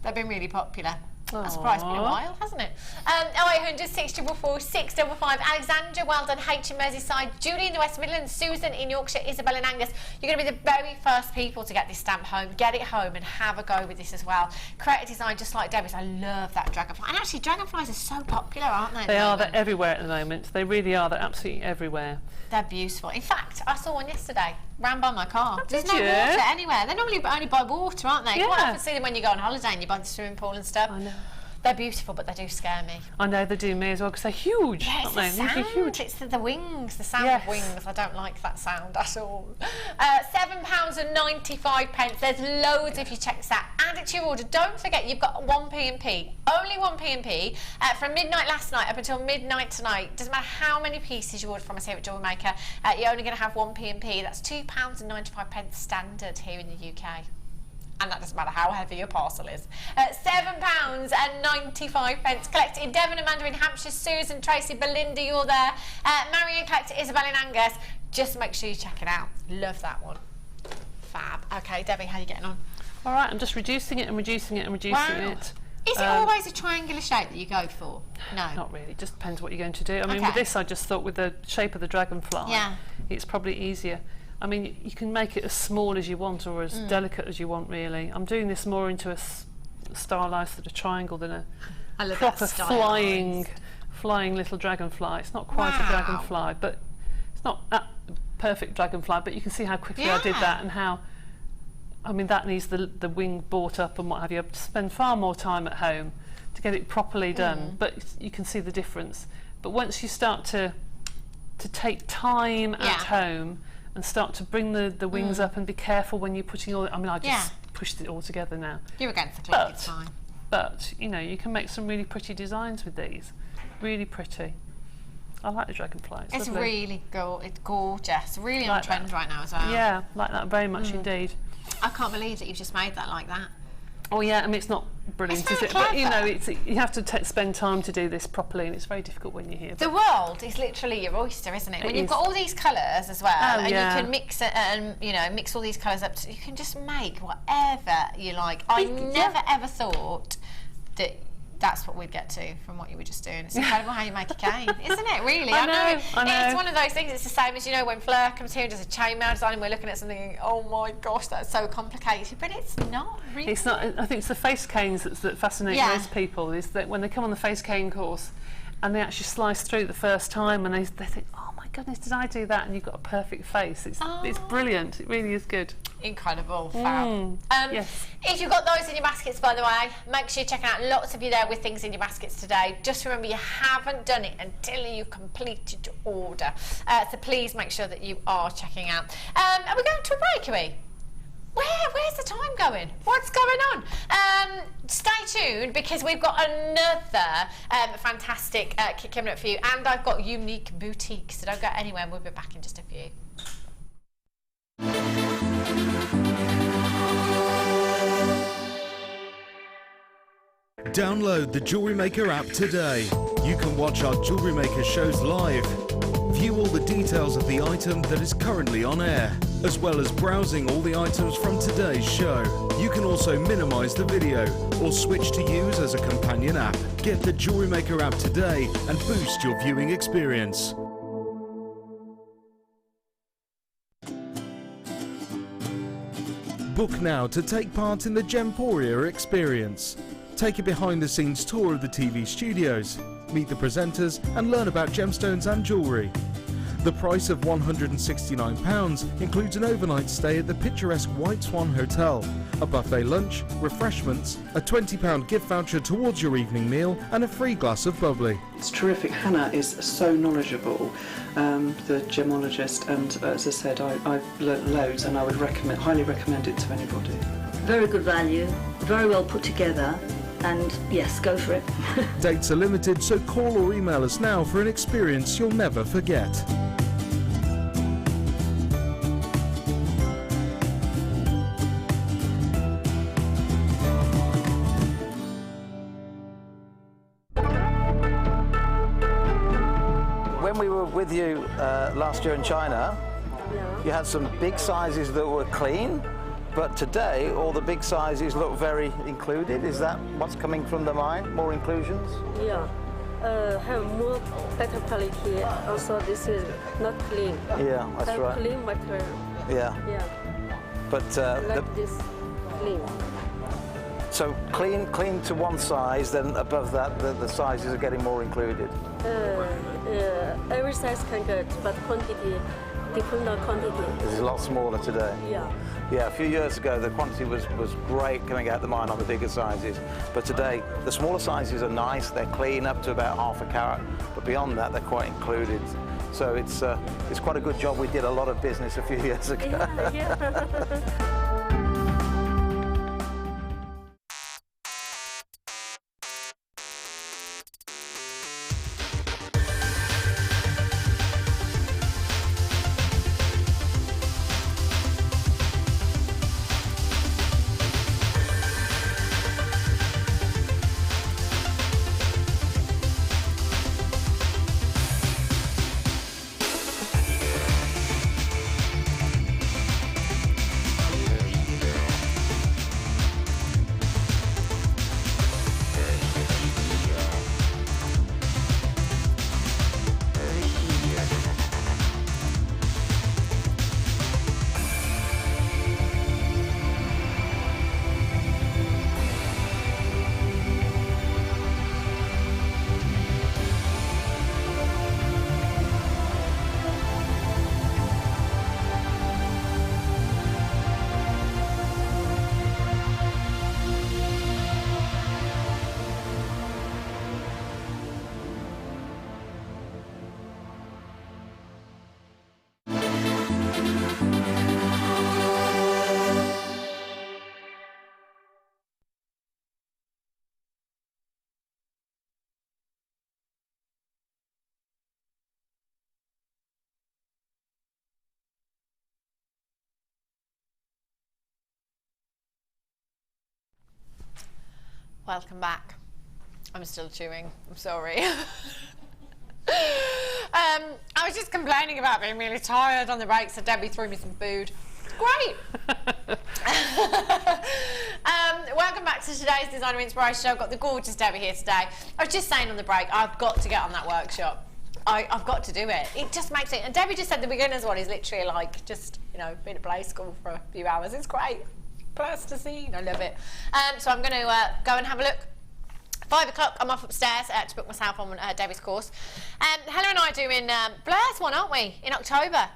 they've been really popular. I'm surprised it's been a while, hasn't it? 0800 644 655. Alexandra, well done. H in Merseyside. Julie in the West Midlands. Susan in Yorkshire. Isabel in Angus. You're going to be the very first people to get this stamp home. Get it home and have a go with this as well. Creative design, just like Debbie's. I love that dragonfly. And actually, dragonflies are so popular, aren't they? They are. They're everywhere at the moment. They really are. They're absolutely everywhere. They're beautiful. In fact, I saw one yesterday. Ran by my car. Oh, there's no water anywhere. They're normally only by water, aren't they? Yeah. You quite often see them when you go on holiday and you're by the swimming pool and stuff. I know. They're beautiful, but they do scare me. I know they do me as well because they're huge. Yeah, it's the sound. Huge. It's the wings, the sound of wings. I don't like that sound at all. £7.95. There's loads if you check this out. Add it to your order. Don't forget you've got one P&P. Only one P&P. From midnight last night up until midnight tonight. Doesn't matter how many pieces you order from us here at Jewellery Maker. You're only going to have one P&P. That's £2.95 standard here in the UK. And that doesn't matter how heavy your parcel is. £7.95. Collect in Devon, Amanda in Hampshire, Susan, Tracy, Belinda, you're there. Marion, collect Isabel in Angus. Just make sure you check it out. Love that one. Fab. Okay, Debbie, how are you getting on? All right, I'm just reducing it and reducing it and reducing it. Is it always a triangular shape that you go for? No. Not really. It just depends what you're going to do. I mean, with this, I just thought with the shape of the dragonfly, it's probably easier. I mean, you can make it as small as you want or as delicate as you want, really. I'm doing this more into a stylised sort of triangle than a proper flying little dragonfly. It's not quite a dragonfly, but it's not a perfect dragonfly, but you can see how quickly I did that and how, I mean, that needs the wing brought up and what have you. I have to spend far more time at home to get it properly done, but you can see the difference. But once you start to take time at home and start to bring the wings up and be careful when you're putting all. I mean, I just pushed it all together now. You're against the clock, it's fine. But you know, you can make some really pretty designs with these. Really pretty. I like the dragonfly. It's really it's gorgeous. Really on trend right now as well. Yeah, like that very much indeed. I can't believe that you've just made that like that. Oh yeah, I mean it's not brilliant, is it? Clever. But you know, you have to spend time to do this properly, and it's very difficult when you're here. The world is literally your oyster, isn't it? When you've got all these colours as well, and you can mix it and mix all these colours up, you can just make whatever you like. I never ever thought that that's what we'd get to from what you were just doing. It's incredible how you make a cane, isn't it? Really, I know. It's one of those things. It's the same as when Fleur comes here and does a chainmail design, and we're looking at something, and, oh my gosh, that's so complicated. But it's not really. It's not. I think it's the face canes that fascinate most people. Is that when they come on the face cane course, and they actually slice through the first time, and they think, oh my goodness, did I do that? And you've got a perfect face. It's brilliant. It really is good. Incredible, fab. Yes. If you've got those in your baskets, by the way, make sure you're checking out. Lots of you there with things in your baskets today. Just remember, you haven't done it until you've completed your order. So please make sure that you are checking out. Are we going to a break, are we? Where's the time going? What's going on? Stay tuned, because we've got another fantastic kit coming up for you, and I've got unique boutiques, so don't go anywhere, and we'll be back in just a few. Download the Jewellery Maker app today. You can watch our Jewellery Maker shows live, view all the details of the item that is currently on air, as well as browsing all the items from today's show. You can also minimize the video or switch to use as a companion app. Get the Jewellery Maker app today and boost your viewing experience. Book now to take part in the Gemporia experience. Take a behind-the-scenes tour of the TV studios, meet the presenters and learn about gemstones and jewellery. The price of £169 includes an overnight stay at the picturesque White Swan Hotel, a buffet lunch, refreshments, a £20 gift voucher towards your evening meal and a free glass of bubbly. It's terrific. Hannah is so knowledgeable, the gemologist, and as I said, I've learnt loads, and I would highly recommend it to anybody. Very good value, very well put together, and yes, go for it. Dates are limited, so call or email us now for an experience you'll never forget. When we were with you last year in China, you had some big sizes that were clean, but today all the big sizes look very included. Is that what's coming from the mine? More inclusions? Yeah, have more better quality. Also, this is not clean. Yeah, that's have right. Clean material. Yeah. Yeah. But Like this, clean. so clean to one size, then above that the sizes are getting more included. Every size can get, but quantity depends on quantity. It's a lot smaller today. Yeah. Yeah, a few years ago the quantity was great coming out of the mine on the bigger sizes, but today the smaller sizes are nice, they're clean up to about half a carat, but beyond that they're quite included. So it's quite a good job we did a lot of business a few years ago. Yeah. Welcome back. I'm still chewing. I'm sorry. I was just complaining about being really tired on the break, so Debbie threw me some food. Great. Welcome back to today's Designer Inspiration Show. I've got the gorgeous Debbie here today. I was just saying on the break, I've got to get on that workshop. I've got to do it. It just makes it. And Debbie just said the beginner's one is literally like just, you know, been at play school for a few hours. It's great. Plasticine. I love it. So I'm going to go and have a look. 5 o'clock, I'm off upstairs to book myself on Debbie's course. Helen and I are doing Blair's one, aren't we, in October?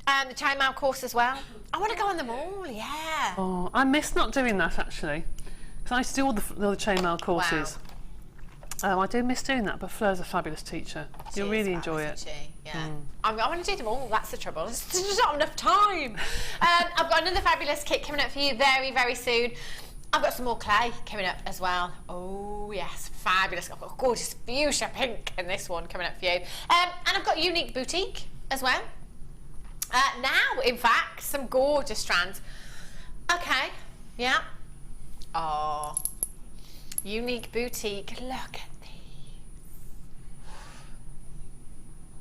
The chainmail course as well. I want to go on them all, yeah. Oh, I miss not doing that actually, because I used to do all the chainmail courses. Wow. I do miss doing that, but Fleur's a fabulous teacher. You'll really enjoy it. Yeah. I want to do them all, that's the trouble. There's just not enough time. I've got another fabulous kit coming up for you very, very soon. I've got some more clay coming up as well. Oh yes, fabulous. I've got a gorgeous fuchsia pink in this one coming up for you. And I've got Unique Boutique as well. Now, in fact, some gorgeous strands. Okay, yeah. Oh, Unique Boutique, look at these.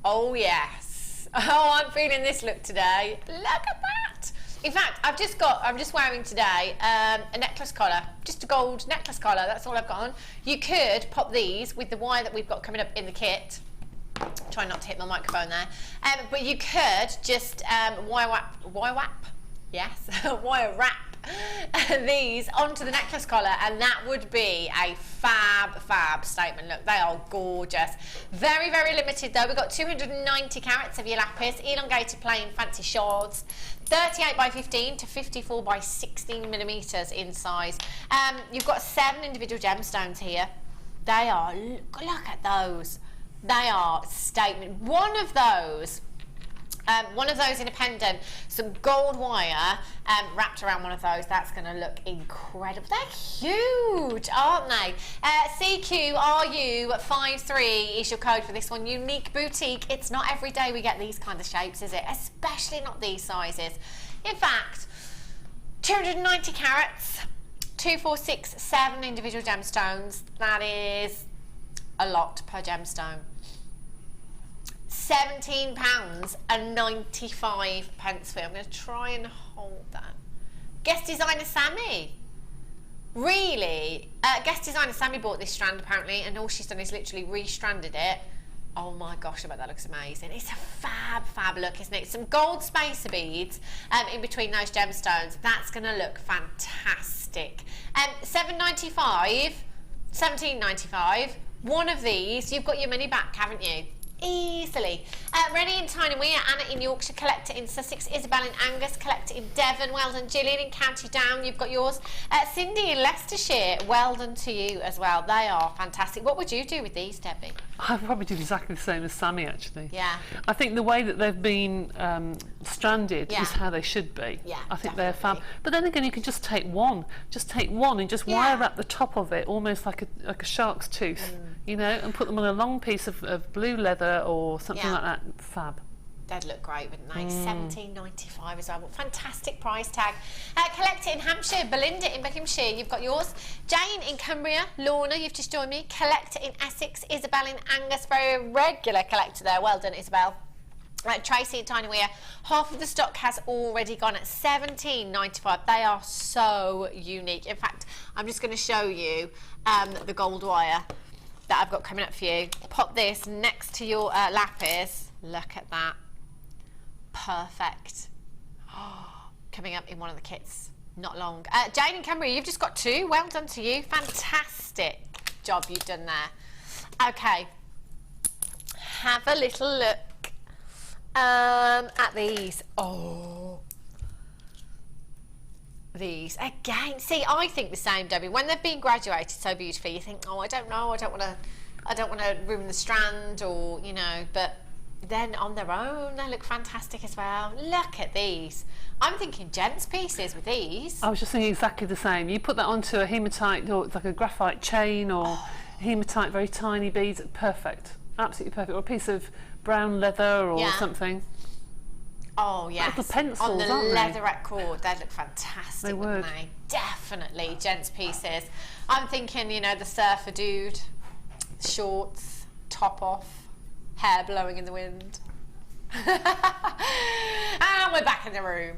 Oh yes. Oh, I'm feeling this look today. Look at that. In fact, I'm just wearing today a necklace collar, just a gold necklace collar, that's all I've got on. You could pop these with the wire that we've got coming up in the kit. Try not to hit my microphone there. But you could just wire wrap these onto the necklace collar, and that would be a fab statement. Look, they are gorgeous. Very, very limited though. We've got 290 carats of your Lapis, elongated plain fancy shards, 38 by 15 to 54 by 16 millimeters in size. You've got 7 individual gemstones here. They are, look at those. They are statement. One of those in a pendant, some gold wire wrapped around one of those. That's going to look incredible. They're huge, aren't they? CQRU53 is your code for this one. Unique Boutique. It's not every day we get these kind of shapes, is it? Especially not these sizes. In fact, 290 carats, 7 individual gemstones. That is a lot per gemstone. £17.95 for you. I'm going to try and hold that. Guest designer Sammy. Really? Guest designer Sammy bought this strand apparently, and all she's done is literally re-stranded it. Oh my gosh, I bet that looks amazing. It's a fab look, isn't it? Some gold spacer beads in between those gemstones. That's going to look fantastic. £17.95. One of these, you've got your money back, haven't you? Easily. Rennie in Tyne-and-Wear, Anna in Yorkshire, Collector in Sussex, Isabel in Angus, Collector in Devon, well done. Gillian in County Down, you've got yours. Cindy in Leicestershire, well done to you as well. They are fantastic. What would you do with these, Debbie? I'd probably do exactly the same as Sammy actually. Yeah. I think the way that they've been stranded is how they should be. Yeah, I think they're fab. But then again, you can just take one and just wire wrap the top of it almost like a shark's tooth, you know, and put them on a long piece of blue leather or something like that. Fab. They'd look great, wouldn't they? £17.95 as well. Fantastic price tag. Collector in Hampshire, Belinda in Buckinghamshire, you've got yours. Jane in Cumbria, Lorna, you've just joined me. Collector in Essex, Isabel in Angus, very regular collector there. Well done, Isabel. Tracy in Tyne-and-Wear, half of the stock has already gone at £17.95. They are so unique. In fact, I'm just going to show you the gold wire that I've got coming up for you. Pop this next to your Lapis. Look at that. Perfect. Coming up in one of the kits. Not long. Jane in Cumbria, you've just got 2. Well done to you. Fantastic job you've done there. Okay. Have a little look at these. Oh. These again. See, I think the same, Debbie. When they've been graduated so beautifully, you think, oh, I don't know, I don't want to ruin the strand, or you know. But then on their own, they look fantastic as well. Look at these. I'm thinking gems pieces with these. I was just thinking exactly the same. You put that onto a hematite, or it's like a graphite chain, or hematite, very tiny beads. Perfect. Absolutely perfect. Or a piece of brown leather or something. Oh yes, little pencils, on the aren't they? leatherette cord, they'd look fantastic, They wouldn't would. they? Definitely, gents pieces. I'm thinking, you know, the surfer dude, shorts, top off, hair blowing in the wind. And we're back in the room.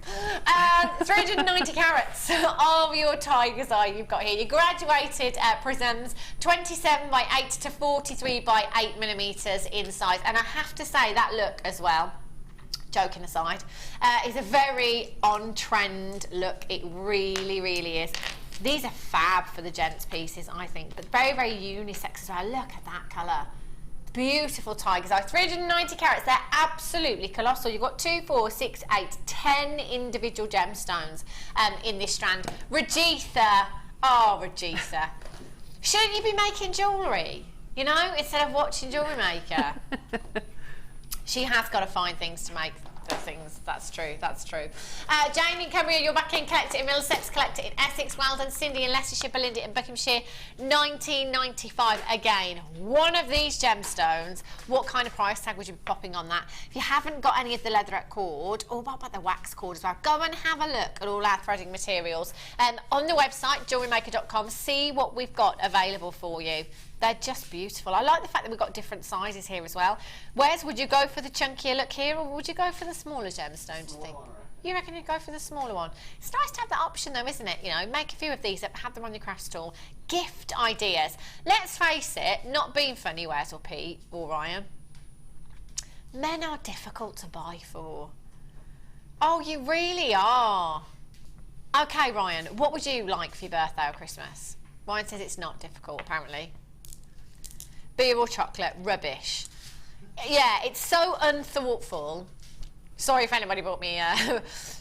390 carats of your tiger's eye you've got here. Your graduated prisms, 27 by 8 to 43 by 8 millimeters in size. And I have to say that look as well, joking aside, is a very on-trend look. It really, really is. These are fab for the gents pieces, I think, but very, very unisex as well. Look at that colour. Beautiful tiger's eye. 390 carats. They're absolutely colossal. You've got 2, 4, 6, 8, 10 individual gemstones in this strand. Rajitha. Oh, Rajitha. Shouldn't you be making jewellery? You know, instead of watching Jewellery Maker. She has got to find things to make the things. That's true. That's true. Jane in Cumbria, you're back in. Collect it in Middlesex, collect it in Essex, Weldon, Cindy in Leicestershire, Belinda in Buckinghamshire. 1995. Again, one of these gemstones. What kind of price tag would you be popping on that? If you haven't got any of the leatherette cord, or what about the wax cord as well, go and have a look at all our threading materials on the website JewelleryMaker.com. See what we've got available for you. They're just beautiful. I like the fact that we've got different sizes here as well. Wes, would you go for the chunkier look here, or would you go for the smaller gemstone, do you think? You reckon you'd go for the smaller one? It's nice to have that option though, isn't it? You know, make a few of these up, have them on your craft stall. Gift ideas. Let's face it, not being funny, Wes or Pete or Ryan, men are difficult to buy for. Oh, you really are. Okay, Ryan, what would you like for your birthday or Christmas? Ryan says it's not difficult, apparently. Beer or chocolate, rubbish. Yeah, it's so unthoughtful. Sorry if anybody bought me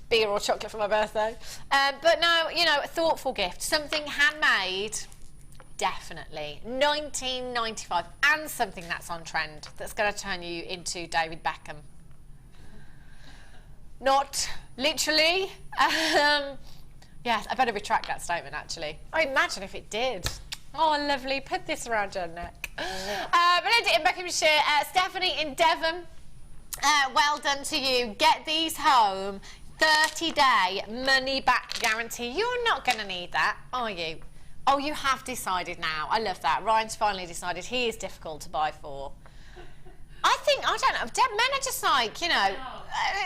beer or chocolate for my birthday. But no, you know, a thoughtful gift, something handmade, definitely. 1995, and something that's on trend, that's going to turn you into David Beckham. Not literally. Yes, I better retract that statement, actually. I imagine if it did. Oh, lovely. Put this around your neck. Belinda in Buckinghamshire, Stephanie in Devon, well done to you. Get these home. 30-day money-back guarantee. You're not going to need that, are you? Oh, you have decided now. I love that. Ryan's finally decided he is difficult to buy for. I don't know. Men are just like, you know,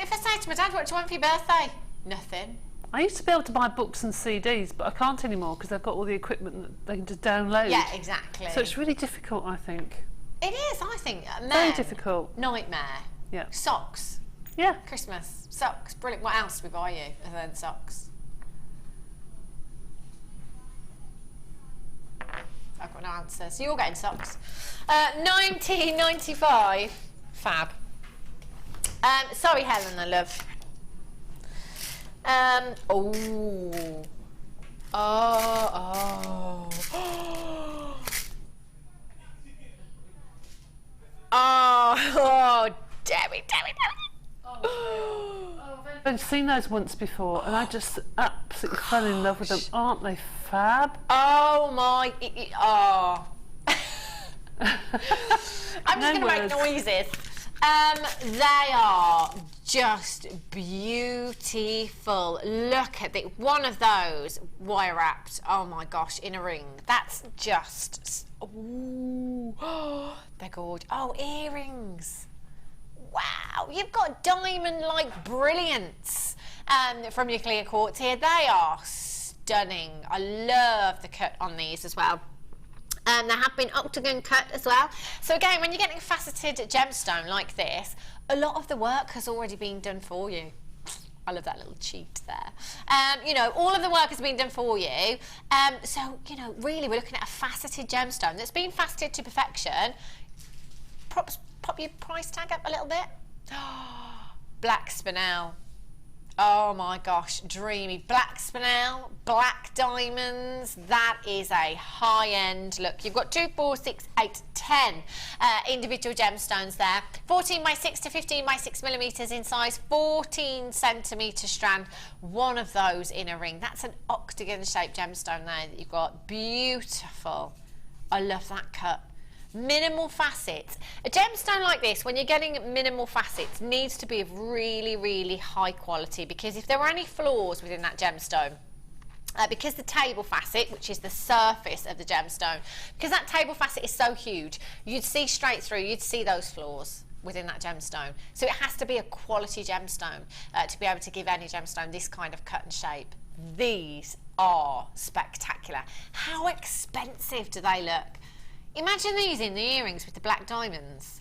if I say to my dad, what do you want for your birthday? Nothing. I used to be able to buy books and CDs, but I can't anymore because they've got all the equipment that they can just download. Yeah, exactly. So it's really difficult, I think. It is, I think. Very difficult. Nightmare. Yeah. Socks. Yeah. Christmas. Socks. Brilliant. What else do we buy you other than socks? I've got no answer. So you're getting socks. 1995. Fab. Sorry, Helen, I love. Oh, damn it. I've seen those once before and I just absolutely fell in love with them. Aren't they fab? Oh my, oh. I'm just going to make noises. They are just beautiful. Look at it. One of those wire wrapped. Oh my gosh, in a ring. That's just. Ooh, they're gorgeous. Oh, earrings. Wow, you've got diamond-like brilliance from your clear quartz here. They are stunning. I love the cut on these as well. They have been octagon cut as well. So again, when you're getting a faceted gemstone like this, a lot of the work has already been done for you. I love that little cheat there. You know, all of the work has been done for you. So, you know, really we're looking at a faceted gemstone that's been faceted to perfection. Pop your price tag up a little bit. Black spinel. Oh my gosh, dreamy. Black spinel, black diamonds. That is a high-end look. You've got 2, 4, 6, 8, 10 individual gemstones there. 14 by 6 to 15 by 6 millimeters in size, 14 centimeter strand. One of those in a ring. That's an octagon-shaped gemstone there that you've got. Beautiful. I love that cut. Minimal facets. A gemstone like this, when you're getting minimal facets, needs to be of really, really high quality, because if there were any flaws within that gemstone, because the table facet, which is the surface of the gemstone, because that table facet is so huge, you'd see straight through, you'd see those flaws within that gemstone. So it has to be a quality gemstone to be able to give any gemstone this kind of cut and shape. These are spectacular. How expensive do they look? Imagine these in the earrings with the black diamonds.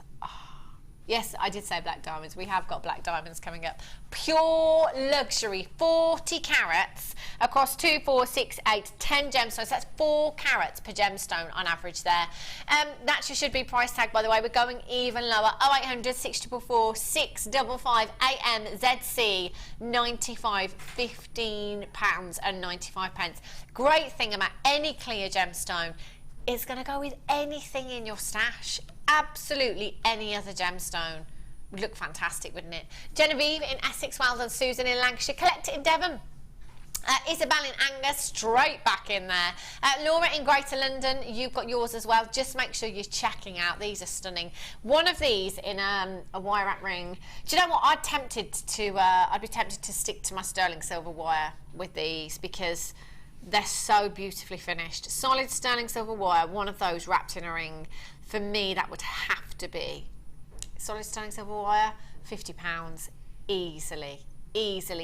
Yes, I did say black diamonds. We have got black diamonds coming up. Pure luxury, 40 carats across 2, 4, 6, 8, 10 gemstones. That's 4 carats per gemstone on average there. That should be price tag, by the way. We're going even lower. 0800 644 655 AM ZC 95, £15.95. Great thing about any clear gemstone, it's going to go with anything in your stash. Absolutely any other gemstone would look fantastic, wouldn't it? Genevieve in Essex, well done. Susan in Lancashire, Collect It in Devon. Isabel in Angus, straight back in there. Laura in Greater London, you've got yours as well. Just make sure you're checking out. These are stunning. One of these in a wire wrap ring. Do you know what? I'd be tempted to stick to my sterling silver wire with these, because they're so beautifully finished. Solid sterling silver wire, one of those wrapped in a ring. For me, that would have to be solid sterling silver wire, £50 easily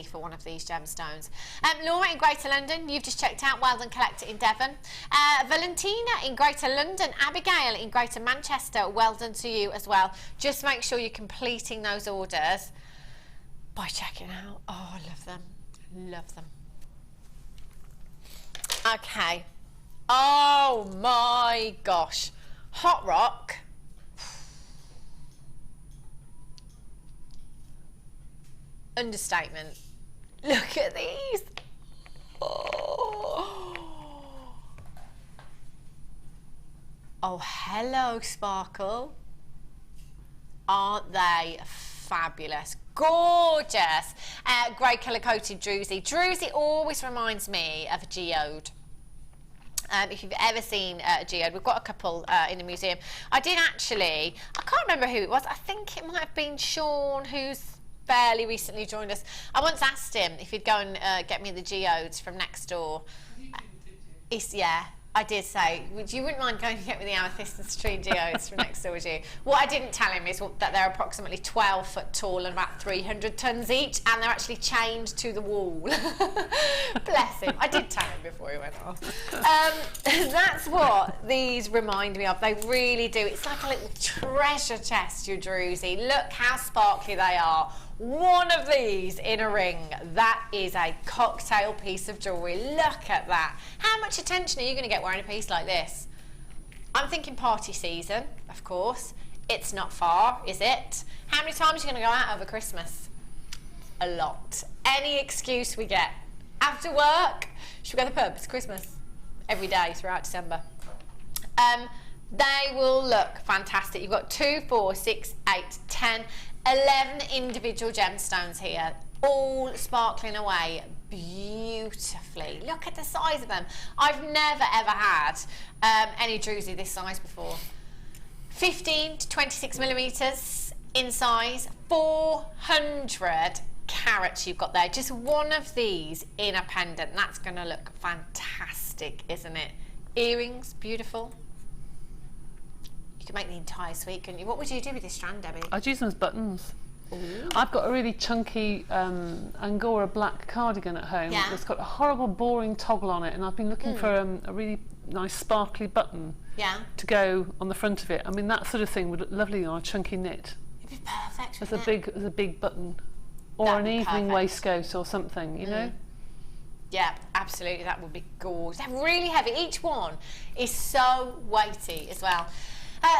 for one of these gemstones. Laura in Greater London, you've just checked out. Well done, Collect It in Devon. Valentina in Greater London. Abigail in Greater Manchester, well done to you as well. Just make sure you're completing those orders by checking out. Oh, I love them. Love them. Okay. Oh my gosh. Hot rock. Understatement. Look at these. Oh, hello, Sparkle. Aren't they fabulous? Gorgeous. Grey colour coated Druzy. Druzy always reminds me of a geode. If you've ever seen a geode, we've got a couple in the museum. I can't remember who it was. I think it might have been Sean, who's fairly recently joined us. I once asked him if he'd go and get me the geodes from next door. Yeah, I did say, you wouldn't mind going to get me the amethyst and citrine geodes from next door, would you? What I didn't tell him is that they're approximately 12 foot tall and about 300 tons each, and they're actually chained to the wall. Bless him. I did tell him before he went off. That's what these remind me of. They really do. It's like a little treasure chest, your Druzy. Look how sparkly they are. One of these in a ring, that is a cocktail piece of jewellery. Look at that. How much attention are you going to get wearing a piece like this? I'm thinking party season, of course. It's not far, is it? How many times are you going to go out over Christmas? A lot. Any excuse we get. After work, should we go to the pub? It's Christmas. Every day throughout December. They will look fantastic. You've got 2, 4, 6, 8, 10, 11 individual gemstones here, all sparkling away beautifully. Look at the size of them. I've never ever had any Druzy this size before. 15 to 26 millimeters in size, 400 carats you've got there. Just one of these in a pendant. That's going to look fantastic, isn't it? Earrings, beautiful. You could make the entire suite, couldn't you? What would you do with this strand, Debbie? I'd use them as buttons. Ooh. I've got a really chunky Angora black cardigan at home. Yeah. It's got a horrible boring toggle on it, and I've been looking for a really nice sparkly button to go on the front of it. I mean, that sort of thing would look lovely on a chunky knit. It'd be perfect. As a big button, or an evening waistcoat or something, you know. Yeah, absolutely. That would be gorgeous. They're really heavy. Each one is so weighty as well.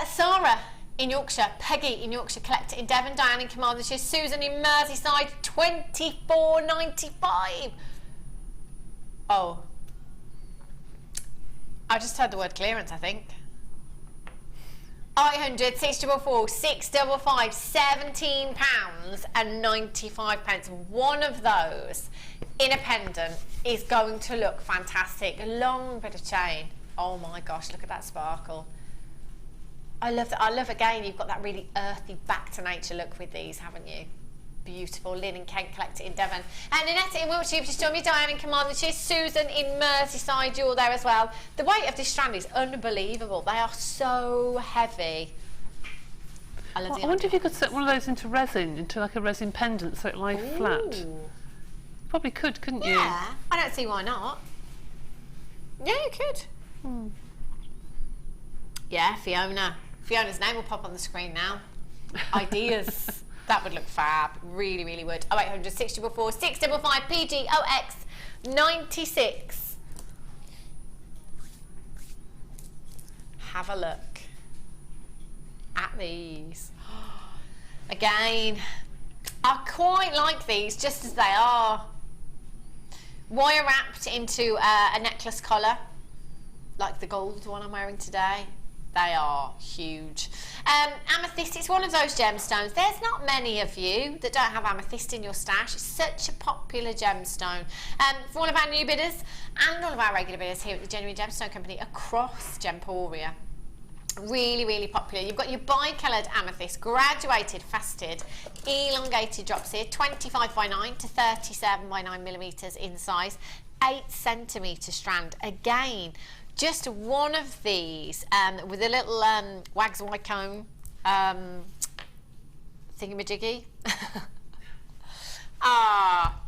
Sarah in Yorkshire, Peggy in Yorkshire, Collect It in Devon, Diane in Carmarthenshire, Susan in Merseyside, £24.95. Oh, I just heard the word clearance, I think. 800 644 655, £17.95. One of those in a pendant is going to look fantastic. A long bit of chain. Oh my gosh, look at that sparkle. I love that. I love, again, you've got that really earthy, back to nature look with these, haven't you? Beautiful. Lynn and Kent collected in Devon. And Nanette in Wiltshire, you've just joined me. Diane in Carmarthenshire. Susan in Merseyside, you're there as well. The weight of this strand is unbelievable. They are so heavy. I love I wonder if you could set one of those into resin, into like a resin pendant, so it lies flat. Probably could, couldn't you? Yeah, I don't see why not. Yeah, you could. Yeah, Fiona. Fiona's name will pop on the screen now. Ideas. That would look fab. Really, really would. 0800 644 655 PDOX 96. Have a look at these. Again, I quite like these just as they are. Wire wrapped into a necklace collar, like the gold one I'm wearing today. They are huge. Amethyst, it's one of those gemstones. There's not many of you that don't have amethyst in your stash. It's such a popular gemstone. For all of our new bidders and all of our regular bidders here at the Genuine Gemstone Company across Gemporia. Really, really popular. You've got your bi-coloured amethyst, graduated, faceted, elongated drops here, 25 by 9 to 37 by 9 millimetres in size, 8 centimetre strand. Again, just one of these with a little wags white cone thingamajiggy.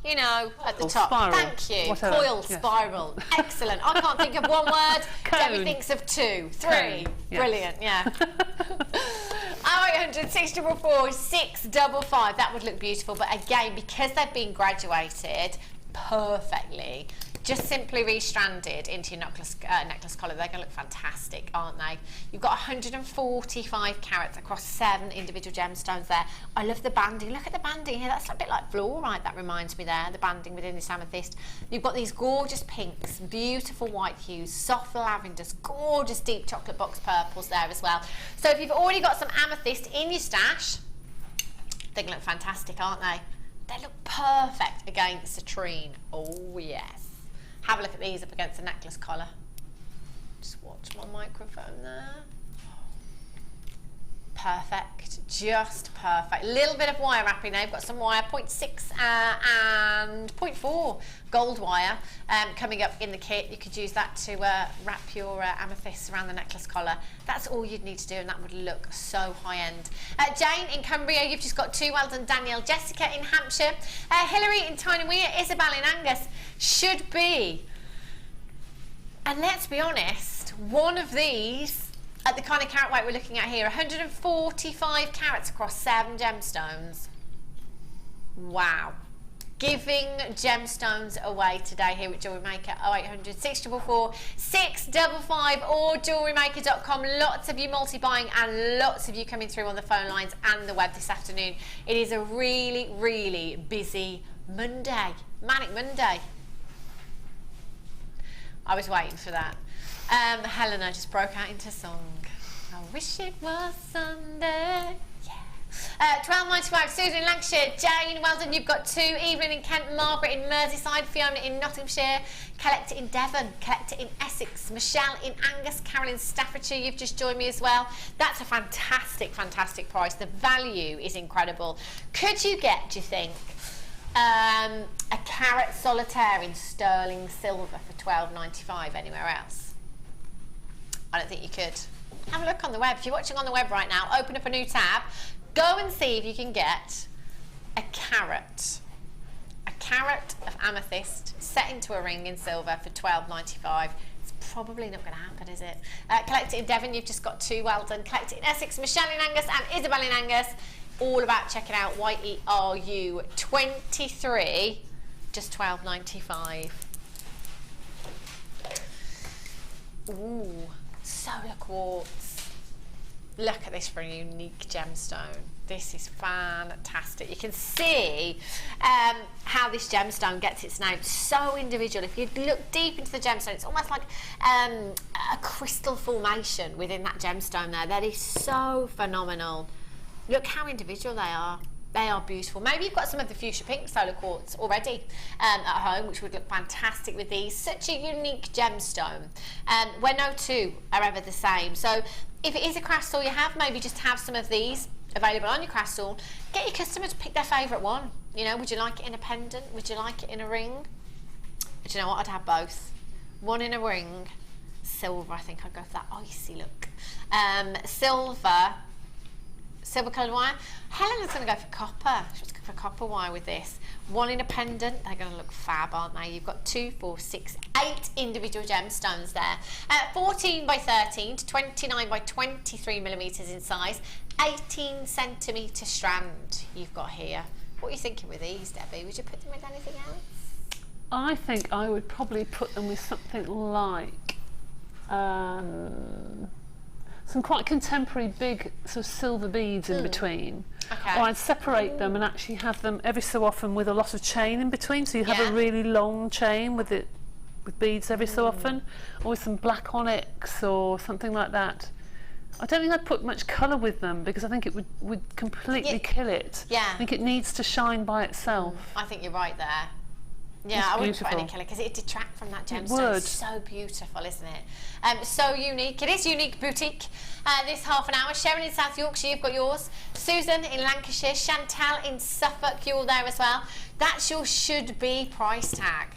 You know, at the top. Spiral. Thank you. Whatever. Coil, spiral. Excellent. I can't think of one word. Debbie thinks of 2, 3. Cone. Yes. Brilliant, yeah. 0800 644 655. That would look beautiful. But again, because they've been graduated perfectly, just simply restranded into your necklace collar, they're going to look fantastic, aren't they? You've got 145 carats across 7 individual gemstones there. I love the banding. Look at the banding here. That's a bit like fluorite, that reminds me there, the banding within this amethyst. You've got these gorgeous pinks, beautiful white hues, soft lavenders, gorgeous deep chocolate box purples there as well. So if you've already got some amethyst in your stash, they're going to look fantastic, aren't they? They look perfect against a citrine. Oh, yes. Have a look at these up against the necklace collar. Just watch my microphone there. Perfect, just perfect. Little bit of wire wrapping there. You've got some wire, 0.6 and 0.4 gold wire coming up in the kit. You could use that to wrap your amethyst around the necklace collar. That's all you'd need to do, and that would look so high end. Jane in Cumbria, you've just got 2. Well done. Danielle. Jessica in Hampshire. Hilary in Tyne-and-Weir. Isabel in Angus. Should be, and let's be honest, one of these at the kind of carat weight we're looking at here, 145 carats across 7 gemstones. Wow. Giving gemstones away today here at Jewellery Maker. 0800 644 655 or jewellerymaker.com. Lots of you multi-buying and lots of you coming through on the phone lines and the web this afternoon. It is a really, really busy Monday. Manic Monday. I was waiting for that. Helena just broke out into song. I wish it was Sunday. Yeah. 12.95. Susan in Lancashire. Jane, well done. You've got 2. Evelyn in Kent. Margaret in Merseyside. Fiona in Nottinghamshire. Collector in Devon. Collector in Essex. Michelle in Angus. Carol in Staffordshire. You've just joined me as well. That's a fantastic, fantastic price. The value is incredible. Could you get, do you think, a carat solitaire in sterling silver for £12.95 anywhere else? I don't think you could. Have a look on the web. If you're watching on the web right now, open up a new tab. Go and see if you can get a carat of amethyst set into a ring in silver for £12.95. It's probably not going to happen, is it? Collector in Devon, you've just got 2. Well done. Collector in Essex, Michelle in Angus and Isabel in Angus. All about checking out YERU 23, just £12.95. Ooh, solar quartz. Look at this for a unique gemstone. This is fantastic. You can see how this gemstone gets its name. So individual. If you look deep into the gemstone, it's almost like a crystal formation within that gemstone there. That is so phenomenal. Look how individual they are. They are beautiful. Maybe you've got some of the fuchsia pink solar quartz already at home, which would look fantastic with these. Such a unique gemstone, where no two are ever the same. So if it is a craft store you have, maybe just have some of these available on your craft store. Get your customer to pick their favourite one. You know, would you like it in a pendant? Would you like it in a ring? Do you know what? I'd have both. One in a ring, silver. I think I'd go for that icy look. Silver coloured wire. Helena's going to go for copper. She's going for copper wire with this. One in a pendant. They're going to look fab, aren't they? You've got 2, 4, 6, 8 individual gemstones there. 14 by 13 to 29 by 23 millimetres in size. 18 centimetre strand you've got here. What are you thinking with these, Debbie? Would you put them with anything else? I think I would probably put them with something like some quite contemporary big sort of silver beads in between. Okay. Or I'd separate them and actually have them every so often with a lot of chain in between, so you have a really long chain with beads every so often, or with some black onyx or something like that. I don't think I'd put much colour with them because I think it would completely kill it. Yeah. I think it needs to shine by itself. I think you're right there. Yeah, It's I wouldn't beautiful. put any colour because it'd detract from that gemstone. It would. It's so beautiful, isn't it? So unique. It is Unique Boutique. This half an hour. Sharon in South Yorkshire, you've got yours. Susan in Lancashire. Chantal in Suffolk, you're there as well. That's your should-be price tag.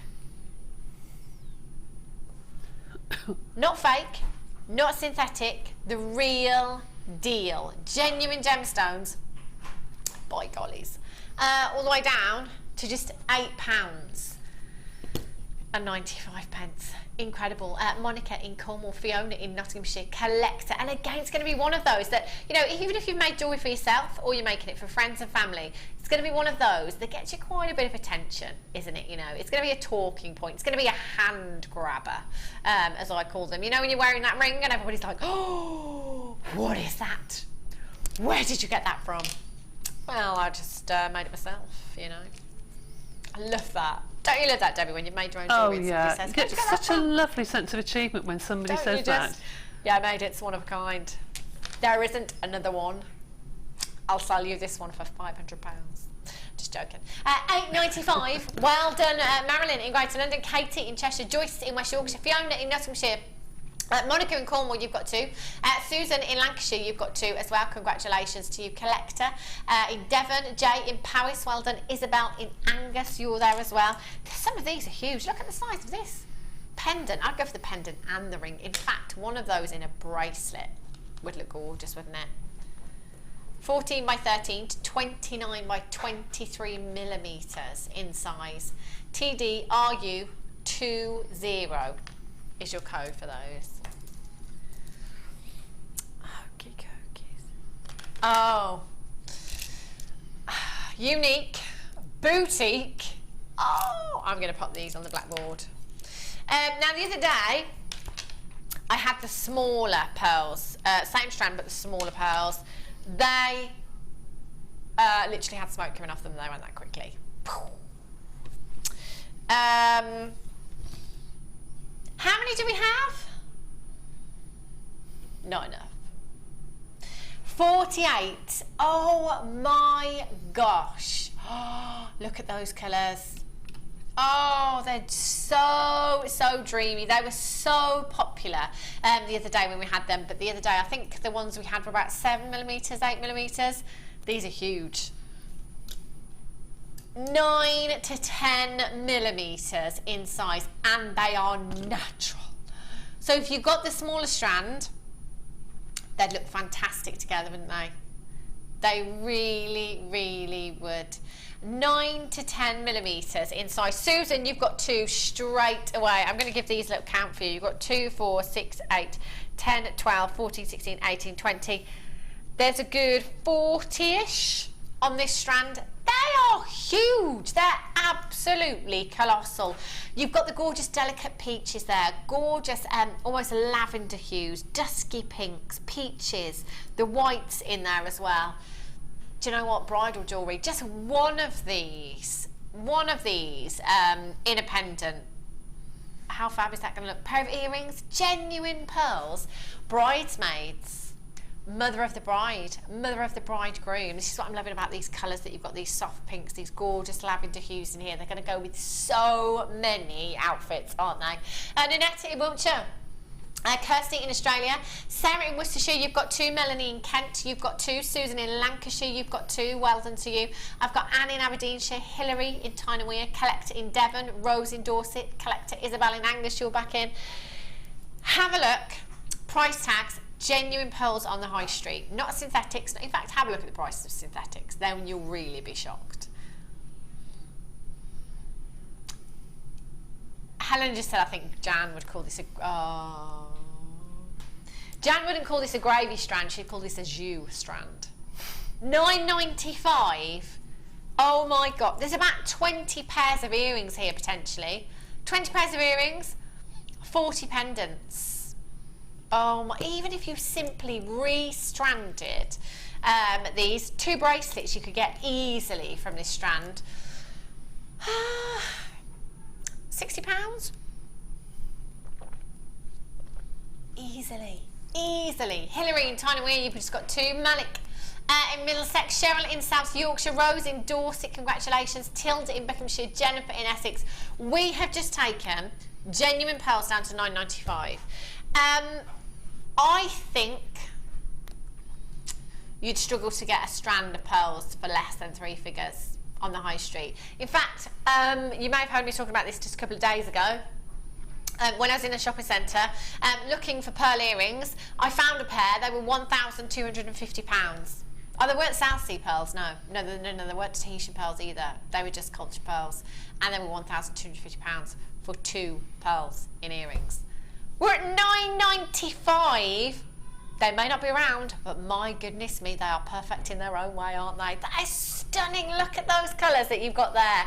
Not fake, not synthetic, the real deal. Genuine gemstones, by gollies. All the way down to just £8.95. Incredible. Monica in Cornwall, Fiona in Nottinghamshire, collector. And again, it's going to be one of those that, you know, even if you've made jewellery for yourself or you're making it for friends and family, it's going to be one of those that gets you quite a bit of attention, isn't it? You know, it's going to be a talking point. It's going to be a hand grabber, as I call them. You know, when you're wearing that ring and everybody's like, oh, what is that? Where did you get that from? Well, I just made it myself, you know. I love that. Don't you love that, Debbie, when you've made your own jewellery? Oh yeah, says, you get such a lovely sense of achievement when somebody says that. Yeah, I made it. It's one of a kind. There isn't another one. I'll sell you this one for £500. Just joking. £8.95. Well done, Marilyn in Greater London, Katie in Cheshire, Joyce in West Yorkshire, Fiona in Nottinghamshire. Monica in Cornwall, you've got 2. Susan in Lancashire, you've got 2 as well. Congratulations to you, collector. In Devon, Jay in Paris, well done. Isabel in Angus, you're there as well. Some of these are huge. Look at the size of this pendant. I'd go for the pendant and the ring. In fact, one of those in a bracelet would look gorgeous, wouldn't it? 14 by 13 to 29 by 23 millimetres in size. TDRU20 is your code for those. Okie dokies. Oh. Unique Boutique. Oh, I'm going to pop these on the blackboard. Now, the other day, I had the smaller pearls. Same strand, but the smaller pearls. They literally had smoke coming off them. They went that quickly. How many do we have? Not enough. 48. Oh my gosh. Oh, look at those colours. Oh, they're so dreamy. They were so popular the other day when we had them. But the other day, I think the ones we had were about 7 millimetres, 8 millimetres. These are huge. 9 to 10 millimetres in size, and they are natural. So if you've got the smaller strand, they'd look fantastic together, wouldn't they? They really would. 9 to 10 millimetres in size. Susan, you've got 2 straight away. I'm going to give these a little count for you. You've got 2, 4, 6, 8, 10, 12, 14, 16, 18, 20. There's a good 40-ish on this strand. They are huge. They're absolutely colossal. You've got the gorgeous delicate peaches there, gorgeous almost lavender hues, dusky pinks, peaches, the whites in there as well. Do you know what? Bridal jewellery, just one of these in a pendant. How fab is that going to look? Pair of earrings, genuine pearls, bridesmaids. mother of the bride, mother of the bridegroom. This is what I'm loving about these colours, that you've got these soft pinks, these gorgeous lavender hues in here. They're going to go with so many outfits, aren't they? Nanette in Wiltshire. Kirsty in Australia, Sarah in Worcestershire, you've got 2, Melanie in Kent, you've got 2, Susan in Lancashire, you've got 2, well done to you. I've got Anne in Aberdeenshire, Hilary in Tyne-and-Wear, Collector in Devon, Rose in Dorset, Collector Isabel in Angus, you're back in. Have a look, price tags, genuine pearls on the high street, not synthetics. In fact, have a look at the price of synthetics, then you'll really be shocked. Helen just said, I think Jan would call this a... Jan wouldn't call this a gravy strand, she'd call this a jus strand. $9.95. Oh my God. There's about 20 pairs of earrings here, potentially. 20 pairs of earrings, 40 pendants. Oh my, even if you simply re-stranded these 2 bracelets you could get easily from this strand. £60? Easily. Easily. Hilary in Tyne-and-Wear, you've just got 2. Malik in Middlesex, Cheryl in South Yorkshire, Rose in Dorset, congratulations. Tilda in Buckinghamshire, Jennifer in Essex. We have just taken genuine pearls down to £9.95. I think you'd struggle to get a strand of pearls for less than 3 figures on the high street. In fact, you may have heard me talking about this just a couple of days ago. When I was in a shopping centre looking for pearl earrings, I found a pair. They were £1,250. Oh, they weren't South Sea pearls, no, they weren't Tahitian pearls either. They were just culture pearls, and they were £1,250 for 2 pearls in earrings. We're at £9.95. They may not be around, but my goodness me, they are perfect in their own way, aren't they? That is stunning. Look at those colours that you've got there.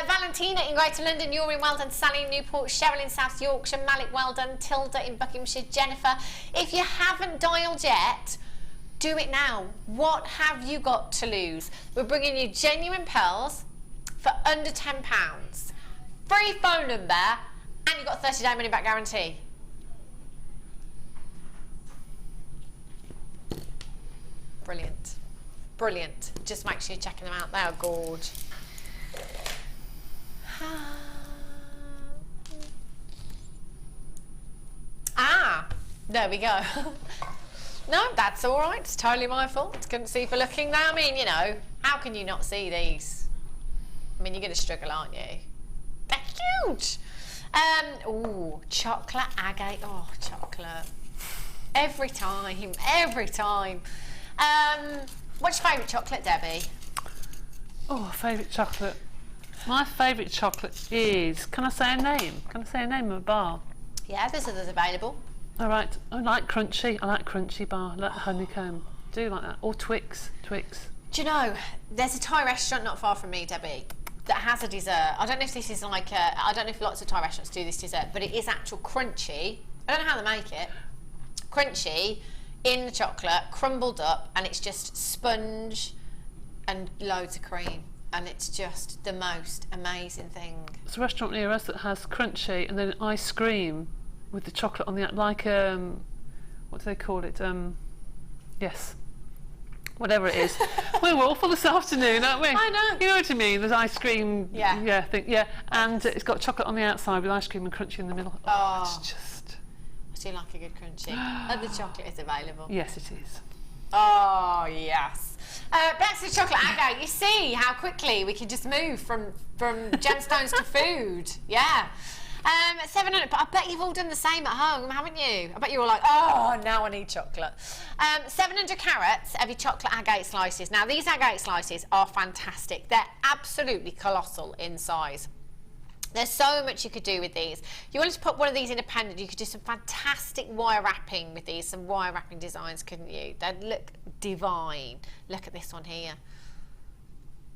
Valentina in Greater London, you're in Weldon, Sally in Newport, Cheryl in South Yorkshire, Malik Weldon, Tilda in Buckinghamshire, Jennifer. If you haven't dialed yet, do it now. What have you got to lose? We're bringing you genuine pearls for under £10. Free phone number, and you've got a 30-day money-back guarantee. Brilliant. Brilliant. Just make sure you're checking them out. They are gorge. There we go. No, that's all right. It's totally my fault. Couldn't see for looking there. I mean, you know, how can you not see these? I mean, you're going to struggle, aren't you? They're huge. Ooh, chocolate agate. Oh, chocolate. Every time. Every time. What's your favourite chocolate, Debbie? Oh, favourite chocolate. My favourite chocolate is, can I say a name? Can I say a name of a bar? Yeah, there's others available. All right. I like crunchy. I like crunchy bar. I like honeycomb. Do you like that? Or Twix. Twix. Do you know, there's a Thai restaurant not far from me, Debbie, that has a dessert. I don't know if this is like a, I don't know if lots of Thai restaurants do this dessert, but it is actual crunchy. I don't know how they make it. Crunchy in the chocolate, crumbled up, and it's just sponge and loads of cream. And it's just the most amazing thing. It's a restaurant near us that has crunchy and then ice cream with the chocolate on the, like, what do they call it? Yes. Whatever it is. We're awful this afternoon, aren't we? I know. You know what I mean? There's ice cream. Yeah. And it's got chocolate on the outside with ice cream and crunchy in the middle. Oh, it's just... I do like a good crunchy. And the chocolate is available. Yes, it is. Oh, yes. Back to the chocolate agate. You see how quickly we can just move from gemstones to food. Yeah. 700, but I bet you've all done the same at home, haven't you? I bet you're all like, oh, now I need chocolate. 700 carats of your chocolate agate slices. Now, these agate slices are fantastic. They're absolutely colossal in size. There's so much you could do with these. If you wanted to put one of these independent, you could do some fantastic wire wrapping with these, some wire wrapping designs, couldn't you? They'd look divine. Look at this one here.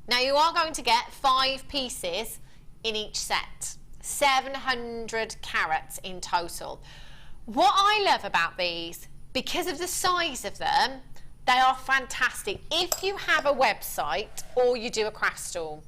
Now, you are going to get 5 pieces in each set. 700 carats in total. What I love about these, because of the size of them, they They are fantastic. If you have a website or you do a craft stall,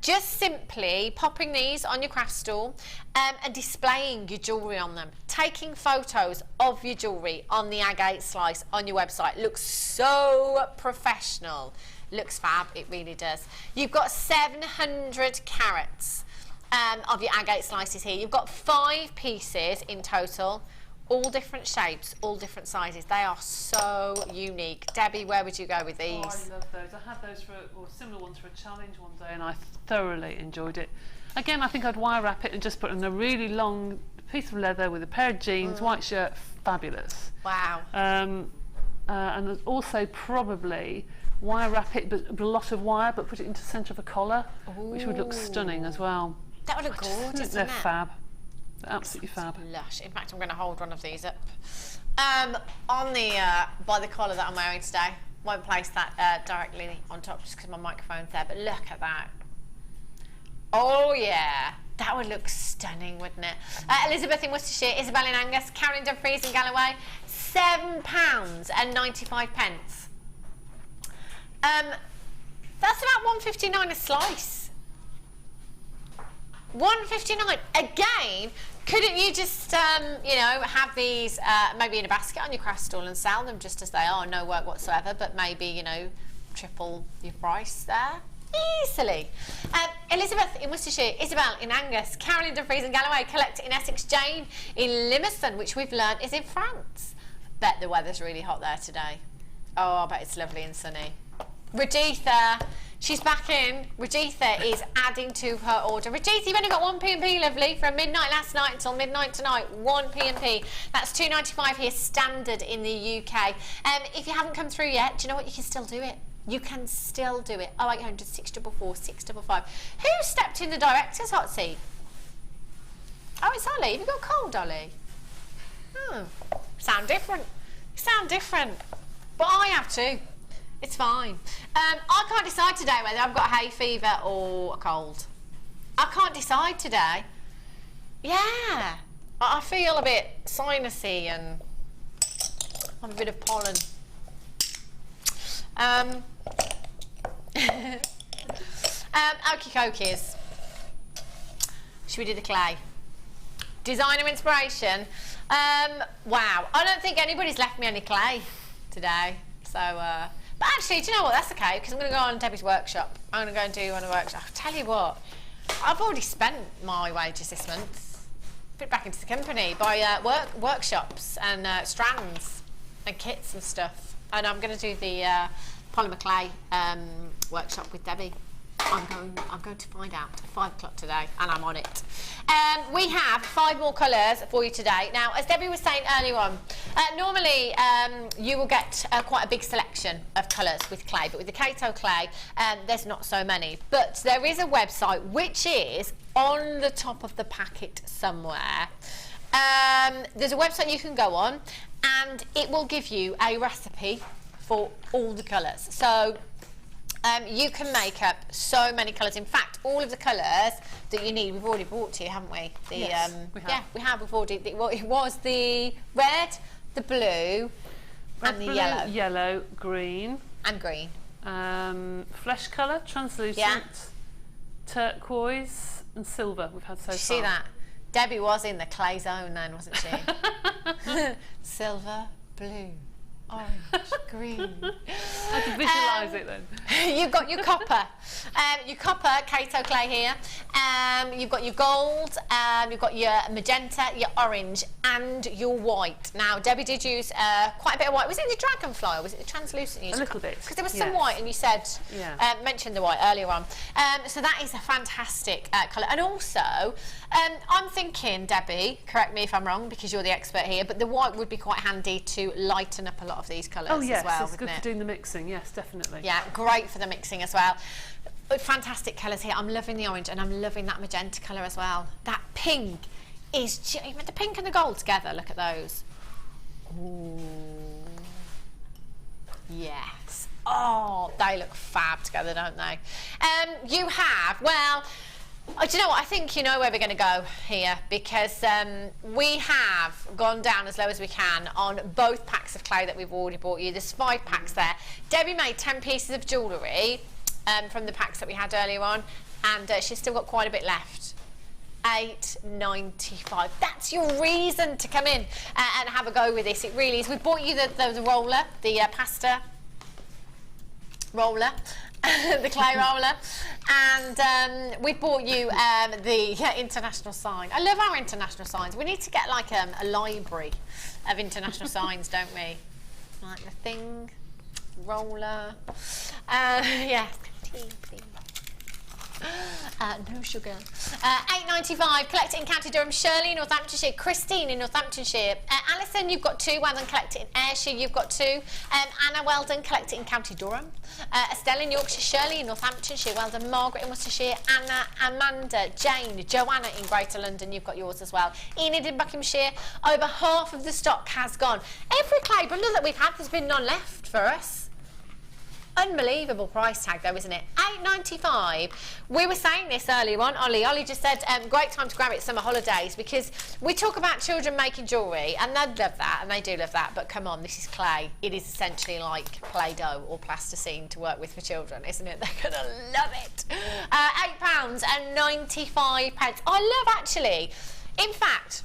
just simply popping these on your craft stall and displaying your jewellery on them. Taking photos of your jewellery on the agate slice on your website looks so professional. Looks fab, it really does. You've got 700 carats of your agate slices here. You've got 5 pieces in total, all different shapes, all different sizes. They are so unique. Debbie, where would you go with these? Oh, I love those. I had those or similar ones for a challenge one day, and I thoroughly enjoyed it. Again, I think I'd wire wrap it and just put in a really long piece of leather with a pair of jeans, white shirt, fabulous. Wow. And also probably wire wrap it, but a lot of wire, but put it into the centre of a collar, which would look stunning as well. That would look gorgeous, they're fab. They're absolutely fab. Lush. In fact, I'm going to hold one of these up. On the by the collar that I'm wearing today. Won't place that directly on top just because my microphone's there, but look at that. Oh yeah, that would look stunning, wouldn't it? Elizabeth in Worcestershire, Isabel in Angus, Karen in Dumfries and Galloway, £7.95. That's about £1.59 a slice. £1.59 again. Couldn't you just, you know, have these maybe in a basket on your craft stall and sell them just as they are, no work whatsoever, but maybe, you know, triple your price there? Easily. Elizabeth in Worcestershire, Isabel in Angus, Karen in Dumfries and Galloway, Collector in Essex, Jane in Limassol, which we've learned is in France. Bet the weather's really hot there today. Oh, I bet it's lovely and sunny. Rajitha, she's back in. Rajitha is adding to her order. Rajitha, you've only got 1 P&P, lovely, from midnight last night until midnight tonight. 1 P&P. That's £2.95 here, standard in the UK. If you haven't come through yet, do you know what? You can still do it. You can still do it. 0800 644 655. Who stepped in the director's hot seat? Oh, it's Ollie. Have you got a cold, Ollie? Oh, sound different. You sound different. But I have to. It's fine. I can't decide today whether I've got hay fever or a cold. I can't decide today. Yeah. I feel a bit sinusy and have a bit of pollen. Okie dokies. Should we do the clay? Designer inspiration. Wow. I don't think anybody's left me any clay today. So, but actually, do you know what? That's okay, because I'm going to go on Debbie's workshop. I'm going to go and do one of the workshop. I'll tell you what, I've already spent my wages this month. Put it back into the company, buy workshops and strands and kits and stuff. And I'm going to do the polymer clay workshop with Debbie. I'm going to find out at 5 o'clock today, and I'm on it. We have 5 more colours for you today. Now, as Debbie was saying earlier on, normally you will get quite a big selection of colours with clay, but with the Kato clay, there's not so many. But there is a website which is on the top of the packet somewhere. There's a website you can go on, and it will give you a recipe for all the colours. So you can make up so many colours. In fact, all of the colours that you need, we've already brought to you, haven't we? Yes, we have. Yeah, we have. We've already. It was the red, the blue, and the yellow. Yellow, green. And green. Flesh colour, translucent, turquoise, and silver. We've had so far. Did you see that? Debbie was in the clay zone then, wasn't she? Silver, blue, orange, green. I can visualise it then. You've got your copper. Kato clay here. You've got your gold, you've got your magenta, your orange, and your white. Now, Debbie did use quite a bit of white. Was it the dragonfly or was it the translucent? A little bit. Because there was some white, and you said, mentioned the white earlier on. So that is a fantastic colour. And also, I'm thinking, Debbie, correct me if I'm wrong, because you're the expert here, but the white would be quite handy to lighten up a lot of these colours as well, it's good for doing the mixing, yes, definitely. Yeah, great for the mixing as well. Fantastic colours here. I'm loving the orange and I'm loving that magenta colour as well. That pink is the pink and the gold together. Look at those. Ooh. Yes. Oh, they look fab together, don't they? You have, well, Oh, do you know what? I think you know where we're going to go here, because we have gone down as low as we can on both packs of clay that we've already bought you. There's 5 packs there. Debbie made 10 pieces of jewellery from the packs that we had earlier on, and she's still got quite a bit left. $8.95. That's your reason to come in and have a go with this. It really is. We bought you the roller, the pasta roller. The clay roller, and we bought you the international sign. I love our international signs. We need to get like a library of international signs, don't we? Like the thing, roller. Yeah, tea, please. No sugar. £8.95. Collect it in County Durham. Shirley in Northamptonshire. Christine in Northamptonshire. Alison, you've got 2. Well done. Collect it in Ayrshire. You've got 2. Anna, well done. Collect it in County Durham. Estelle in Yorkshire. Shirley in Northamptonshire. Well done. Margaret in Worcestershire. Anna, Amanda, Jane, Joanna in Greater London. You've got yours as well. Enid in Buckinghamshire. Over half of the stock has gone. Every clay bundle that we've had, there's been none left for us. Unbelievable price tag though, isn't it? £8.95. We were saying this earlier on. Ollie just said, great time to grab it summer holidays, because we talk about children making jewellery, and they love that, and they do love that, but come on, this is clay. It is essentially like Play-Doh or plasticine to work with for children, isn't it? They're going to love it. £8.95. I love, actually, in fact,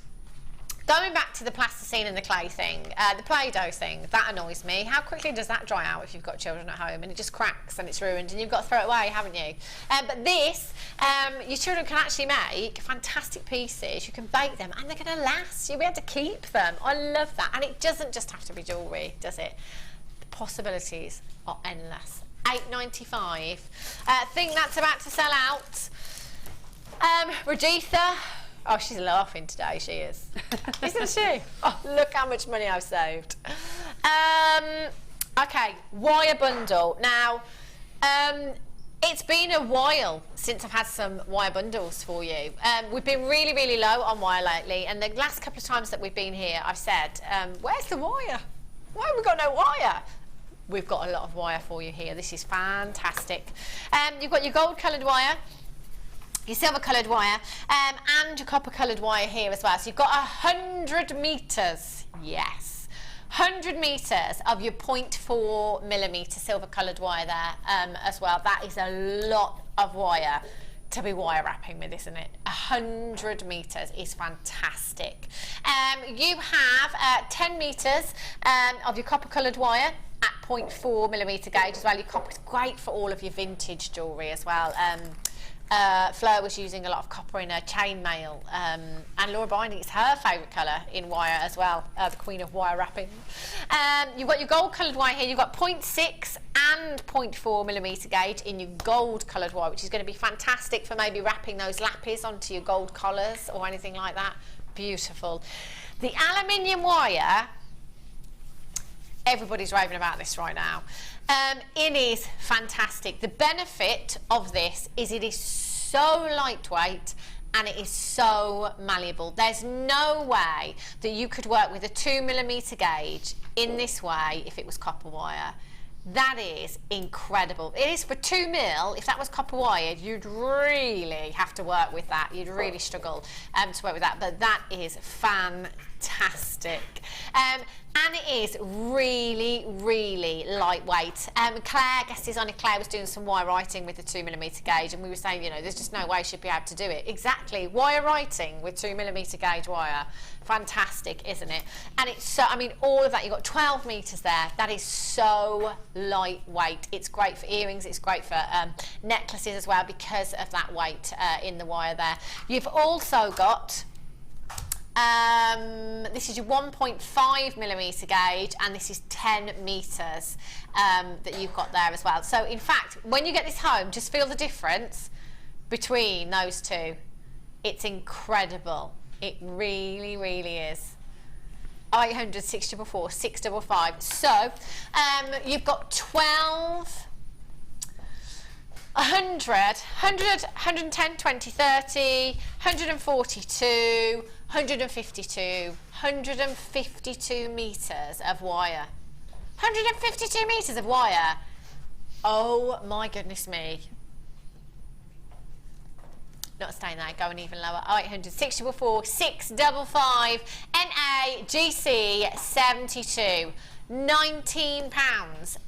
going back to the plasticine and the clay thing, the Play-Doh thing, that annoys me. How quickly does that dry out if you've got children at home and it just cracks and it's ruined and you've got to throw it away, haven't you? But this, your children can actually make fantastic pieces. You can bake them and they're going to last. You'll be able to keep them. I love that. And it doesn't just have to be jewellery, does it? The possibilities are endless. £8.95. Think that's about to sell out. Rajitha. Oh, she's laughing today, she is. Isn't she? Oh, look how much money I've saved. Okay, wire bundle. Now, it's been a while since I've had some wire bundles for you. We've been really, really low on wire lately, and the last couple of times that we've been here, I've said, where's the wire? Why have we got no wire? We've got a lot of wire for you here. This is fantastic. You've got your gold-coloured wire, your silver coloured wire, and your copper coloured wire here as well. So you've got 100 metres, yes, 100 metres of your 0.4mm silver coloured wire there as well. That is a lot of wire to be wire wrapping with, isn't it? 100 metres is fantastic. You have 10 metres of your copper coloured wire at 0.4mm gauge as well. Your copper is great for all of your vintage jewellery as well. Fleur was using a lot of copper in her chainmail, and Laura Binding, it's her favourite colour in wire as well, the queen of wire wrapping. You've got your gold coloured wire here. You've got 0.6 and 0.4mm gauge in your gold coloured wire, which is going to be fantastic for maybe wrapping those lapis onto your gold collars or anything like that. Beautiful. The aluminium wire, everybody's raving about this right now. It is fantastic. The benefit of this is it is so lightweight and it is so malleable. There's no way that you could work with a 2mm gauge in this way if it was copper wire. That is incredible. It is for 2mm. If that was copper wire, you'd really have to work with that. You'd really struggle to work with that. But that is fantastic. And it is really, really lightweight. Claire, guest designer Claire, was doing some wire writing with the 2mm gauge, and we were saying, you know, there's just no way she'd be able to do it. Exactly, wire writing with 2mm gauge wire. Fantastic, isn't it? And it's so, I mean, all of that, you've got 12 metres there. That is so lightweight. It's great for earrings, it's great for necklaces as well because of that weight in the wire there. You've also got this is your 1.5mm gauge, and this is 10 metres that you've got there as well. So in fact, when you get this home, just feel the difference between those two. It's incredible. It really, really is. 800 644 655. So you've got 12, 100, 110, 20, 30, 142, 152, 152 metres of wire. 152 metres of wire. Oh my goodness me. not staying there, going even lower. 0800 644 655 NAGC 72. £19.95.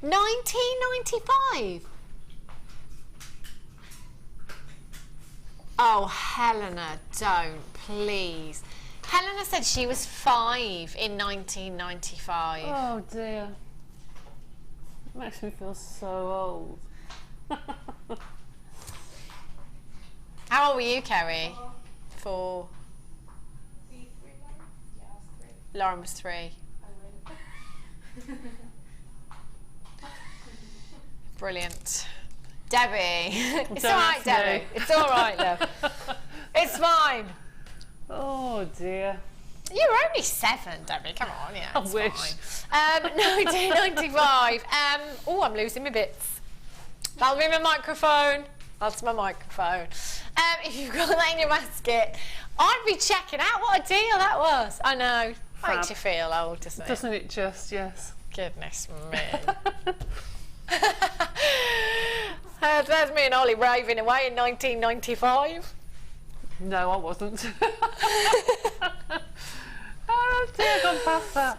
19.95. Oh, Helena, don't, please. Helena said she was 5 in 1995. Oh dear. It makes me feel so old. How old were you, Kerry? 4. Lauren was 3. Brilliant. Debbie. It's all right, Debbie. It's all right, love. It's fine. Oh dear. You were only 7, Debbie. Come on, yeah. I It's wish. Fine. 1995. Oh, I'm losing my bits. That'll be my microphone. That's my microphone. If you've got that in your basket, I'd be checking out. What a deal that was. I know. Fab. Makes you feel old, doesn't it? Doesn't it just? Yes. Goodness me. There's me and Ollie raving away in 1995. No, I wasn't. Oh dear, gone past that.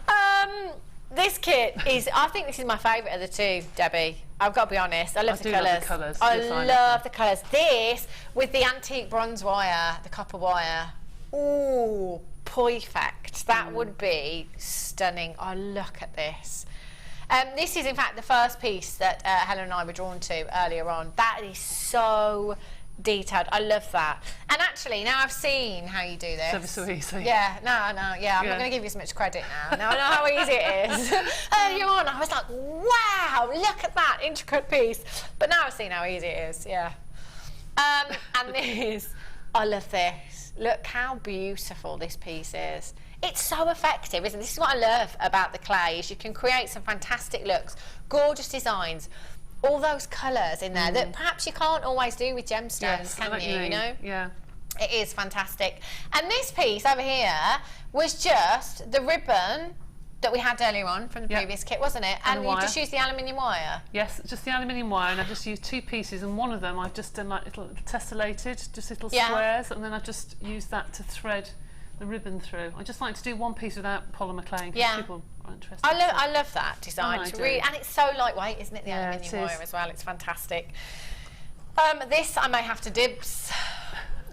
This kit is, I think this is my favourite of the two, Debbie. I've got to be honest. I love the colours. I love the colours. This, with the antique bronze wire, the copper wire. Ooh, perfect. That would be stunning. Oh, look at this. This is, in fact, the first piece that Helen and I were drawn to earlier on. That is so detailed. I love that. And actually, now I've seen how you do this. So easy. Yeah, no, yeah. I'm not going to give you as much credit now. Now I know how easy it is. Earlier on, I was like, wow, look at that intricate piece. But now I've seen how easy it is, yeah. And this, I love this. Look how beautiful this piece is. It's so effective, isn't it? This is what I love about the clay, is you can create some fantastic looks, gorgeous designs, all those colours in there that perhaps you can't always do with gemstones, can you know? Yeah. It is fantastic. And this piece over here was just the ribbon that we had earlier on from the previous kit, wasn't it? And you just used the aluminium wire? Yes, just the aluminium wire, and I just used 2 pieces, and one of them I've just done like little tessellated, just little squares, and then I just used that to thread the ribbon through. I just like to do one piece without polymer clay in case people are interested. I love that design. Oh, It's really, and it's so lightweight, isn't it? The aluminium wire as well. It's fantastic. This I may have to dibs.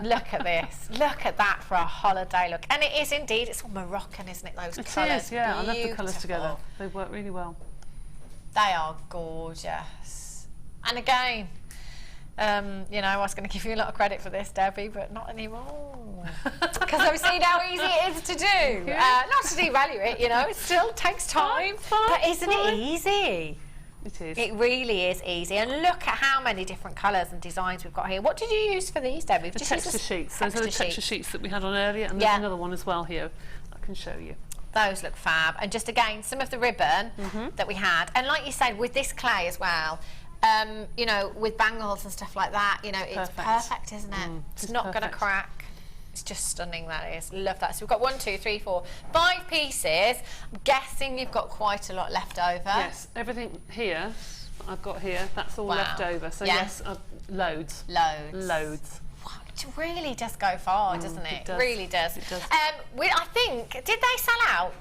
Look at this. Look at that for a holiday look. And it is indeed. It's all Moroccan, isn't it? Those colours. It is, yeah. I love the colours together. They work really well. They are gorgeous. And again, you know, I was going to give you a lot of credit for this, Debbie, but not anymore. Because I've seen how easy it is to do. Not to devalue it, you know, it still takes time. But isn't it easy? It is. It really is easy. And look at how many different colours and designs we've got here. What did you use for these, Debbie? The texture sheets. Those are the texture sheets that we had on earlier, and there's another one as well here I can show you. Those look fab. And just again, some of the ribbon that we had. And like you said, with this clay as well, you know, with bangles and stuff like that, you know, it's perfect, isn't it? It's not going to crack. It's just stunning, that is. Love that. So we've got 1, 2, 3, 4, 5 pieces. I'm guessing you've got quite a lot left over. Yes, everything here I've got here, that's all left over. So yes, loads. Loads. Wow, it really does go far, doesn't it? It really does. It does. I think, did they sell out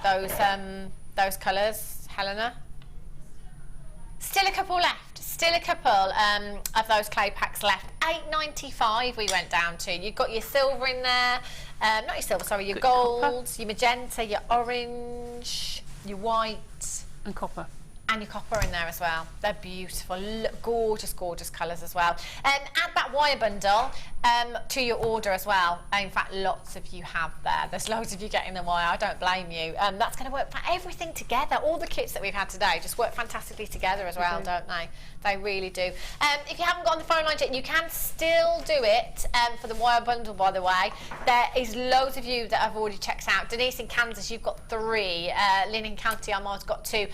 those colours, Helena? Still a couple left. Still a couple of those clay packs left. £8.95 we went down to. You've got your silver in there. Not your silver, sorry, your gold, your magenta, your orange, your white. And copper. And your copper in there as well. They're beautiful. Look, gorgeous, gorgeous colours as well. Add that wire bundle to your order as well. In fact, lots of you have there. There's loads of you getting the wire. I don't blame you. That's going to work for everything together. All the kits that we've had today just work fantastically together as well, don't they? They really do. If you haven't got on the phone line yet, you can still do it for the wire bundle, by the way. There is loads of you that have already checked out. Denise in Kansas, you've got 3. Lynn in County Armagh's got 2.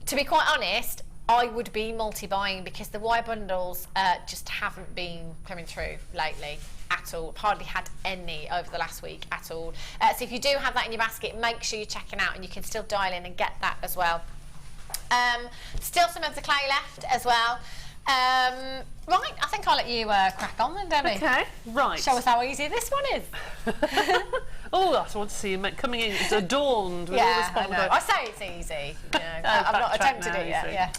To be quite honest, I would be multi-buying because the wire bundles just haven't been coming through lately at all. Hardly had any over the last week at all. So if you do have that in your basket, make sure you're checking out, and you can still dial in and get that as well. Still some of the clay left as well. Right, I think I'll let you crack on then, Debbie. Okay, right. Show us how easy this one is. Oh, I want to see you coming in. It's adorned with all the spot. I say it's easy. You know, I've not attempted it yet.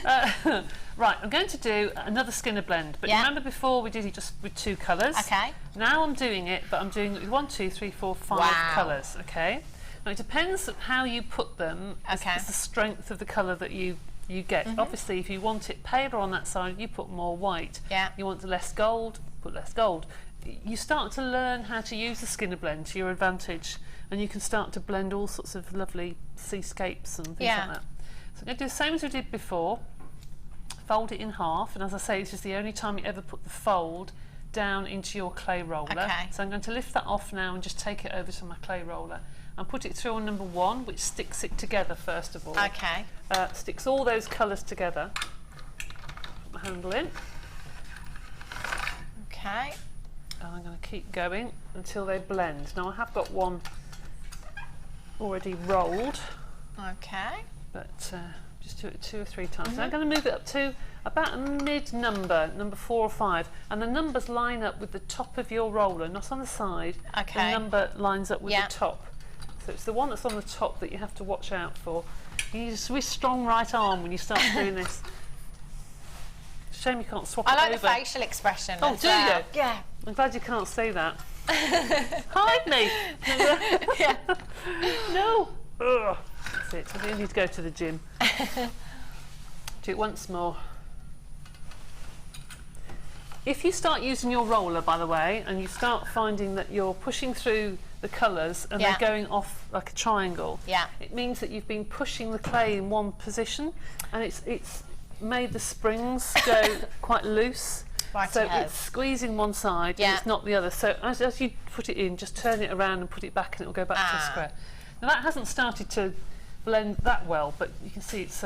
Yeah. Right, I'm going to do another Skinner blend, but remember before we did it just with 2 colours. Okay. Now I'm doing it, but I'm doing it with 1, 2, 3, 4, 5 colours. Okay. Now it depends on how you put them. It's the strength of the colour that you get. Obviously, if you want it paler on that side, you put more white. Yeah. You want less gold, put less gold. You start to learn how to use the Skinner blend to your advantage, and you can start to blend all sorts of lovely seascapes and things like that. So I'm going to do the same as we did before. Fold it in half, and as I say, this is the only time you ever put the fold down into your clay roller. Okay. So I'm going to lift that off now and just take it over to my clay roller and put it through on number 1, which sticks it together first of all. Okay. Sticks all those colours together. Put my handle in. Okay. And I'm going to keep going until they blend. Now I have got one already rolled. Okay. But just do it 2 or 3 times. Now I'm going to move it up to about a mid number, number 4 or 5, and the numbers line up with the top of your roller, not on the side. Okay. The number lines up with the top. So it's the one that's on the top that you have to watch out for. You need a really strong right arm when you start doing this. Shame you can't swap it over. I like the facial expression. Oh, do you? Yeah. I'm glad you can't see that. Hide me! Yeah. No! Ugh. That's it. I think need to go to the gym. Do it once more. If you start using your roller, by the way, and you start finding that you're pushing through the colours and they're going off like a triangle, it means that you've been pushing the clay in one position, and it's made the springs go quite loose. So it's squeezing one side and it's not the other. So as you put it in, just turn it around and put it back and it will go back to a square. Now that hasn't started to blend that well, but you can see it's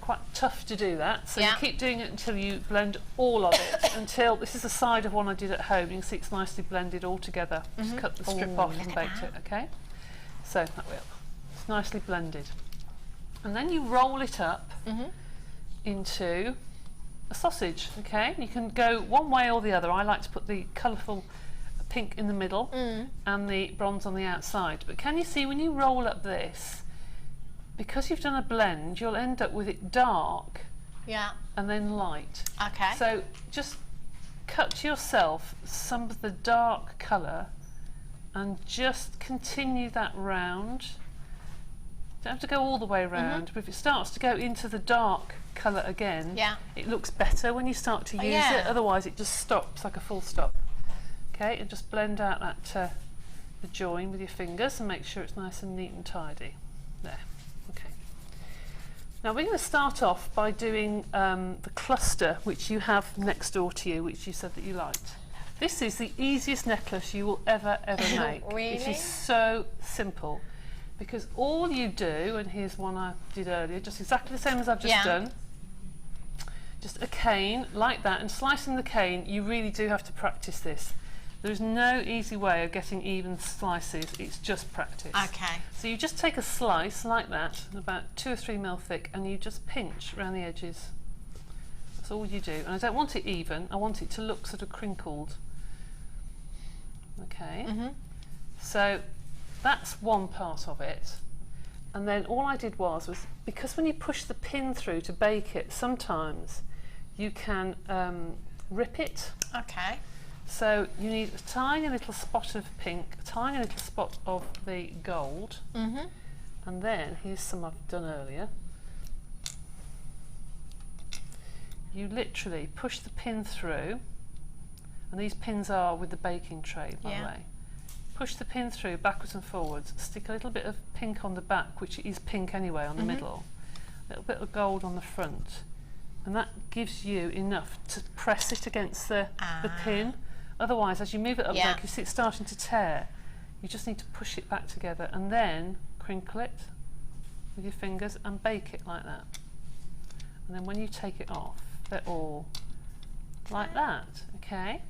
quite tough to do that. So you keep doing it until you blend all of it, until this is the side of one I did at home. You can see it's nicely blended all together. Just cut the strip off and baked it, okay? So that way up. It's nicely blended. And then you roll it up into a sausage, okay? You can go one way or the other. I like to put the colourful pink in the middle and the bronze on the outside. But can you see when you roll up this, because you've done a blend, you'll end up with it dark and then light. Okay. So just cut yourself some of the dark colour and just continue that round. Don't have to go all the way around, but if it starts to go into the dark colour again, it looks better when you start to use it, otherwise it just stops like a full stop. Okay, and just blend out that the join with your fingers and make sure it's nice and neat and tidy. There, okay. Now we're going to start off by doing the cluster which you have next door to you, which you said that you liked. This is the easiest necklace you will ever make. Really? It is so simple. Because all you do, and here's one I did earlier, just exactly the same as I've just done, just a cane like that, and slicing the cane, you really do have to practice this. There's no easy way of getting even slices, it's just practice. Okay. So you just take a slice like that, about 2 or 3 mil thick, and you just pinch around the edges. That's all you do. And I don't want it even, I want it to look sort of crinkled. Okay. So that's one part of it, and then all I did was because when you push the pin through to bake it, sometimes you can rip it. Okay. So you need a tiny little spot of pink, a tiny little spot of the gold, and then here's some I've done earlier. You literally push the pin through, and these pins are with the baking tray, by the way. Push the pin through backwards and forwards, stick a little bit of pink on the back, which is pink anyway on the middle, a little bit of gold on the front, and that gives you enough to press it against the pin. Otherwise, as you move it up, like you see it starting to tear, you just need to push it back together and then crinkle it with your fingers and bake it like that. And then when you take it off, they're all like that, okay?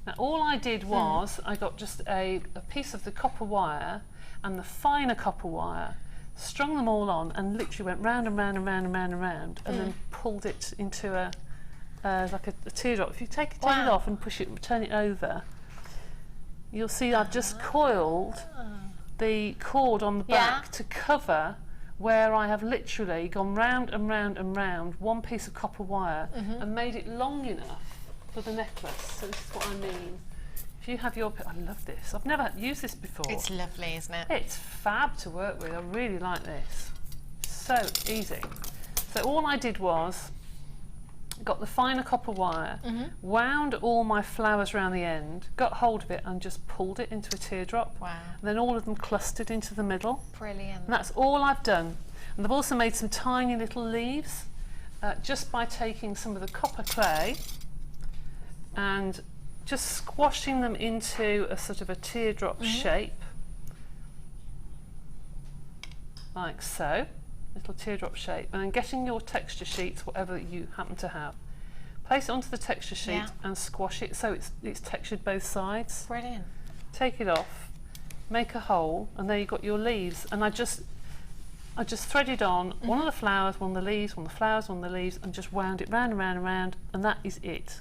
Now all I did was I got just a piece of the copper wire and the finer copper wire, strung them all on and literally went round and round and round and round and round, and then pulled it into a like a teardrop. If you take it off and push it, turn it over, you'll see I've just coiled the cord on the back to cover where I have literally gone round and round and round one piece of copper wire and made it long enough for the necklace. So this is what I mean. If you have your... I love this. I've never used this before. It's lovely, isn't it? It's fab to work with. I really like this. So easy. So all I did was got the finer copper wire, wound all my flowers around the end, got hold of it and just pulled it into a teardrop. Wow. And then all of them clustered into the middle. Brilliant. And that's all I've done. And I've also made some tiny little leaves just by taking some of the copper clay and just squashing them into a sort of a teardrop shape, like so. Little teardrop shape, and then getting your texture sheets, whatever you happen to have, place it onto the texture sheet and squash it so it's textured both sides. Brilliant. Take it off, make a hole, and there you've got your leaves. And I just threaded on one of the flowers, one of the leaves, one of the flowers, one of the leaves, and just wound it round and round and round, and that is it.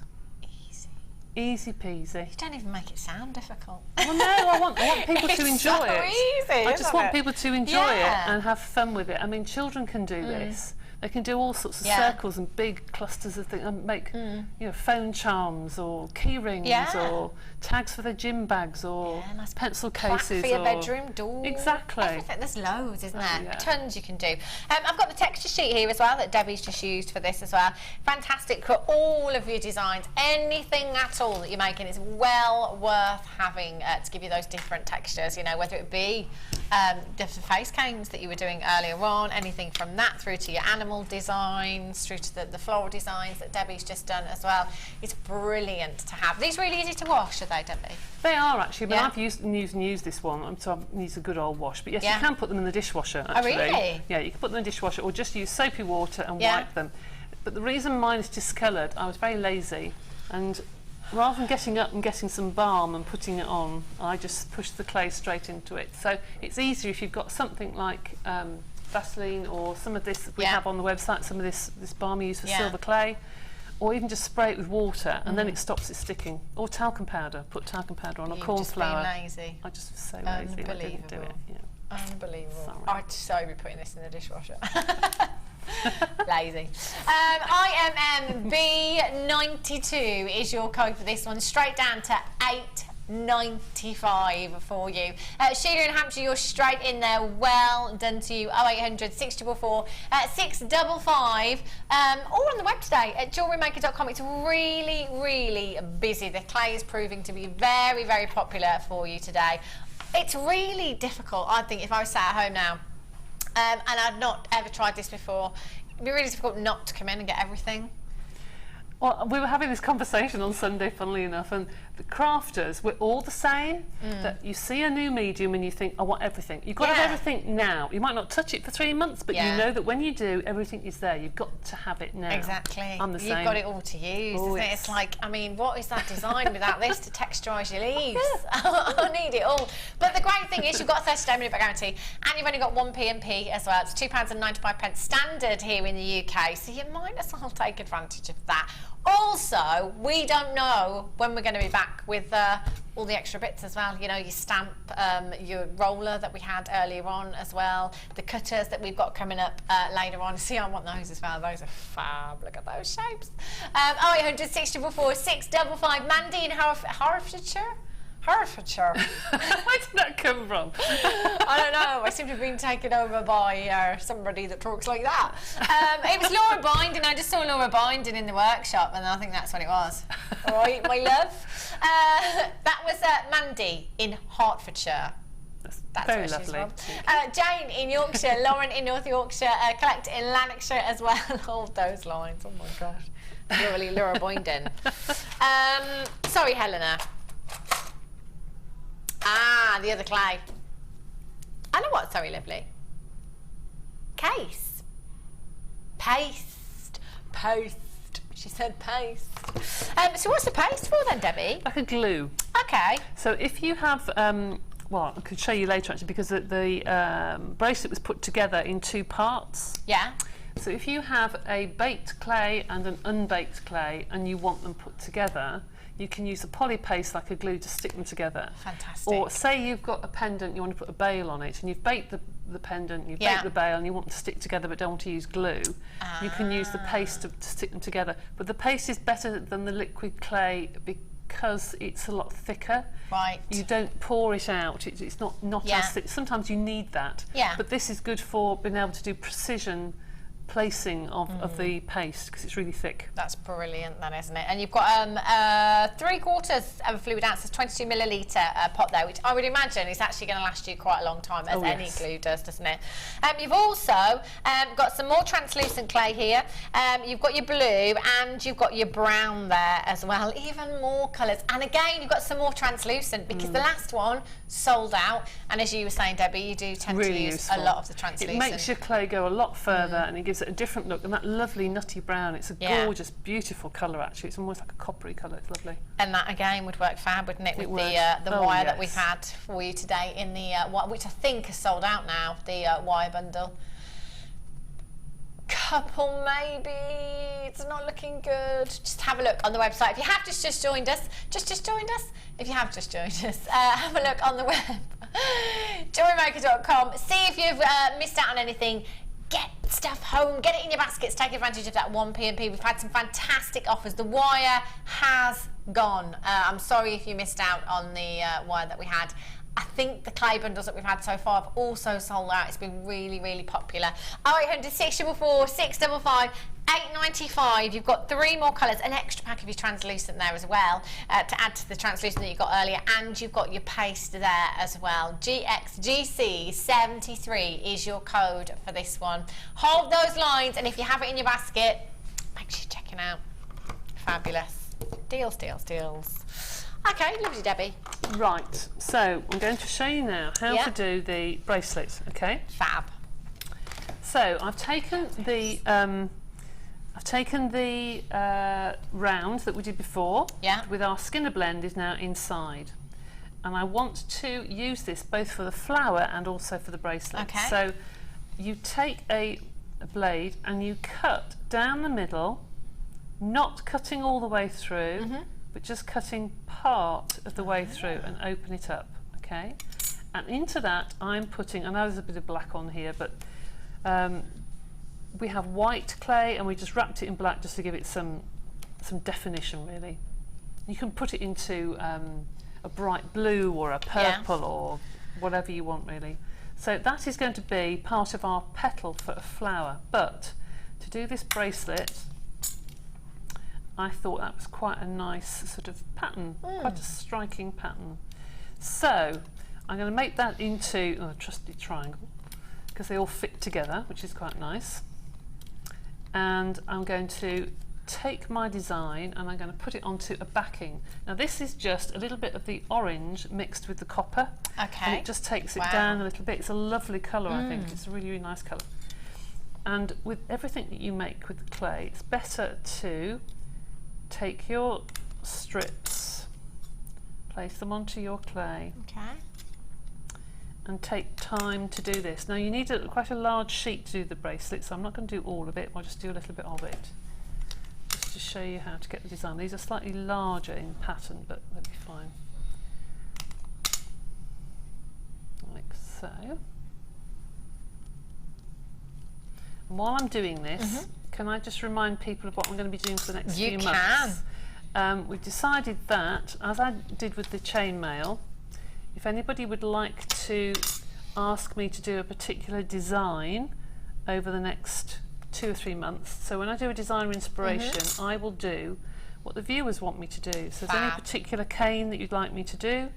Easy peasy. You don't even make it sound difficult. Well, no, I want people to enjoy it. Easy, I just want people to enjoy it and have fun with it. I mean, children can do this. They can do all sorts of circles and big clusters of things, and make you know, phone charms or key rings or tags for their gym bags or nice pencil cases for your bedroom door. Exactly. Everything. There's loads, isn't there? Tons you can do. I've got the texture sheet here as well that Debbie's just used for this as well. Fantastic for all of your designs. Anything at all that you're making is well worth having to give you those different textures. You know, whether it be the face canes that you were doing earlier on, anything from that through to your animal designs, through to the floral designs that Debbie's just done as well. It's brilliant to have. These really easy to wash, are they, Debbie? They are actually, but I've used this one, so I've used a good old wash. But yes, you can put them in the dishwasher, actually. Oh, really? Yeah, you can put them in the dishwasher or just use soapy water and wipe them. But the reason mine is discoloured, I was very lazy, and rather than getting up and getting some balm and putting it on, I just pushed the clay straight into it. So it's easier if you've got something like Vaseline or some of this we have on the website, some of this balm you use for silver clay, or even just spray it with water and then it stops it sticking. Or talcum powder, put talcum powder on, or cornflour. Lazy. I just was so lazy I didn't do it. Unbelievable. Sorry. I'd so be putting this in the dishwasher. Lazy. IMMB92 is your code for this one, straight down to $8.95 for you. Sheila in Hampshire, you're straight in there. Well done to you. 0800 644 655. All on the web today at JewelleryMaker.com. It's really, really busy. The clay is proving to be very, very popular for you today. It's really difficult, I think, if I was sat at home now and I'd not ever tried this before, it'd be really difficult not to come in and get everything. Well, we were having this conversation on Sunday, funnily enough, and the crafters, we're all the same. That you see a new medium and you think, I want everything. You've got to have everything now. You might not touch it for 3 months, but you know that when you do, everything is there. You've got to have it now. Exactly. I'm the same. You've got it all to use, isn't it? It's like, I mean, what is that design without this to texturise your leaves? I need it all. But the great thing is you've got a 30-day money-back guarantee, and you've only got one P&P as well. It's £2.95 standard here in the UK, so you might as well take advantage of that. Also, we don't know when we're going to be back with all the extra bits as well. You know, your stamp, your roller that we had earlier on as well, the cutters that we've got coming up later on. See, I want those as well. Those are fab. Look at those shapes. 0800 644 655. Mandy in Herefordshire. Herefordshire. Where did that come from? I don't know. I seem to have been taken over by somebody that talks like that. It was Laura Binding. I just saw Laura Binding in the workshop, and I think that's what it was. All right, my love. That was Mandy in Hertfordshire. That's very where lovely. She's from. Jane in Yorkshire, Lauren in North Yorkshire, Collect in Lanarkshire as well. All those lines. Oh my gosh. Really, Laura Boyden. Sorry, Helena. The other clay. I know what, sorry, lovely. Case. Paste. Post. She said paste. So what's the paste for then, Debbie? Like a glue. Okay. So if you have, well, I could show you later actually, because the bracelet was put together in 2 parts. Yeah. So if you have a baked clay and an unbaked clay and you want them put together, you can use a poly paste like a glue to stick them together. Fantastic. Or say you've got a pendant, you want to put a bail on it, and you've baked the pendant, you've baked the bail, and you want them to stick together but don't want to use glue, you can use the paste to stick them together. But the paste is better than the liquid clay because it's a lot thicker. Right. You don't pour it out. It's not as thick. Sometimes you need that. Yeah. But this is good for being able to do precision placing of the paste because it's really thick. That's brilliant, then, isn't it? And you've got 3/4 of a fluid ounce, 22 millilitre pot there, which I would imagine is actually going to last you quite a long time, as any glue does, doesn't it? You've also got some more translucent clay here. You've got your blue and you've got your brown there as well. Even more colours. And again, you've got some more translucent because the last one sold out. And as you were saying, Debbie, you do tend to use a lot of the translucent. It makes your clay go a lot further and it gives it a different look, and that lovely nutty brown, it's a gorgeous, beautiful colour actually. It's almost like a coppery colour, it's lovely. And that again would work fab, wouldn't it, with the wire that we've had for you today in the, which I think has sold out now, the wire bundle. Couple maybe, it's not looking good. Just have a look on the website. If you have just joined us, just joined us. If you have just joined us, have a look on the web, JewelleryMaker.com. See if you've missed out on anything. Get stuff home, get it in your baskets, take advantage of that 1p&p. We've had some fantastic offers. The wire has gone. I'm sorry if you missed out on the wire that we had. I think the clay bundles that we've had so far have also sold out. It's been really, really popular. 0800 644 655 $8.95. You've got 3 more colours, an extra pack of your translucent there as well, to add to the translucent that you got earlier, and you've got your paste there as well. GXGC73 is your code for this one. Hold those lines, and if you have it in your basket, make sure you're checking out. Fabulous. Deals, deals, deals. Okay, lovely, Debbie. Right, so I'm going to show you now how to do the bracelet, okay? Fab. So I've taken the round that we did before, with our Skinner blend is now inside. And I want to use this both for the flower and also for the bracelet. Okay. So you take a blade and you cut down the middle, not cutting all the way through, but just cutting part of the way through and open it up, okay? And into that I'm putting, I know there's a bit of black on here, but we have white clay and we just wrapped it in black just to give it some definition, really. You can put it into a bright blue or a purple or whatever you want, really. So that is going to be part of our petal for a flower, but to do this bracelet I thought that was quite a nice sort of pattern, quite a striking pattern. So I'm going to make that into a trusty triangle because they all fit together, which is quite nice. And I'm going to take my design and I'm going to put it onto a backing. Now this is just a little bit of the orange mixed with the copper. Okay. And it just takes it down a little bit. It's a lovely colour, I think. It's a really, really nice colour. And with everything that you make with the clay, it's better to take your strips, place them onto your clay, and take time to do this. Now you need quite a large sheet to do the bracelet, so I'm not going to do all of it, I'll just do a little bit of it, just to show you how to get the design. These are slightly larger in pattern, but they'll be fine. Like so. And while I'm doing this, can I just remind people of what I'm going to be doing for the next few months? We've decided that, as I did with the chainmail, if anybody would like to ask me to do a particular design over the next 2 or 3 months, so when I do a designer inspiration, I will do what the viewers want me to do. So if there's any particular cane that you'd like me to do,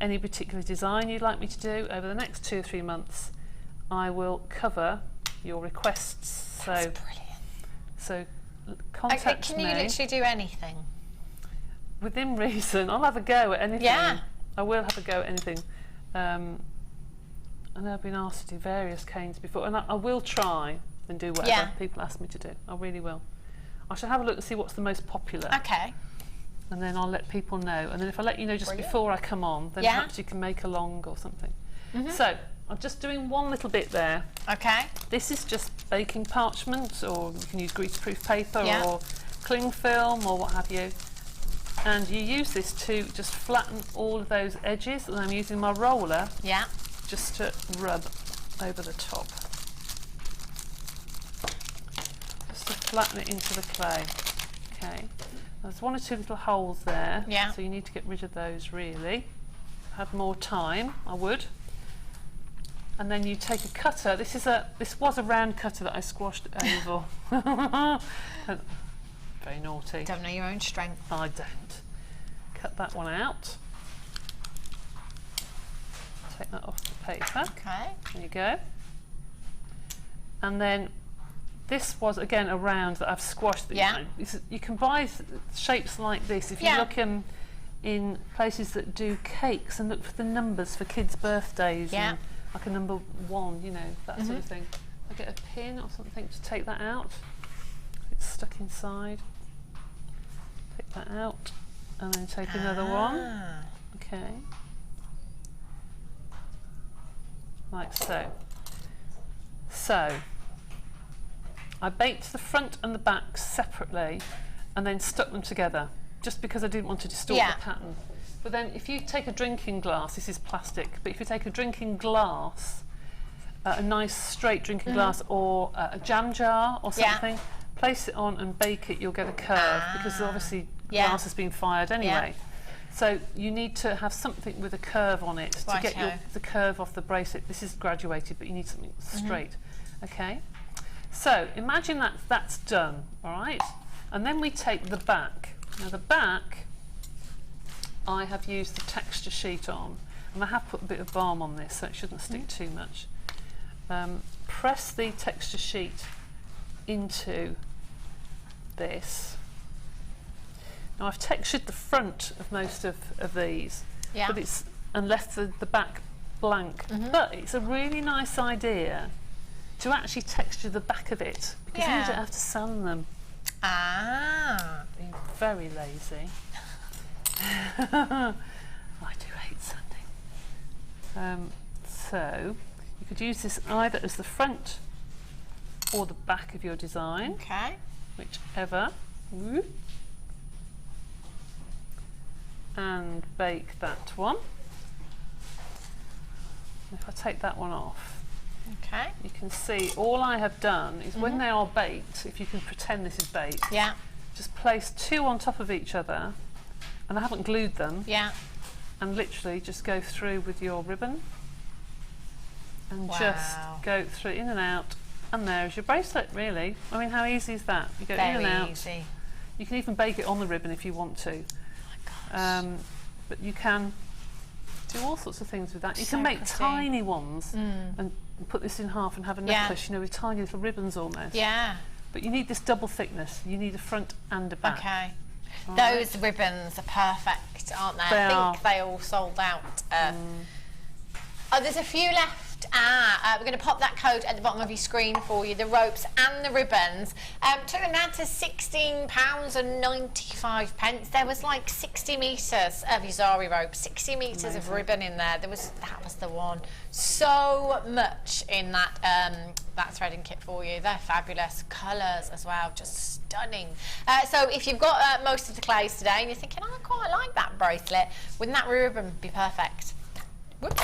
any particular design you'd like me to do over the next 2 or 3 months, I will cover your requests. That's brilliant. So contact me. Can you literally do anything? Within reason. I'll have a go at anything. Yeah. I will have a go at anything. I know I've been asked to do various canes before, and I will try and do whatever people ask me to do. I really will. I shall have a look and see what's the most popular. Okay. And then I'll let people know. And then if I let you know just before I come on, then perhaps you can make along or something. So I'm just doing one little bit there. Okay. This is just baking parchment, or you can use greaseproof paper Yeah. or cling film or what have you. And you use this to just flatten all of those edges, and I'm using my roller just to rub over the top. Just to flatten it into the clay. Okay. There's one or two little holes there, so you need to get rid of those really. If I had more time, I would. And then you take a cutter. This was a round cutter that I squashed oval. Very naughty. Don't know your own strength. I don't. Cut that one out. Take that off the paper. Okay. There you go. And then this was again a round that I've squashed. You can buy shapes like this if you look in places that do cakes and look for the numbers for kids' birthdays. And like a number 1, you know, that sort of thing. I get a pin or something to take that out. It's stuck inside. Take that out, and then take another one. Okay. Like so. So, I baked the front and the back separately and then stuck them together, just because I didn't want to distort the pattern. But then if you take a drinking glass, this is plastic, but if you take a drinking glass, a nice straight drinking glass, or a jam jar or something, place it on and bake it, you'll get a curve, because obviously glass has been fired anyway. So you need to have something with a curve on it to get the curve off the bracelet. This is graduated, but you need something straight. Okay? So imagine that's done, all right? And then we take the back. Now the back, I have used the texture sheet on, and I have put a bit of balm on this so it shouldn't stick too much. Press the texture sheet into this. Now I've textured the front of most of these, but and left the back blank. But it's a really nice idea to actually texture the back of it, because then you don't have to sand them. Being very lazy. I do hate sanding. So you could use this either as the front or the back of your design. Okay. Whichever. And bake that one. If I take that one off, you can see all I have done is when they are baked, if you can pretend this is baked, just place 2 on top of each other, and I haven't glued them, and literally just go through with your ribbon and just go through, in and out, and there's your bracelet, really. I mean, how easy is that? You go in and out. Easy. You can even bake it on the ribbon if you want to. But you can do all sorts of things with that. You can make tiny ones and put this in half and have a necklace, you know, with tiny little ribbons almost. But you need this double thickness. You need a front and a back. Okay. Those ribbons are perfect, aren't they? I think they all sold out. Oh, there's a few left. We're going to pop that code at the bottom of your screen for you, the ropes and the ribbons. Took them down to £16.95. There was like 60 metres of Jewellery rope, 60 metres of ribbon in there. That was the one. So much in that that threading kit for you. They're fabulous. Colours as well, just stunning. So if you've got most of the clays today and you're thinking, I quite like that bracelet, wouldn't that ribbon be perfect? Whoops.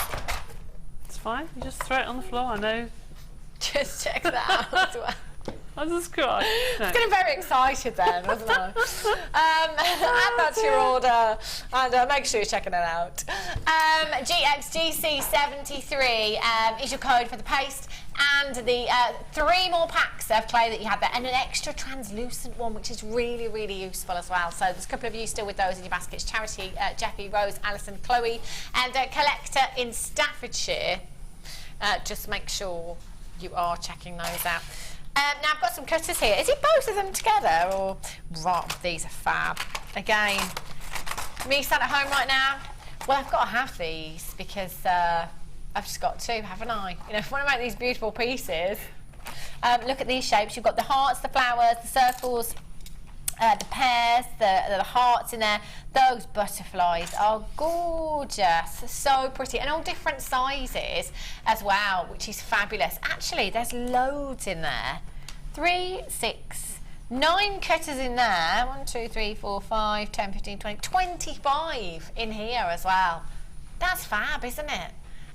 Fine, you just throw it on the floor, I know. Just check that out as well. I just cried. No. I was getting very excited then, wasn't I? Add that to your order and make sure you're checking it out. GXGC73 is your code for the paste and the 3 more packs of clay that you have there, and an extra translucent one, which is really, really useful as well. So there's a couple of you still with those in your baskets. Charity, Jeffy, Rose, Alison, Chloe, and Collector in Staffordshire. Just make sure you are checking those out. Now I've got some cutters here. Is it both of them together, or these are fab? Again, me sat at home right now. Well, I've got to have these because I've just got to, haven't I? You know, if I want to make these beautiful pieces, look at these shapes. You've got the hearts, the flowers, the circles, the pears, the hearts in there. Those butterflies are gorgeous, so pretty, and all different sizes as well, which is fabulous. Actually, there's loads in there. 3, 6, 9 cutters in there. 1, 2, 3, 4, 5, 10, 15, 20, 25 in here as well. That's fab, isn't it?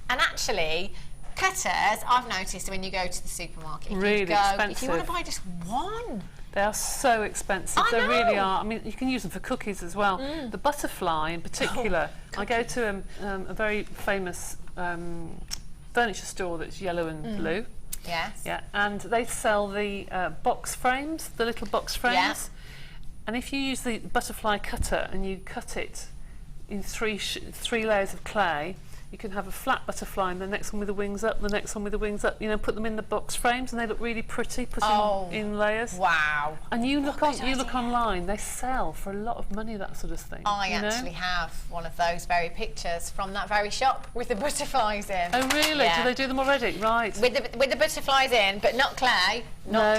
And actually, cutters, I've noticed when you go to the supermarket, really expensive. If you want to buy just one, they are so expensive. They really are. I mean, you can use them for cookies as well. The butterfly in particular. I go to a very famous furniture store that's yellow and blue. Yes. Yeah, and they sell the box frames, the little box frames. Yeah. And if you use the butterfly cutter and you cut it in three layers of clay, you can have a flat butterfly and the next one with the wings up, the next one with the wings up, you know, put them in the box frames and they look really pretty, put them in layers. Wow. And you look online, they sell for a lot of money, that sort of thing. I actually have one of those very pictures from that very shop with the butterflies in. Oh really? Yeah. Do they do them already? Right. With the butterflies in, but not clay, No.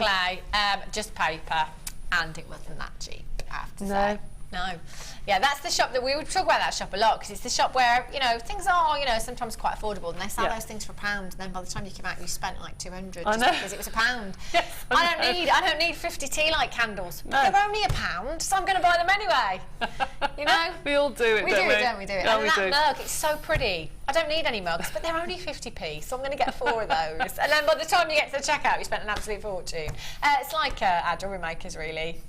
just paper, and it wasn't that cheap, I have to No. say. No. Yeah, that's the shop that we would talk about that shop a lot, because it's the shop where, you know, things are, you know, sometimes quite affordable, and they sell those things for £1, and then by the time you come out, you spent like 200 just because it was £1. Yes, I don't need 50 tea light candles. No. They're only £1, so I'm going to buy them anyway. You know? We all do it, We don't do we? it, don't we? Yeah, And we that do. mug, it's so pretty. I don't need any mugs, but they're only 50p, so I'm going to get 4 of those. And then by the time you get to the checkout, you spent an absolute fortune. It's like our jewellery makers, really.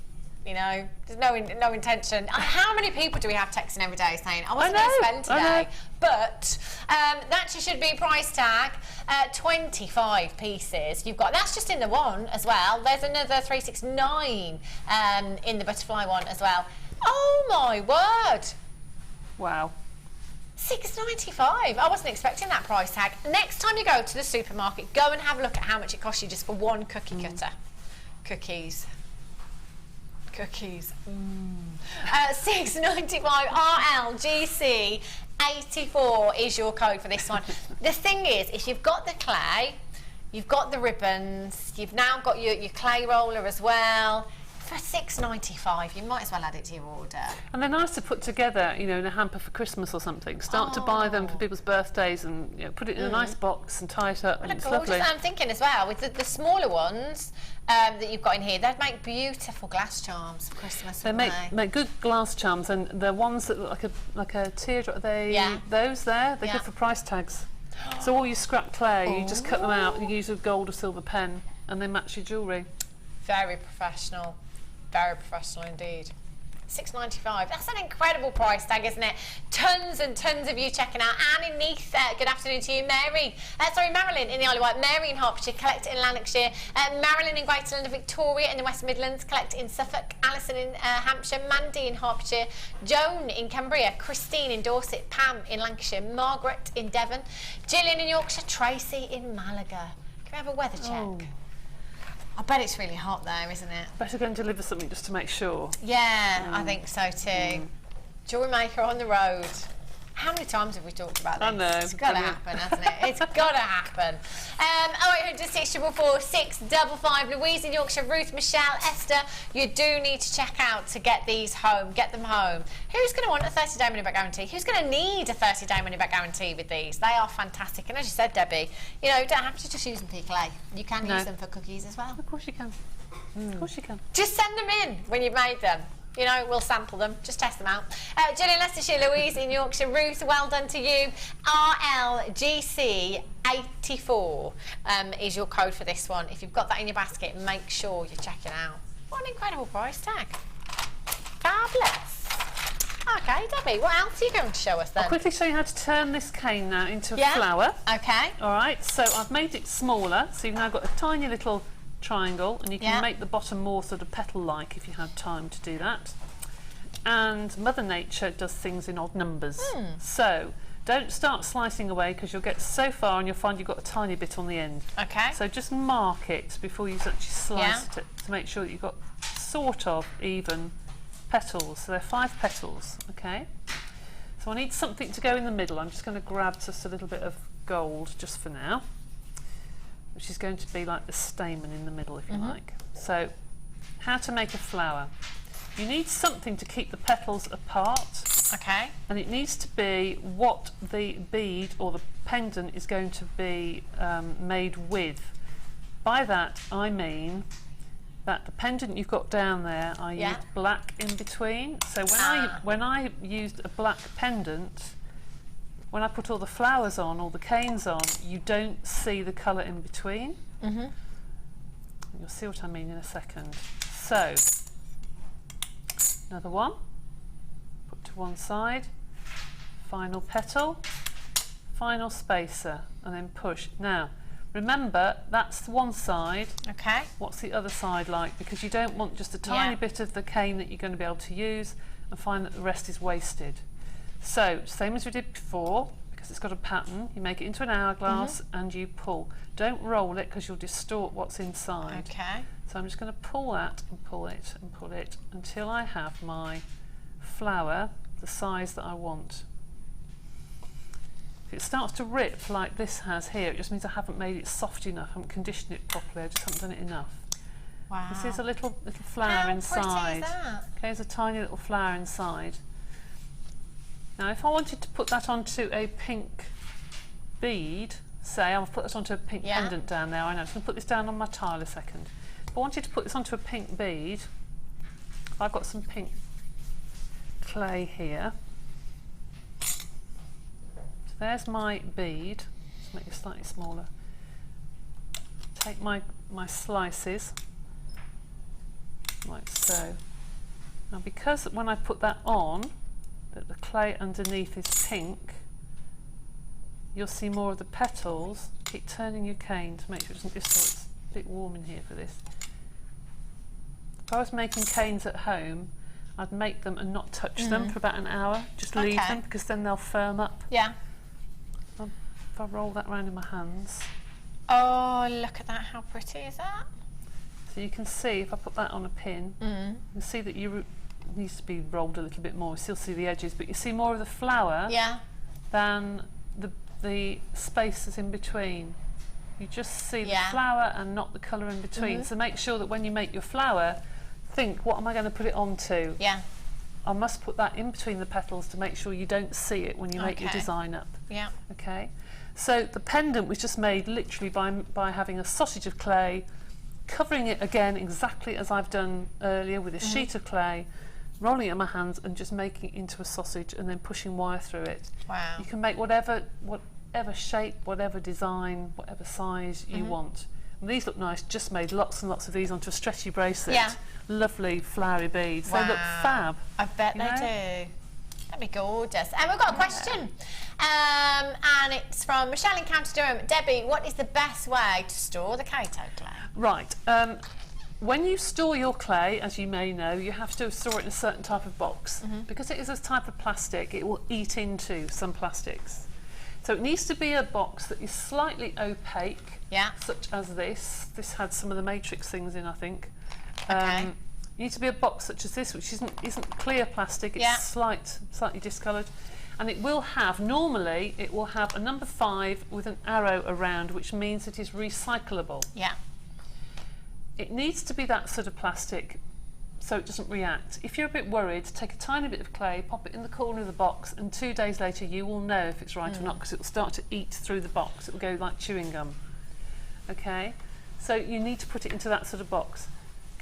You know, there's no intention. How many people do we have texting every day saying, I wasn't going to spend today? But that should be price tag, 25 pieces. You've got, that's just in the one as well. There's another 369 in the butterfly one as well. Oh my word. Wow. $6.95. I wasn't expecting that price tag. Next time you go to the supermarket, go and have a look at how much it costs you just for one cookie cutter. Cookies. $6.95 RLGC 84 is your code for this one. The thing is, if you've got the clay, you've got the ribbons, you've now got your clay roller as well. For $6.95, you might as well add it to your order. And they're nice to put together, you know, in a hamper for Christmas or something. Start to buy them for people's birthdays and, you know, put it in a nice box and tie it up. And it's lovely. I'm thinking as well, with the smaller ones that you've got in here, they'd make beautiful glass charms for Christmas. They make good glass charms, and the ones that look like a teardrop, those there, they're good for price tags. So all your scrap clay, you just cut them out, you use a gold or silver pen, and they match your jewellery. Very professional. Very professional indeed. $6.95. That's an incredible price tag, isn't it? Tons and tons of you checking out. Anne in Neath, good afternoon to you. Marilyn in the Isle of Wight. Mary in Hertfordshire, collect in Lanarkshire. Marilyn in Greater London. Victoria in the West Midlands, collect in Suffolk. Alison in Hampshire. Mandy in Hertfordshire. Joan in Cumbria. Christine in Dorset. Pam in Lancashire. Margaret in Devon. Gillian in Yorkshire. Tracy in Malaga. Can we have a weather check? I bet it's really hot there, isn't it? Better go and deliver something just to make sure. Yeah, I think so too. Jewellery Maker on the road. How many times have we talked about this? I know. It's got to happen, hasn't it? It's got to happen. 0800 644 655. Louise in Yorkshire, Ruth, Michelle, Esther. You do need to check out to get these home. Get them home. Who's going to want a 30-day money-back guarantee? Who's going to need a 30-day money-back guarantee with these? They are fantastic. And as you said, Debbie, you know, you don't have to just use them for your clay. You can use them for cookies as well. Of course you can. Of course you can. Just send them in when you've made them. You know, we'll sample them. Just test them out. Jill in Leicestershire, Louise in Yorkshire, Ruth, well done to you. RLGC 84 is your code for this one. If you've got that in your basket, make sure you check it out. What an incredible price tag. Fabulous. Okay, Debbie, what else are you going to show us then? I'll quickly show you how to turn this cane now into a flower. Okay. All right, so I've made it smaller, so you've now got a tiny little triangle, and you can make the bottom more sort of petal-like if you have time to do that. And Mother Nature does things in odd numbers. So don't start slicing away, because you'll get so far and you'll find you've got a tiny bit on the end. Okay. So just mark it before you actually slice it to make sure that you've got sort of even petals. So they're 5 petals, okay? So I need something to go in the middle. I'm just going to grab just a little bit of gold just for now, which is going to be like the stamen in the middle, if you like. So, how to make a flower. You need something to keep the petals apart. Okay. And it needs to be what the bead or the pendant is going to be made with. By that I mean that the pendant you've got down there, I used black in between. So when I used a black pendant, when I put all the flowers on, all the canes on, you don't see the colour in between. You'll see what I mean in a second. So, another one, put to one side, final petal, final spacer, and then push. Now, remember, that's one side. Okay. What's the other side like? Because you don't want just a tiny bit of the cane that you're going to be able to use and find that the rest is wasted. So, same as we did before, because it's got a pattern, you make it into an hourglass and you pull. Don't roll it because you'll distort what's inside. Okay. So I'm just going to pull that and pull it and pull it until I have my flower the size that I want. If it starts to rip like this has here, it just means I haven't made it soft enough, I haven't conditioned it properly, I just haven't done it enough. Wow. This is a little flower How inside. pretty is that? Okay, there's a tiny little flower inside. Now if I wanted to put that onto a pink bead, say I'll put this onto a pink pendant down there, I know, I'm just going to put this down on my tile a second. If I wanted to put this onto a pink bead, I've got some pink clay here. So there's my bead, just make it slightly smaller. Take my slices, like so. Now because when I put that on, that the clay underneath is pink, you'll see more of the petals. Keep turning your cane to make sure it doesn't distort. It's a bit warm in here for this. If I was making canes at home, I'd make them and not touch them for about an hour. Just leave them because then they'll firm up. Yeah. If I roll that around in my hands. Oh, look at that. How pretty is that? So you can see if I put that on a pin, you can see that it needs to be rolled a little bit more. You still see the edges, but you see more of the flower than the spaces in between. You just see the flower and not the colour in between. So make sure that when you make your flower, think, what am I going to put it onto? Yeah. I must put that in between the petals to make sure you don't see it when you make your design up. Yeah. Okay. So the pendant was just made literally by having a sausage of clay, covering it again exactly as I've done earlier with a sheet of clay, rolling it in my hands and just making it into a sausage and then pushing wire through it. Wow. You can make whatever shape, whatever design, whatever size you want. And these look nice, just made lots and lots of these onto a stretchy bracelet. Yeah. Lovely flowery beads. Wow. They look fab. I bet they do. That'd be gorgeous. And we've got a question. And it's from Michelle in County Durham. Debbie, what is the best way to store the Kato clay? Right. When you store your clay, as you may know, you have to store it in a certain type of box. Because it is a type of plastic, it will eat into some plastics. So it needs to be a box that is slightly opaque, such as this. This had some of the matrix things in, I think. You need to be a box such as this, which isn't clear plastic, it's slightly discoloured. And it will have, normally, it will have a number 5 with an arrow around, which means it is recyclable. Yeah. It needs to be that sort of plastic so it doesn't react. If you're a bit worried, take a tiny bit of clay, pop it in the corner of the box, and 2 days later you will know if it's right or not, because it will start to eat through the box. It will go like chewing gum. Okay? So you need to put it into that sort of box.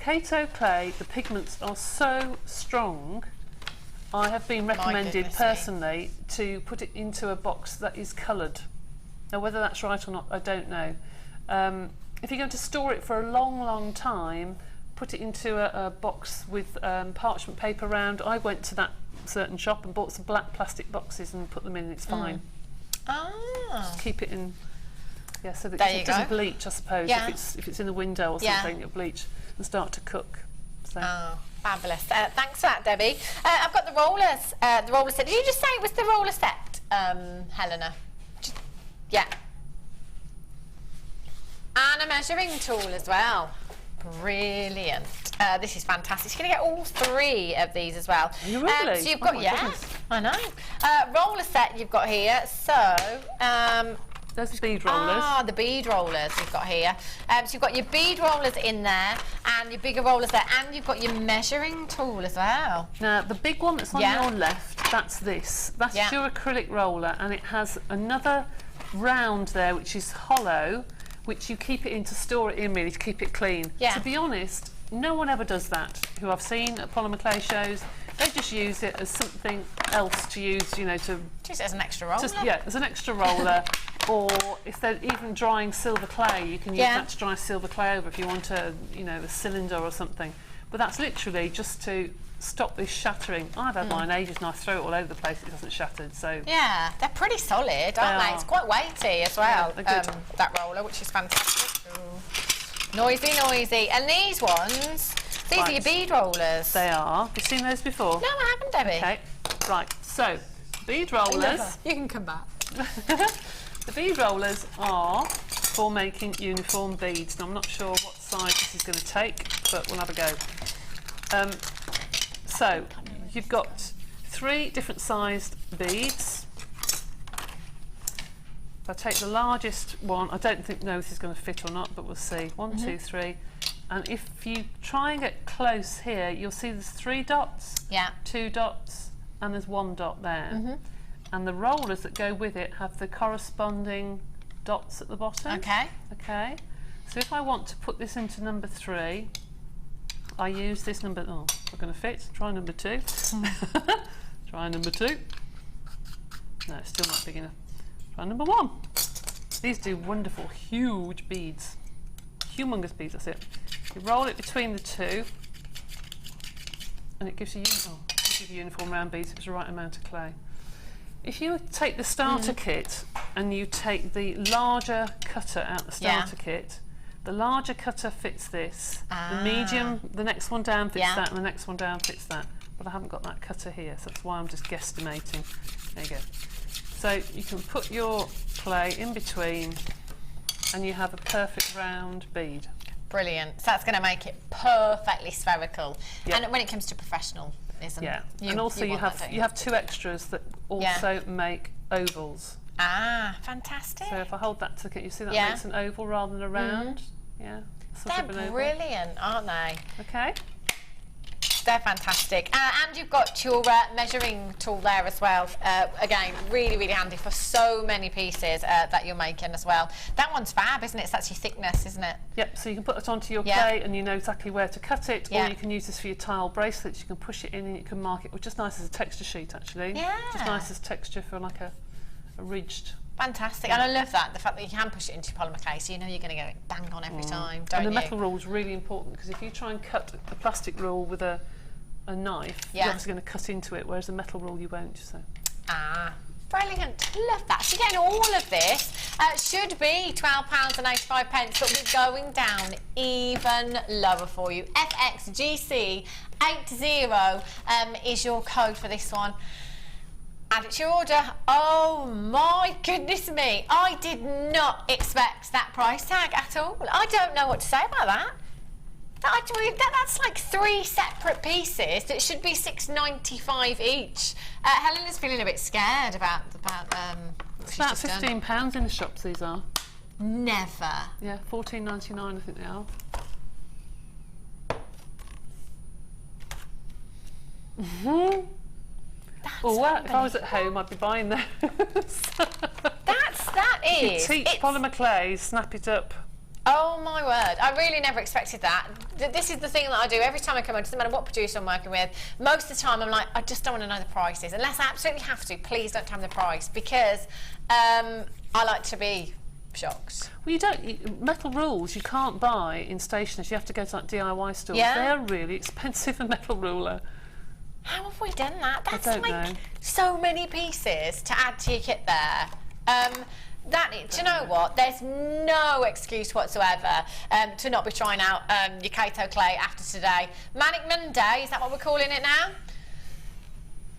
Kato clay, the pigments are so strong, I have been recommended personally to put it into a box that is coloured. Now whether that's right or not, I don't know. If you're going to store it for a long, long time, put it into a box with parchment paper around. I went to that certain shop and bought some black plastic boxes and put them in, and it's fine. Just keep it in, so that it doesn't bleach, I suppose. If it's in the window or something, it'll bleach and start to cook. So. Oh, fabulous. Thanks for that, Debbie. I've got the rollers, the roller set. Did you just say it was the roller set, Helena? Yeah. And a measuring tool as well. Brilliant. This is fantastic. You're going to get all 3 of these as well. Really? So you've got, goodness. I know. Roller set you've got here. So Those are bead rollers. Ah, the bead rollers you've got here. So you've got your bead rollers in there, and your bigger rollers there, and you've got your measuring tool as well. Now, the big one that's on your left, that's this. That's your acrylic roller, and it has another round there, which is hollow, which you keep it in to store it in, really, to keep it clean. Yeah. To be honest, no one ever does that, who I've seen at polymer clay shows. They just use it as something else to use, you know, to... Just as an extra roller. Yeah, as an extra roller. Or if they're even drying silver clay, you can use that to dry silver clay over if you want a, you know, a cylinder or something. But that's literally just to stop this shattering. I've had mine ages and I throw it all over the place, it doesn't shatter, so... Yeah, they're pretty solid, aren't they? It's quite weighty as well, that roller, which is fantastic. Ooh. Noisy, noisy. And these ones... These are your bead rollers. They are. Have you seen those before? No, I haven't, Debbie. Okay, right. So, bead rollers. You can come back. The bead rollers are for making uniform beads. Now, I'm not sure what size this is going to take, but we'll have a go. So, you've got 3 different sized beads. If I take the largest one, I don't know if this is going to fit or not, but we'll see. 1, 2, 3. And if you try and get close here, you'll see there's 3 dots, 2 dots, and there's 1 dot there. And the rollers that go with it have the corresponding dots at the bottom. Okay. So if I want to put this into number 3, I use this number. Oh, we're going to fit. Try number 2. Try number 2. No, it's still not big enough. Try number 1. These do wonderful, huge beads. Humongous beads, that's it. You roll it between the 2 and it gives you, uniform round beads. It's the right amount of clay. If you take the starter kit and you take the larger cutter out the starter kit, the larger cutter fits this, the medium, the next one down fits that, and the next one down fits that. But I haven't got that cutter here, so that's why I'm just guesstimating. There you go. So you can put your clay in between and you have a perfect round bead. Brilliant. So that's going to make it perfectly spherical. And when it comes to professionalism, and also you have 2 extras that also make ovals. Ah, fantastic. So if I hold that ticket, you see that makes an oval rather than a round. Yeah. They're brilliant, aren't they? Okay. They're fantastic. And you've got your measuring tool there as well. Again, really, really handy for so many pieces that you're making as well. That one's fab, isn't it? So that's your thickness, isn't it? Yep, so you can put it onto your clay and you know exactly where to cut it, or you can use this for your tile bracelets. You can push it in and you can mark it, which is nice as a texture sheet, actually. Yeah. Just nice as texture for like a ridged... Fantastic, and I love that, the fact that you can push it into your polymer clay, so you know you're going to get it bang on every time, don't you? And the metal rule is really important, because if you try and cut the plastic rule with a knife, you're obviously going to cut into it, whereas the metal rule you won't. So. Ah, brilliant. Love that. So getting all of this should be £12.85, but we're going down even lower for you. FXGC80 is your code for this one. Add it to your order. Oh my goodness me. I did not expect that price tag at all. I don't know what to say about that. That's like 3 separate pieces that should be £6.95 each. Helena's feeling a bit scared about it's about £15 in the shops, these are. Never. Yeah, £14.99 I think they are. If I was at home, I'd be buying those. That is. You teach polymer clay, snap it up. Oh my word, I really never expected that. This is the thing that I do every time I come on, doesn't matter what producer I'm working with, most of the time I'm like, I just don't want to know the prices. Unless I absolutely have to, please don't tell me the price, because I like to be shocked. Well, you don't, metal rules you can't buy in stationers, you have to go to like DIY stores. They're really expensive, a metal ruler. How have we done that? That's like so many pieces to add to your kit there. Do you know what? There's no excuse whatsoever to not be trying out your Kato clay after today. Manic Monday, is that what we're calling it now?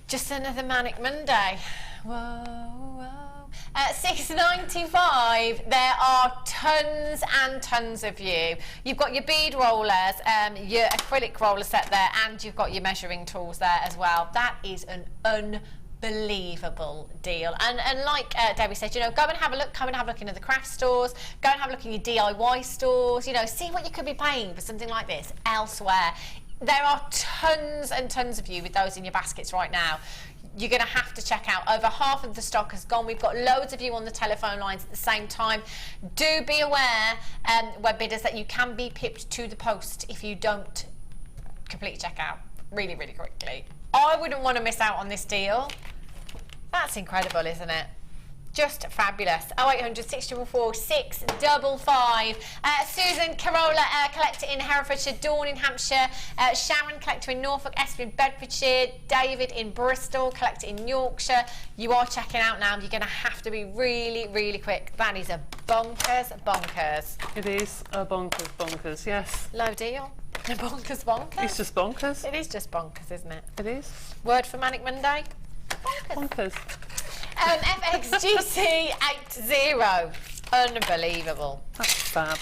Just another Manic Monday. Whoa, whoa. $6.95. There are tons and tons of you. You've got your bead rollers, your acrylic roller set there, and you've got your measuring tools there as well. That is an unbelievable deal. And like Debbie said, you know, go and have a look. Come and have a look into the craft stores. Go and have a look in your DIY stores. You know, see what you could be paying for something like this elsewhere. There are tons and tons of you with those in your baskets right now. You're going to have to check out. Over half of the stock has gone. We've got loads of you on the telephone lines at the same time. Do be aware, web bidders, that you can be pipped to the post if you don't complete checkout really, really quickly. I wouldn't want to miss out on this deal. That's incredible, isn't it? Just fabulous. 0800 644 655. Susan Carola, collector in Herefordshire, Dawn in Hampshire, Sharon, collector in Norfolk, Esther in Bedfordshire, David in Bristol, collector in Yorkshire. You are checking out now. You're going to have to be really, really quick. That is a bonkers, bonkers. It is a bonkers, bonkers, yes. Low deal. A bonkers, bonkers. It's just bonkers. It is just bonkers, isn't it? It is. Word for Manic Monday? Bonkers. Bonkers. FXGC 80. Unbelievable. That's fab.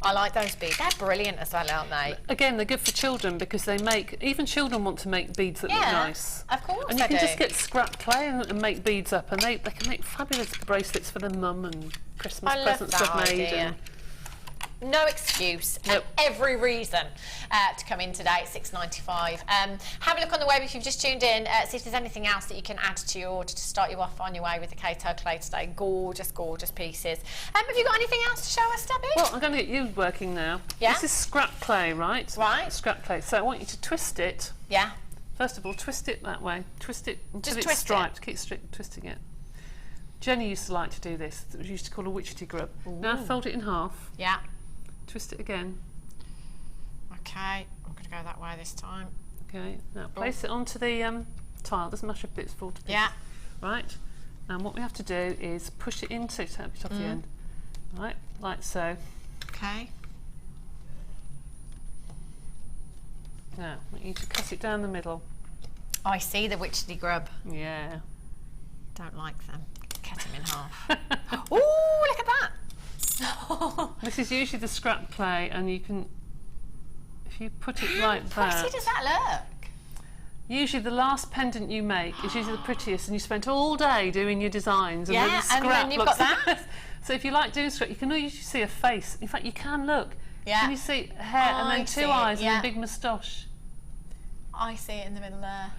I like those beads. They're brilliant as well, aren't they? Again, they're good for children because they make, even children want to make beads that look nice. Of course. And you can just get scrap clay and make beads up, and they can make fabulous bracelets for their mum and Christmas presents they've made. And no excuse, and every reason to come in today at $6.95. Have a look on the web if you've just tuned in. See if there's anything else that you can add to your order to start you off on your way with the Kato clay today. Gorgeous, gorgeous pieces. Have you got anything else to show us, Debbie? Well, I'm going to get you working now. Yeah. This is scrap clay, right? Right. Scrap clay. So I want you to twist it. Yeah. First of all, twist it that way. Twist it until Just it's striped. Keep twisting it. Jenny used to like to do this. It was used to call a witchetty grub. Ooh. Now fold it in half. Yeah. Twist it again. Okay, I'm going to go that way this time. Okay, now place it onto the tile. Doesn't matter if it's full to pieces. Yeah. Right, and what we have to do is push it into, take it off the end. Right, like so. Okay. Now, we need to cut it down the middle. I see the witchetty grub. Yeah. Don't like them. Cut them in half. Ooh, look at that. This is usually the scrap clay, and you can, if you put it like that. How pretty does that look? Usually the last pendant you make is usually the prettiest, and you spent all day doing your designs, and then the scrap and then you've looks got that. So if you like doing scrap, you can usually see a face. In fact, you can look. Yeah. Can you see hair and then two eyes and a big moustache? I see it in the middle there.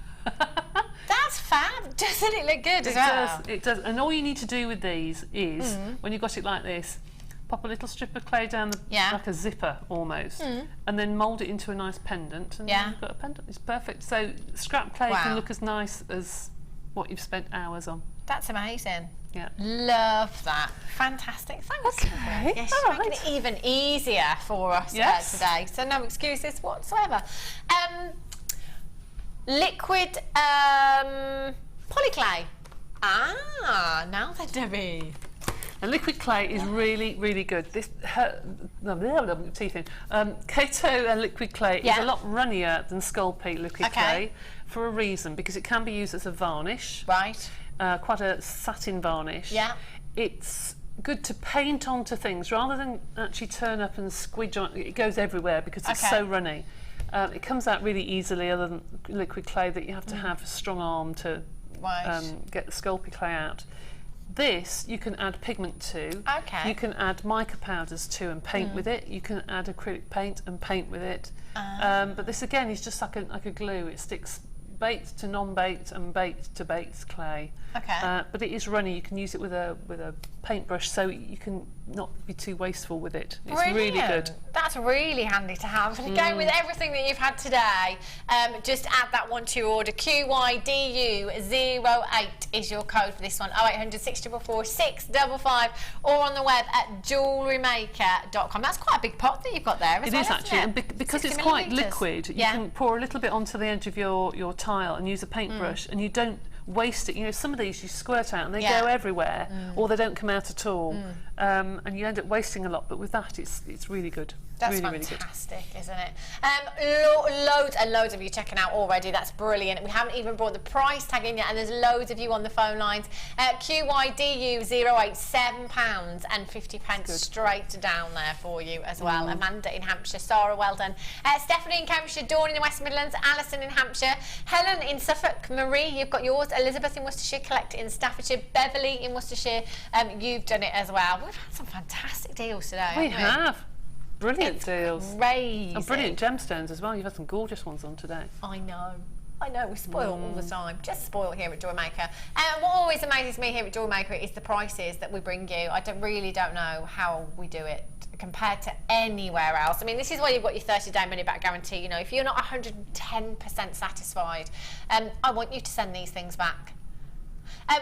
That's fab. Doesn't it look good as well? It does. And all you need to do with these is, when you've got it like this, pop a little strip of clay down the, like a zipper almost, and then mould it into a nice pendant, and then you've got a pendant. It's perfect. So scrap clay can look as nice as what you've spent hours on. That's amazing. Yeah. Love that. Fantastic. Thanks. Okay. Yes, you're making it even easier for us today. So no excuses whatsoever. Liquid polyclay. Ah, now then, Debbie. And liquid clay is really, really good. This teeth in. Kato liquid clay is a lot runnier than Sculpey liquid clay for a reason, because it can be used as a varnish. Right. Quite a satin varnish. Yeah. It's good to paint onto things rather than actually turn up and squidge on. It goes everywhere because it's so runny. It comes out really easily, other than liquid clay that you have to have a strong arm to get the Sculpey clay out. This you can add pigment to. Okay. You can add mica powders to and paint with it. You can add acrylic paint and paint with it. But this again is just like a glue. It sticks baked to non-baked and baked to baked clay. Okay. But it is runny. You can use it with a paintbrush, so you can not be too wasteful with it. It's really good. That's really handy to have. And again, with everything that you've had today, just add that one to your order. QYDU08 is your code for this one. 0800 644 655, or on the web at JewelleryMaker.com. That's quite a big pot that you've got there. It is actually, and because it's quite liquid, you can pour a little bit onto the edge of your tile and use a paintbrush, and you don't waste it. You know, some of these you squirt out and they go everywhere, or they don't come out at all, and you end up wasting a lot. But with that, it's really good. That's really, fantastic, isn't it? Loads and loads of you checking out already. That's brilliant. We haven't even brought the price tag in yet, and there's loads of you on the phone lines. QYDU 087 pounds and 50 pence straight down there for you as well. Amanda in Hampshire, Sarah, well done. Stephanie in Cambridgeshire, Dawn in the West Midlands, Alison in Hampshire, Helen in Suffolk, Marie, you've got yours, Elizabeth in Worcestershire, Collect in Staffordshire, Beverly in Worcestershire, you've done it as well. We've had some fantastic deals today. We have. Brilliant deals. Crazy. And brilliant gemstones as well. You've had some gorgeous ones on today. I know, we spoil all the time. Just spoil here at Jewellery Maker. What always amazes me here at Jewellery Maker is the prices that we bring you. I really don't know how we do it compared to anywhere else. I mean, this is why you've got your 30-day money-back guarantee. You know, if you're not 110% satisfied, I want you to send these things back.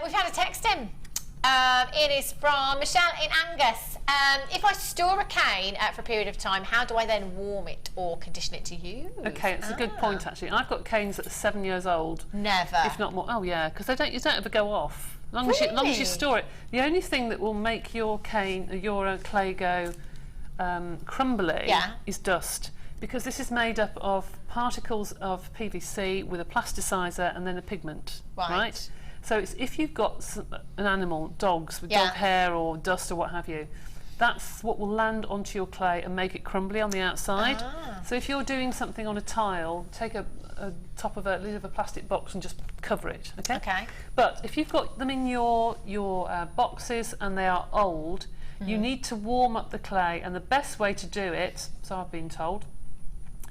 We've had a text in. It is from Michelle in Angus. If I store a cane for a period of time, how do I then warm it or condition it to use? Okay, it's a good point actually. I've got canes that are 7 years old. Never. If not more. Oh yeah, because you don't ever go off. As long as you store it. The only thing that will make your cane, your clay go crumbly is dust. Because this is made up of particles of PVC with a plasticizer and then a pigment. Right? So it's, if you've got an animal, dogs with dog hair or dust or what have you, that's what will land onto your clay and make it crumbly on the outside. So if you're doing something on a tile, take a top of a lid of a plastic box and just cover it. Okay. But if you've got them in your boxes and they are old, you need to warm up the clay, and the best way to do it, so I've been told,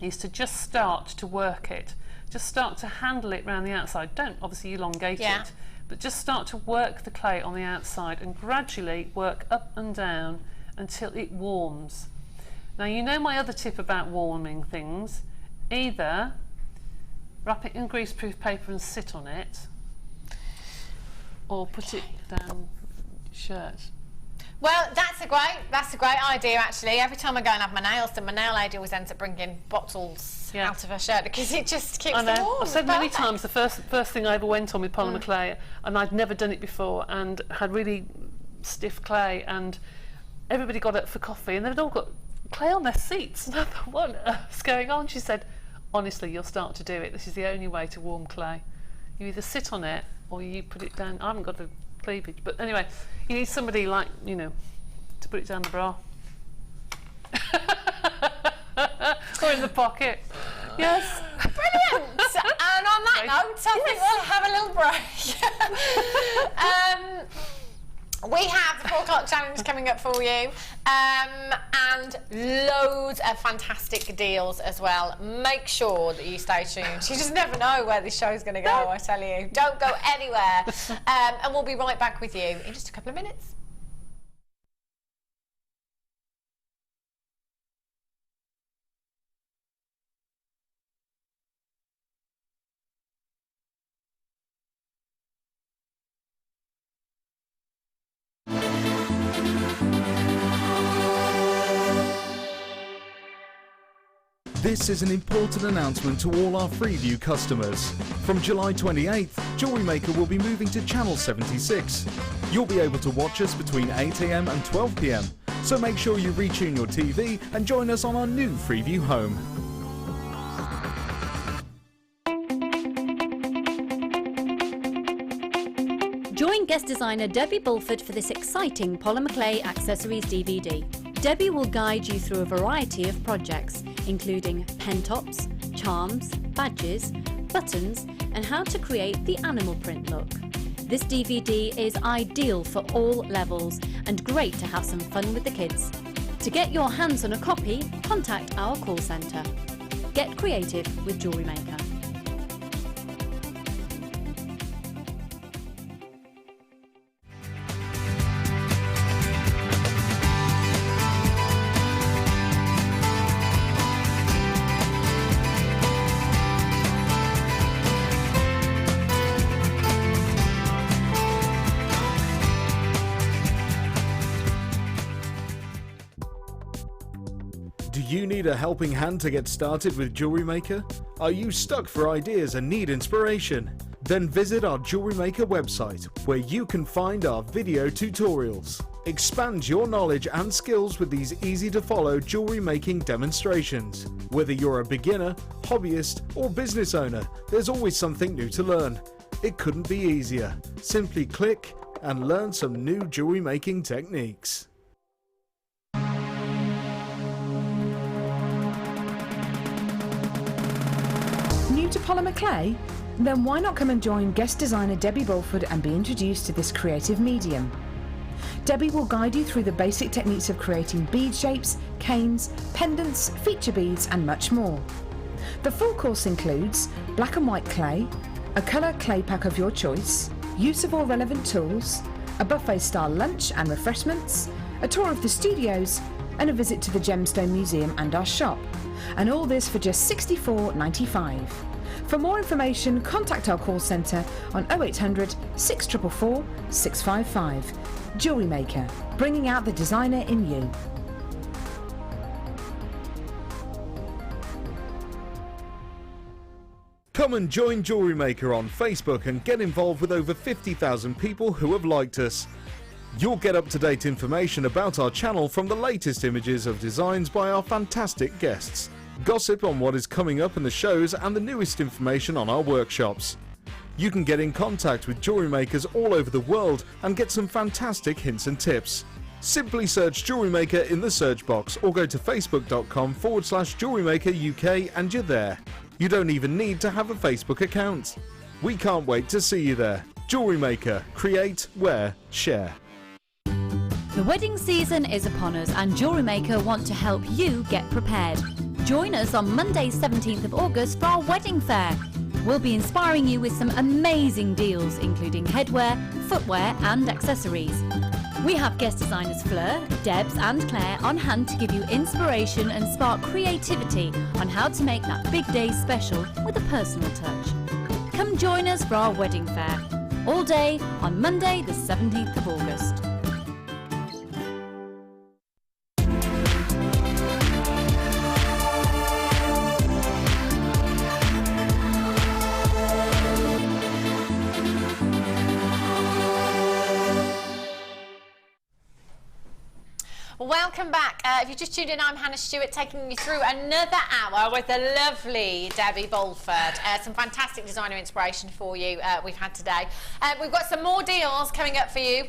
is to just start to work it. Just start to handle it around the outside. Don't obviously elongate it, but just start to work the clay on the outside and gradually work up and down until it warms. Now, you know my other tip about warming things. Either wrap it in greaseproof paper and sit on it, or put it down your shirt. Well, that's a great idea actually. Every time I go and have my nails done, my nail lady always ends up bringing bottles out of her shirt because it just keeps them warm. I've said many times the first thing I ever went on with polymer clay, and I'd never done it before, and had really stiff clay, and everybody got up for coffee and they'd all got clay on their seats, and I thought, what is going on? She said, honestly, you'll start to do it. This is the only way to warm clay. You either sit on it or you put it down. I haven't got the cleavage, but anyway, you need somebody like, you know, to put it down the bra. Or in the pocket. Yes. Brilliant. And on that note, I think we'll have a little break. We have the 4 o'clock challenge coming up for you, and loads of fantastic deals as well. Make sure that you stay tuned. You just never know where this show's going to go, I tell you. Don't go anywhere. And we'll be right back with you in just a couple of minutes. This is an important announcement to all our Freeview customers. From July 28th, Jewellery Maker will be moving to Channel 76. You'll be able to watch us between 8 AM and 12 PM, so make sure you retune your TV and join us on our new Freeview home. Join guest designer Debbie Bulford for this exciting Polymer Clay Accessories DVD. Debbie will guide you through a variety of projects, including pen tops, charms, badges, buttons, and how to create the animal print look. This DVD is ideal for all levels and great to have some fun with the kids. To get your hands on a copy, contact our call centre. Get creative with Jewellery Maker. Do you need a helping hand to get started with Jewellery Maker? Are you stuck for ideas and need inspiration? Then visit our Jewellery Maker website, where you can find our video tutorials. Expand your knowledge and skills with these easy-to-follow jewellery making demonstrations. Whether you're a beginner, hobbyist or business owner, there's always something new to learn. It couldn't be easier. Simply click and learn some new jewellery making techniques. New to polymer clay? Then why not come and join guest designer Debbie Bulford and be introduced to this creative medium? Debbie will guide you through the basic techniques of creating bead shapes, canes, pendants, feature beads and much more. The full course includes black and white clay, a colour clay pack of your choice, use of all relevant tools, a buffet style lunch and refreshments, a tour of the studios and a visit to the Gemstone Museum and our shop. And all this for just $64.95. For more information, contact our call centre on 0800 644 655. Jewellery Maker, bringing out the designer in you. Come and join Jewellery Maker on Facebook and get involved with over 50,000 people who have liked us. You'll get up-to-date information about our channel from the latest images of designs by our fantastic guests, gossip on what is coming up in the shows and the newest information on our workshops. You can get in contact with jewellery makers all over the world and get some fantastic hints and tips. Simply search Jewellery Maker in the search box or go to facebook.com/Jewellery Maker UK and you're there. You don't even need to have a Facebook account. We can't wait to see you there. Jewellery Maker. Create, wear, share. The wedding season is upon us and Jewellery Maker want to help you get prepared. Join us on Monday 17th of August for our wedding fair. We'll be inspiring you with some amazing deals including headwear, footwear and accessories. We have guest designers Fleur, Debs and Claire on hand to give you inspiration and spark creativity on how to make that big day special with a personal touch. Come join us for our wedding fair, all day on Monday the 17th of August. Welcome back. If you just tuned in, I'm Hannah Stuart taking you through another hour with the lovely Debbie Bulford. Some fantastic designer inspiration for you we've had today. We've got some more deals coming up for you.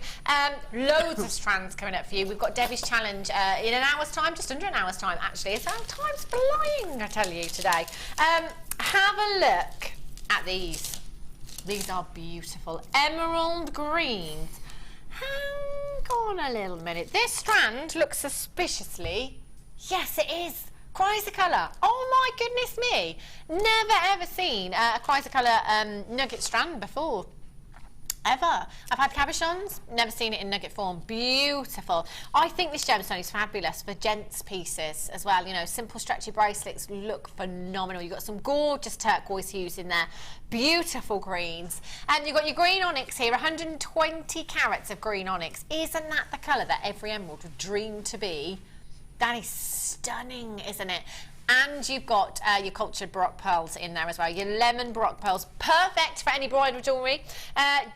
Loads of strands coming up for you. We've got Debbie's challenge in an hour's time, just under an hour's time actually. So time's flying, I tell you, today. Have a look at these. These are beautiful. Emerald greens. Hang on a little minute. This strand looks suspiciously... Yes, it is. Chrysocolor. Oh my goodness me. Never ever seen a chrysocolor nugget strand before. Ever. I've had cabochons, never seen it in nugget form. Beautiful. I think this gemstone is fabulous for gents pieces as well. You know, simple stretchy bracelets look phenomenal. You've got some gorgeous turquoise hues in there. Beautiful greens. And you've got your green onyx here, 120 carats of green onyx. Isn't that the colour that every emerald would dream to be? That is stunning, isn't it? And you've got your cultured Baroque pearls in there as well, your lemon Baroque pearls, perfect for any bridal jewellery.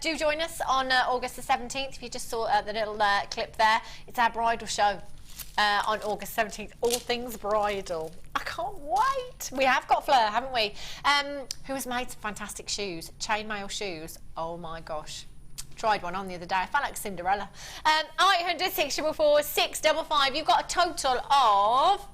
Do join us on August the 17th, if you just saw the little clip there. It's our bridal show on August 17th, all things bridal. I can't wait. We have got Fleur, haven't we? Who has made some fantastic shoes, chainmail shoes. Oh my gosh. Tried one on the other day. I felt like Cinderella. 800 644 655. You've got a total of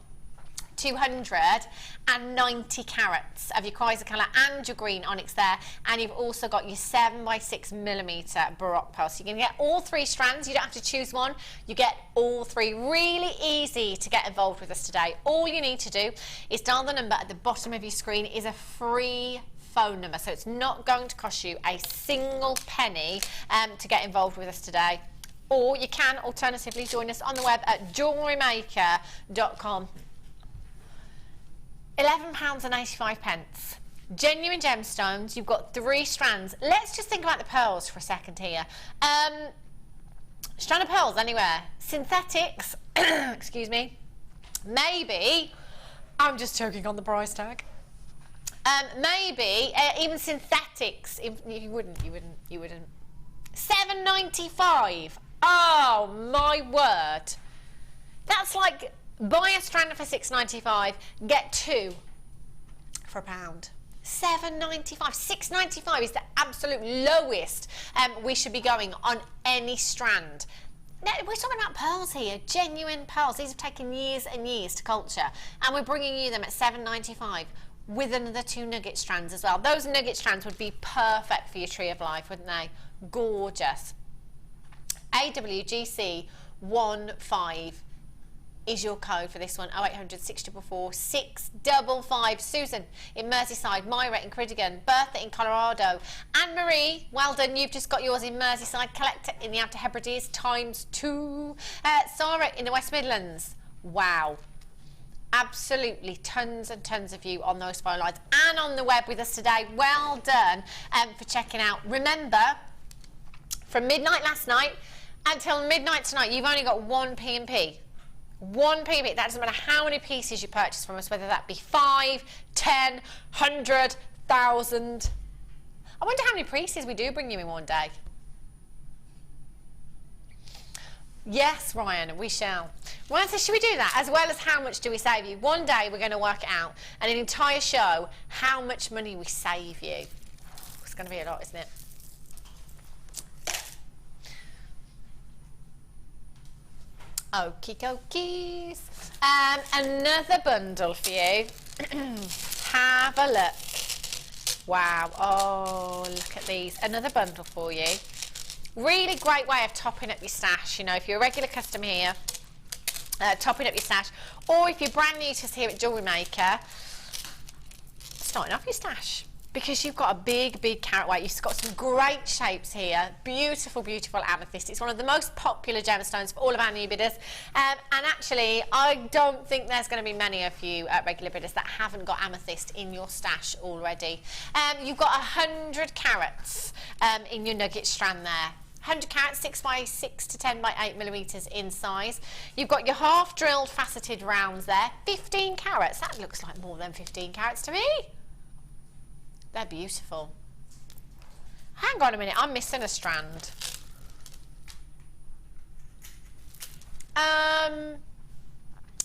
290 carats of your chrysocolor and your green onyx there, and you've also got your 7x6mm Baroque pearl. So you can get all three strands. You don't have to choose one. You get all three. Really easy to get involved with us today. All you need to do is dial the number at the bottom of your screen. Is a free phone number, so it's not going to cost you a single penny to get involved with us today. Or you can alternatively join us on the web at JewelleryMaker.com. £11.85. Genuine gemstones. You've got three strands. Let's just think about the pearls for a second here. Strand of pearls anywhere. Synthetics. Excuse me. Maybe. I'm just choking on the price tag. Maybe even synthetics. You wouldn't. $7.95. Oh my word. That's like buy a strand for £6.95, get 2 for £1. £7.95, £6.95 is the absolute lowest we should be going on any strand. Now, we're talking about pearls here, genuine pearls. These have taken years and years to culture, and we're bringing you them at £7.95 with another 2 nugget strands as well. Those nugget strands would be perfect for your tree of life, wouldn't they? Gorgeous. AWGC 15 is your code for this one. 0800 644 655. Susan in Merseyside, Myra in Criddigan, Bertha in Colorado, Anne-Marie, well done, you've just got yours in Merseyside, Collector in the Outer Hebrides ×2, Sarah in the West Midlands. Wow, absolutely tons and tons of you on those phone lines and on the web with us today. Well done for checking out. Remember, from midnight last night until midnight tonight, you've only got 1 P&P. 1 P&P. That doesn't matter how many pieces you purchase from us, whether that be 5, 10, 100, 1,000. I wonder how many pieces we do bring you in one day. Yes, Ryan, we shall. Well, so should we do that? As well as how much do we save you? One day we're going to work it out, and an entire show, how much money we save you. It's going to be a lot, isn't it? Okie dokies. Another bundle for you. Have a look. Wow. Oh, look at these. Another bundle for you. Really great way of topping up your stash. You know, if you're a regular customer here, topping up your stash, or if you're brand new to us here at Jewellery Maker, starting off your stash. Because you've got a big carat weight. You've got some great shapes here. Beautiful, beautiful amethyst. It's one of the most popular gemstones for all of our new bidders. And actually, I don't think there's going to be many of you regular bidders that haven't got amethyst in your stash already. You've got 100 carats in your nugget strand there. 100 carats, 6 by 6 to 10 by 8 millimeters in size. You've got your half drilled faceted rounds there. 15 carats. That looks like more than 15 carats to me. They're beautiful. Hang on a minute, I'm missing a strand.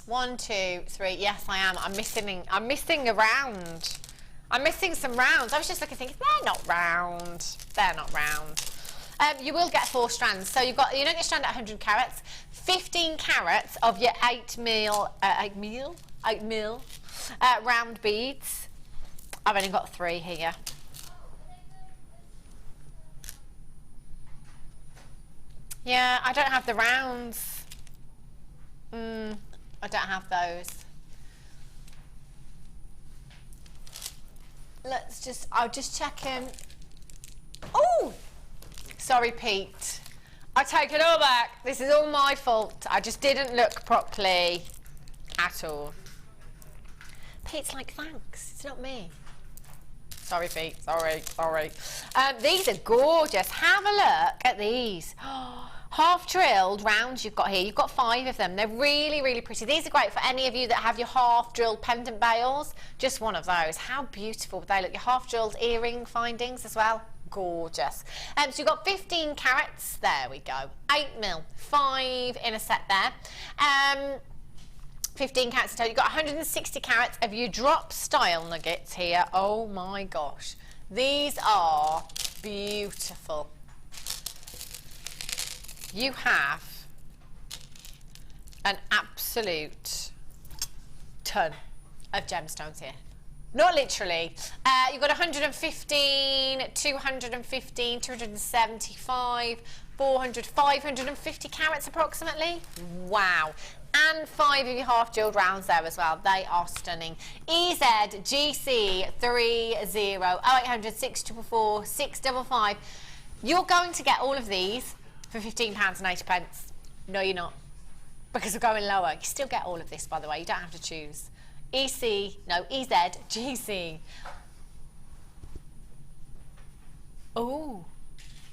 1, 2, 3. Yes, I am. I'm missing a round. I'm missing some rounds. I was just looking, thinking they're not round. They're not round. You will get 4 strands. So you've got your nugget strand at 100 carats, 15 carats of your 8 mil round beads. I've only got 3 here. Yeah, I don't have the rounds. I don't have those. I'll just check in. Oh! Sorry, Pete. I take it all back. This is all my fault. I just didn't look properly at all. Pete's like, thanks. It's not me. Sorry, Pete. Sorry. These are gorgeous. Have a look at these. Half drilled rounds you've got here. You've got 5 of them. They're really, really pretty. These are great for any of you that have your half drilled pendant bails. Just one of those. How beautiful would they look? Your half drilled earring findings as well. Gorgeous. So you've got 15 carats. There we go. 8 mil. 5 in a set there. 15 carats in total. You've got 160 carats of your drop style nuggets here. Oh my gosh. These are beautiful. You have an absolute ton of gemstones here. Not literally. You've got 115, 215, 275, 400, 550 carats approximately. Wow. And 5 of your half jeweled rounds there as well. They are stunning. EZGC 30 0800 644 655. You're going to get all of these for £15.80. No, you're not, because we're going lower. You still get all of this, by the way. You don't have to choose. EZGC. Oh,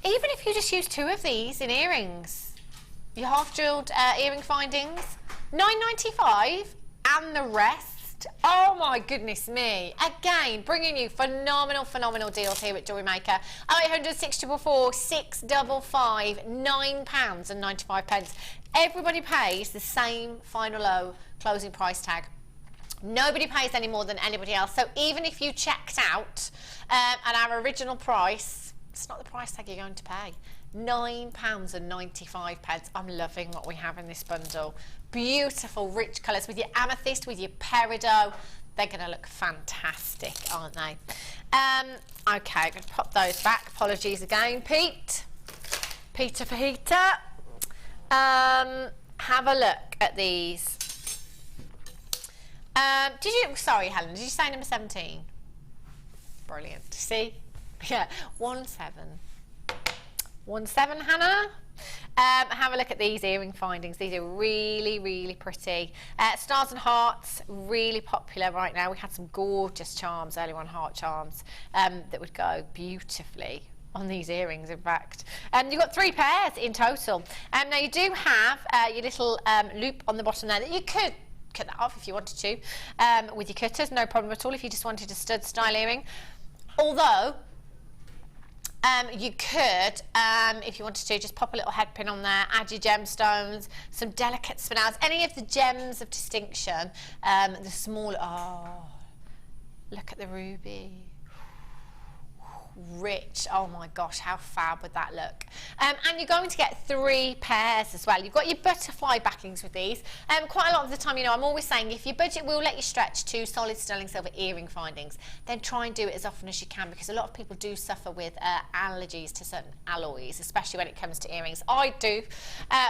even if you just use 2 of these in earrings, your half jeweled earring findings, £9.95, and the rest Oh my goodness me. Again, bringing you phenomenal deals here at Jewellery Maker. 0800 644 655, £9.95. Everybody pays the same final low closing price tag. Nobody pays any more than anybody else. So even if you checked out at our original price, it's not the price tag you're going to pay. £9.95. I'm loving what we have in this bundle. Beautiful, rich colours with your amethyst, with your peridot. They're going to look fantastic, aren't they? Okay, I'm going to pop those back. Apologies again, Peter. Have a look at these. Sorry, Helen, did you say number 17? Brilliant. See? Yeah, 17, Hannah. Have a look at these earring findings. These are really pretty. Stars and hearts, really popular right now. We had some gorgeous charms earlier on, heart charms, that would go beautifully on these earrings, in fact. You've got 3 pairs in total. Now you do have your little loop on the bottom there that you could cut that off if you wanted to with your cutters, no problem at all if you just wanted a stud style earring. Although you could, if you wanted to, just pop a little head pin on there, add your gemstones, some delicate spinels, any of the gems of distinction, the small, oh, look at the ruby. Rich, oh my gosh, how fab would that look? And you're going to get 3 pairs as well. You've got your butterfly backings with these. Quite a lot of the time, you know, I'm always saying if your budget will let you stretch to solid sterling silver earring findings, then try and do it as often as you can, because a lot of people do suffer with allergies to certain alloys, especially when it comes to earrings. I do,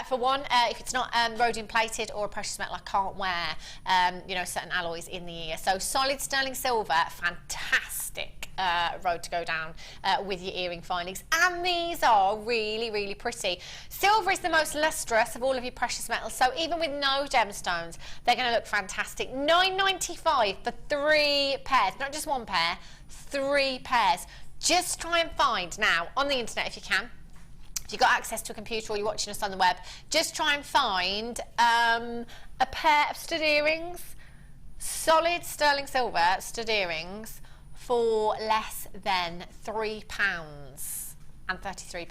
for one, if it's not rhodium plated or a precious metal, I can't wear you know, certain alloys in the ear. So solid sterling silver, fantastic road to go down with your earring findings, and these are really pretty. Silver is the most lustrous of all of your precious metals, so even with no gemstones, they're going to look fantastic. £9.95 for 3 pairs, not just 1 pair, 3 pairs. Just try and find now on the internet if you can. If you've got access to a computer or you're watching us on the web, just try and find a pair of stud earrings, solid sterling silver stud earrings, for less than £3.33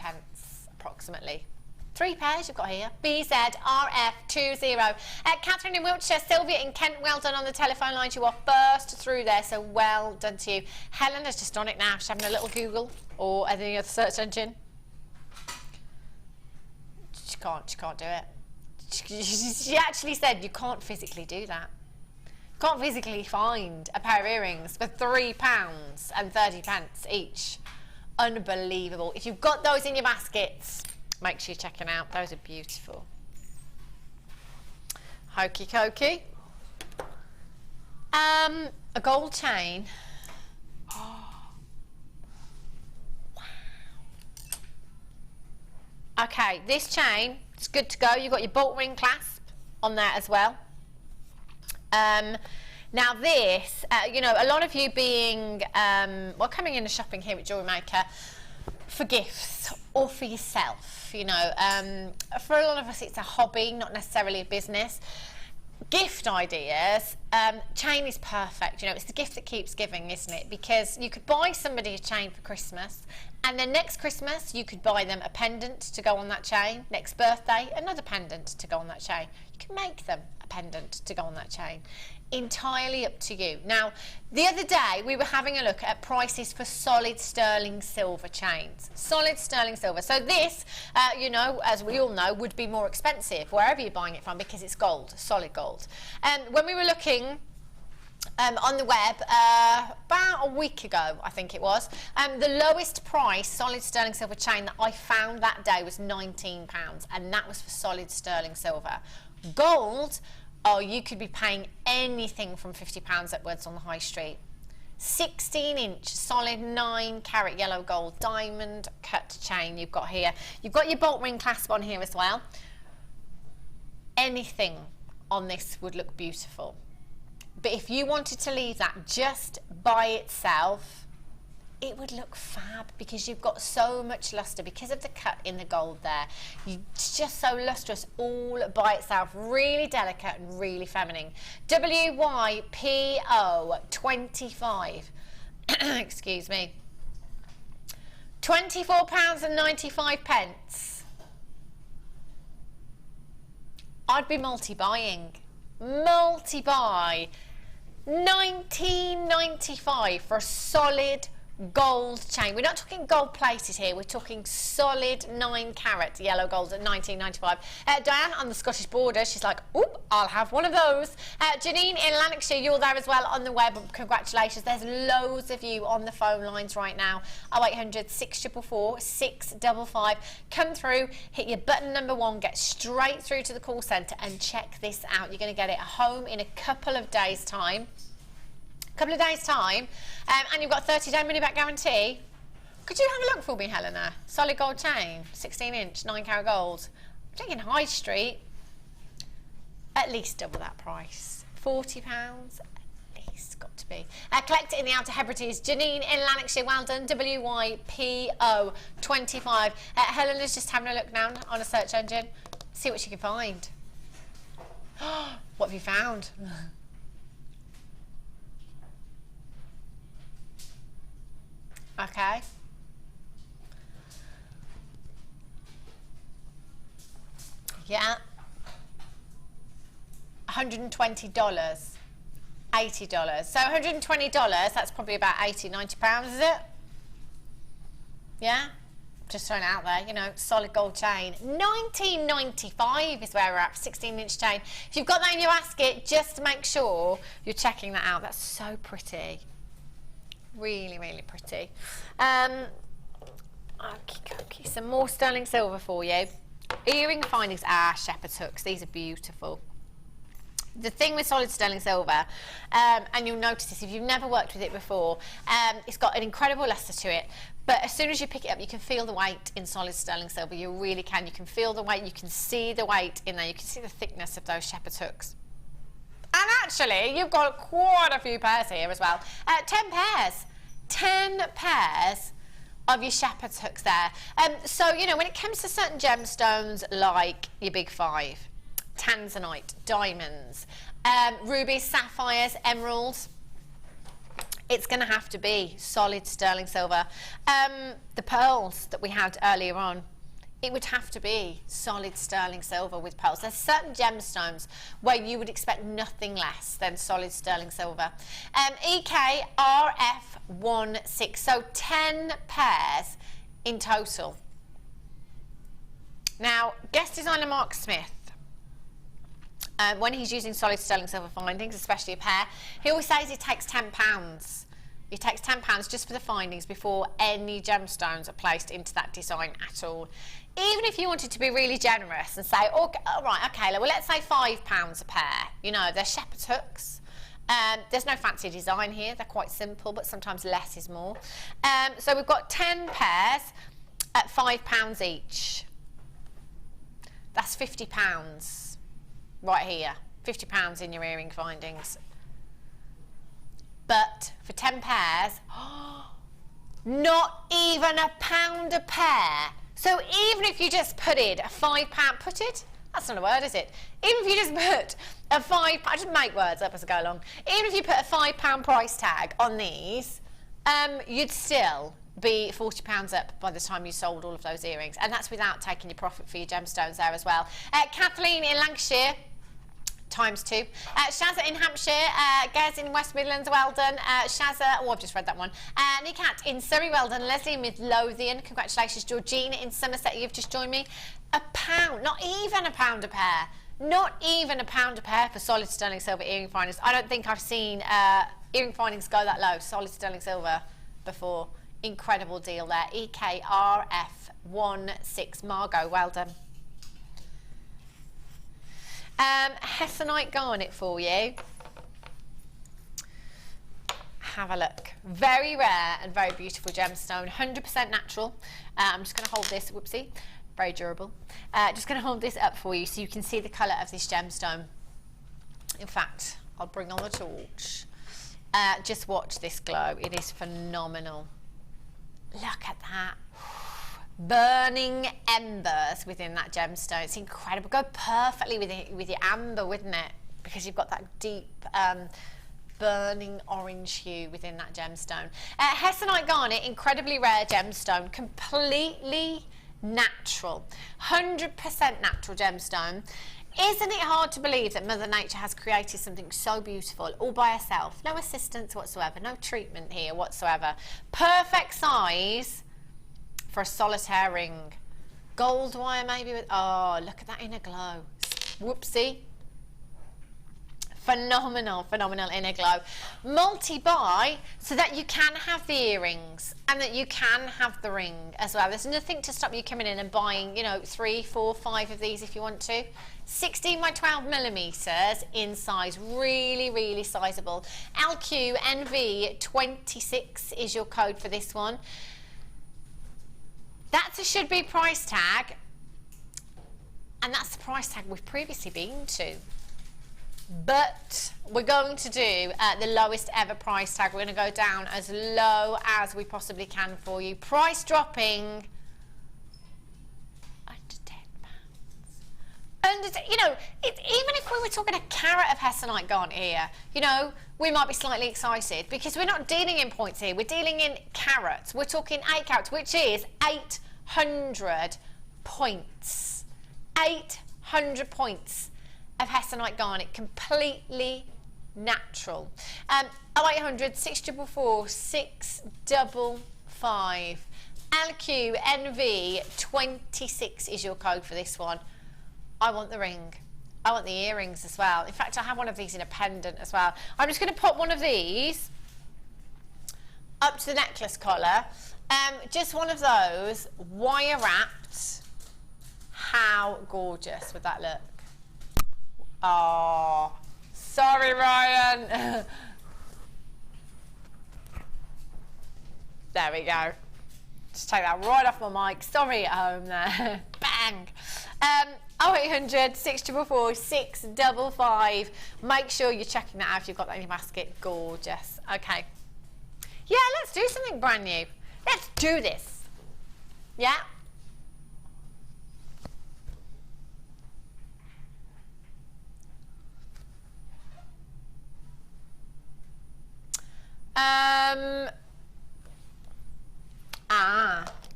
approximately. 3 pairs you've got here. BZRF20. Catherine in Wiltshire, Sylvia in Kent, well done on the telephone lines. You are first through there, so well done to you. Helen is just on it now. She's having a little Google or any other search engine. She can't do it. She actually said you can't physically do that. Can't physically find a pair of earrings for £3.30 each. Unbelievable. If you've got those in your baskets, make sure you're checking out. Those are beautiful. Hokey cokey. A gold chain. Oh. Wow. Okay, this chain, it's good to go. You've got your bolt ring clasp on there as well. Now this, you know, a lot of you being, well, coming in and shopping here at Jewellery Maker for gifts or for yourself, you know, for a lot of us it's a hobby, not necessarily a business. Gift ideas, chain is perfect, you know, it's the gift that keeps giving, isn't it? Because you could buy somebody a chain for Christmas, and then next Christmas you could buy them a pendant to go on that chain, next birthday another pendant to go on that chain. You can make them a pendant to go on that chain. Entirely up to you. Now, the other day we were having a look at prices for solid sterling silver chains. Solid sterling silver. So this, you know, as we all know, would be more expensive wherever you're buying it from because it's gold, solid gold. When we were looking on the web about a week ago, I think it was, the lowest price solid sterling silver chain that I found that day was £19, and that was for solid sterling silver. Gold, oh, you could be paying anything from £50 upwards on the high street. 16-inch solid 9-carat yellow gold diamond cut chain you've got here. You've got your bolt ring clasp on here as well. Anything on this would look beautiful. But if you wanted to leave that just by itself, it would look fab because you've got so much luster because of the cut in the gold there. It's just so lustrous all by itself, really delicate and really feminine. WYPO 25. Excuse me. £24.95. I'd be multi-buying. Multi-buy. £19.95 for a solid gold chain. We're not talking gold plated here, we're talking solid 9-carat yellow gold at £19.95. Diane on the Scottish border, she's like, oop, I'll have one of those. Janine in Lanarkshire, you're there as well on the web. Congratulations. There's loads of you on the phone lines right now. 0800 644 655. Come through, hit your button number 1, get straight through to the call centre and check this out. You're going to get it home in a couple of days' time. And you've got a 30-day money-back guarantee. Could you have a look for me, Helena? Solid gold chain, 16-inch, 9-carat gold. I'm thinking High Street, at least double that price. £40, at least, got to be. Collect it in the Outer Hebrides. Janine in Lanarkshire, well done. WYPO 25. Helena's just having a look now on a search engine. See what she can find. What have you found? Okay. Yeah. $120. $80. So $120, that's probably about £80–90, is it? Yeah? Just throwing it out there, you know, solid gold chain. $19.95 is where we're at, 16-inch chain. If you've got that in your basket, just make sure you're checking that out. That's so pretty. Really, really pretty. Okay, some more sterling silver for you. Earring findings, shepherd's hooks. These are beautiful. The thing with solid sterling silver, and you'll notice this if you've never worked with it before, it's got an incredible luster to it. But as soon as you pick it up, you can feel the weight in solid sterling silver. You really can. You can feel the weight. You can see the weight in there. You can see the thickness of those shepherd's hooks. And actually, you've got quite a few pairs here as well. 10 pairs. 10 pairs of your shepherd's hooks there. So, you know, when it comes to certain gemstones like your big 5, Tanzanite, diamonds, rubies, sapphires, emeralds, it's going to have to be solid sterling silver. The pearls that we had earlier on, it would have to be solid sterling silver with pearls. There's certain gemstones where you would expect nothing less than solid sterling silver. EKRF16, so 10 pairs in total. Now, guest designer Mark Smith, when he's using solid sterling silver findings, especially a pair, he always says he takes £10. He takes £10 just for the findings before any gemstones are placed into that design at all. Even if you wanted to be really generous and say, oh, right, okay, well, let's say £5 a pair. You know, they're shepherd's hooks. There's no fancy design here. They're quite simple, but sometimes less is more. So we've got 10 pairs at £5 each. That's £50 right here. £50 in your earring findings. But for 10 pairs, not even £1 a pair. So even if you just put it a £5, that's not a word, is it? Even if you just put a £5, I just make words up as I go along. Even if you put a £5 price tag on these, you'd still be £40 up by the time you sold all of those earrings. And that's without taking your profit for your gemstones there as well. Kathleen in Lancashire, ×2. Shazza in Hampshire, Gaz in West Midlands, well done. Shazza, oh, I've just read that one. Nikat in Surrey, well done. Leslie in Midlothian, congratulations. Georgina in Somerset, you've just joined me. £1, not even £1 a pair. Not even £1 a pair for solid sterling silver earring findings. I don't think I've seen earring findings go that low, solid sterling silver, before. Incredible deal there. EKRF16, Margot, well done. Hessite garnet for you. Have a look. Very rare and very beautiful gemstone, 100% natural. I'm just going to hold this, whoopsie, very durable. Just going to hold this up for you so you can see the colour of this gemstone. In fact, I'll bring on the torch. Just watch this glow. It is phenomenal. Look at that. Burning embers within that gemstone. It's incredible. Go perfectly with your amber, wouldn't it? Because you've got that deep burning orange hue within that gemstone. Hessite garnet, incredibly rare gemstone, completely natural, 100% natural gemstone. Isn't it hard to believe that Mother Nature has created something so beautiful all by herself? No assistance whatsoever, no treatment here whatsoever. Perfect size for a solitaire ring. Gold wire maybe with, oh, look at that inner glow. Whoopsie. Phenomenal, phenomenal inner glow. Multi-buy so that you can have the earrings and that you can have the ring as well. There's nothing to stop you coming in and buying, you know, 3, 4, 5 of these if you want to. 16 by 12 millimeters in size, really, really sizable. LQNV26 is your code for this one. That's a should be price tag, and that's the price tag we've previously been to. But we're going to do the lowest ever price tag. We're going to go down as low as we possibly can for you. Price dropping under £10. You know, even if we were talking a carat of Hessite garnet here, you know, we might be slightly excited because we're not dealing in points here. We're dealing in carats. We're talking 8 carats, which is 800 points. 800 points of Hessite garnet, completely natural. 0800 644 655. LQNV 26 is your code for this one. I want the ring. I want the earrings as well. In fact, I have one of these in a pendant as well. I'm just going to put one of these up to the necklace collar. Just one of those wire wrapped. How gorgeous would that look? Oh, sorry, Ryan. There we go. Just take that right off my mic. Sorry at home there. Bang. 0800 644 655. Make sure you're checking that out if you've got that in your basket. Gorgeous. Okay. Yeah, let's do something brand new. Let's do this. Yeah?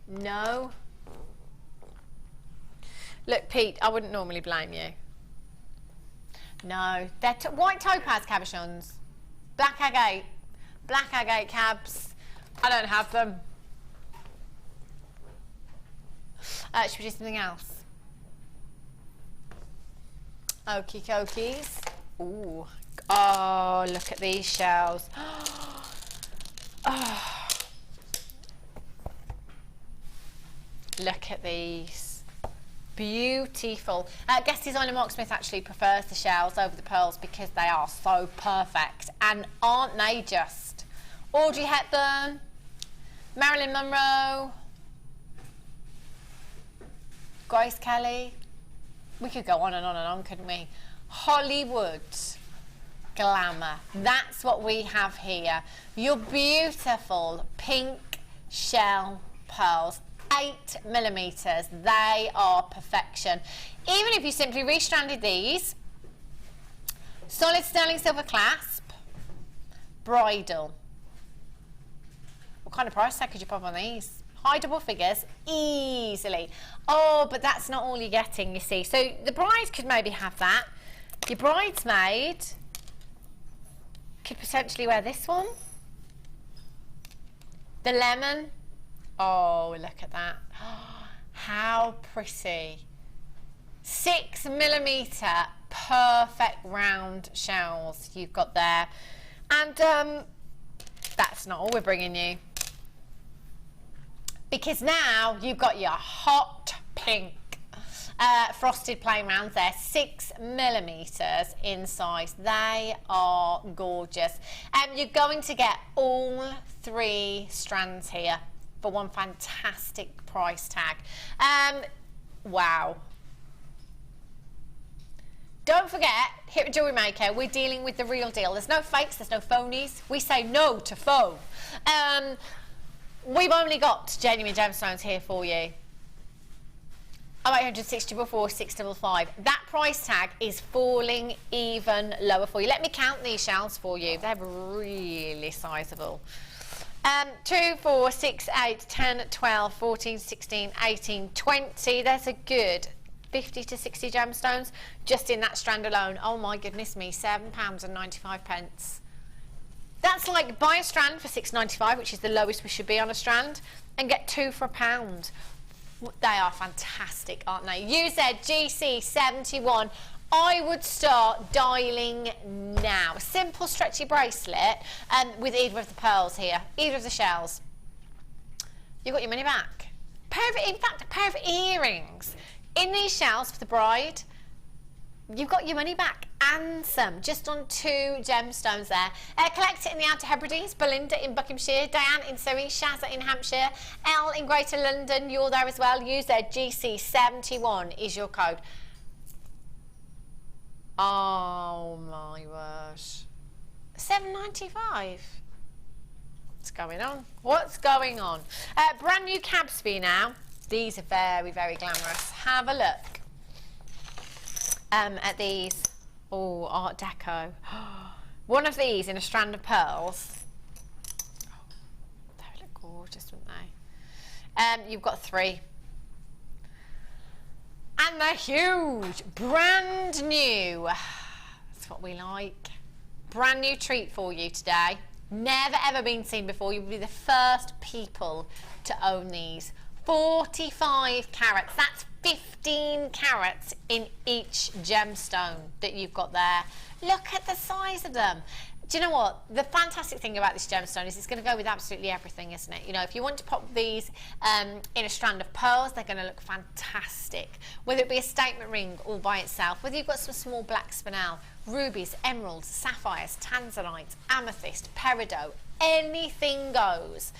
No. Look, Pete, I wouldn't normally blame you. No, they're white topaz cabochons. Black agate. Black agate cabs. I don't have them. Should we do something else? Okie dokies. Ooh. Oh, look at these shells. Oh. Look at these. Beautiful. Guest designer Mark Smith actually prefers the shells over the pearls because they are so perfect. And aren't they just? Audrey Hepburn, Marilyn Monroe, Grace Kelly. We could go on and on and on, couldn't we? Hollywood glamour. That's what we have here. Your beautiful pink shell pearls. 8 millimeters. They are perfection. Even if you simply restranded these, solid sterling silver clasp, bridal. What kind of price tag could you pop on these? High double figures, easily. Oh, but that's not all you're getting, you see. So the bride could maybe have that. Your bridesmaid could potentially wear this one. The lemon. Oh, look at that. How pretty. 6 millimeter perfect round shells you've got there. And that's not all we're bringing you. Because now you've got your hot pink frosted plain rounds there. 6 millimeters in size. They are gorgeous. You're going to get all 3 strands here for one fantastic price tag. Wow. Don't forget, here at Jewellery Maker, we're dealing with the real deal. There's no fakes, there's no phonies. We say no to faux. we've only got genuine gemstones here for you. 0800 644 That price tag is falling even lower for you. Let me count these shells for you. They're really sizable. 2, 4, 6, 8, 10, 12, 14, 16, 18, 20. There's a good 50 to 60 gemstones just in that strand alone. Oh my goodness me, £7.95. That's like buy a strand for £6.95, which is the lowest we should be on a strand, and get 2 for £1. They are fantastic, aren't they? UZGC71. I would start dialing now. A simple stretchy bracelet with either of the pearls here, either of the shells. You've got your money back. In fact, a pair of earrings in these shells for the bride. You've got your money back and some, just on 2 gemstones there. Collect it in the Outer Hebrides, Belinda in Buckinghamshire, Diane in Surrey, Shazza in Hampshire, Elle in Greater London, you're there as well. Use their GC71 is your code. Oh my word. £7.95. What's going on? What's going on? Brand new cabs for you now. These are very, very glamorous. Have a look. At these, Art Deco. One of these in a strand of pearls. They would look gorgeous, wouldn't they? You've got 3. And they're huge, brand new. That's what we like. Brand new treat for you today. Never ever been seen before. You'll be the first people to own these. 45 carats. That's 15 carats in each gemstone that you've got there. Look at the size of them. Do you know what? The fantastic thing about this gemstone is it's going to go with absolutely everything, isn't it? You know, if you want to pop these in a strand of pearls, they're going to look fantastic. Whether it be a statement ring all by itself, whether you've got some small black spinel, rubies, emeralds, sapphires, tanzanite, amethyst, peridot, anything goes.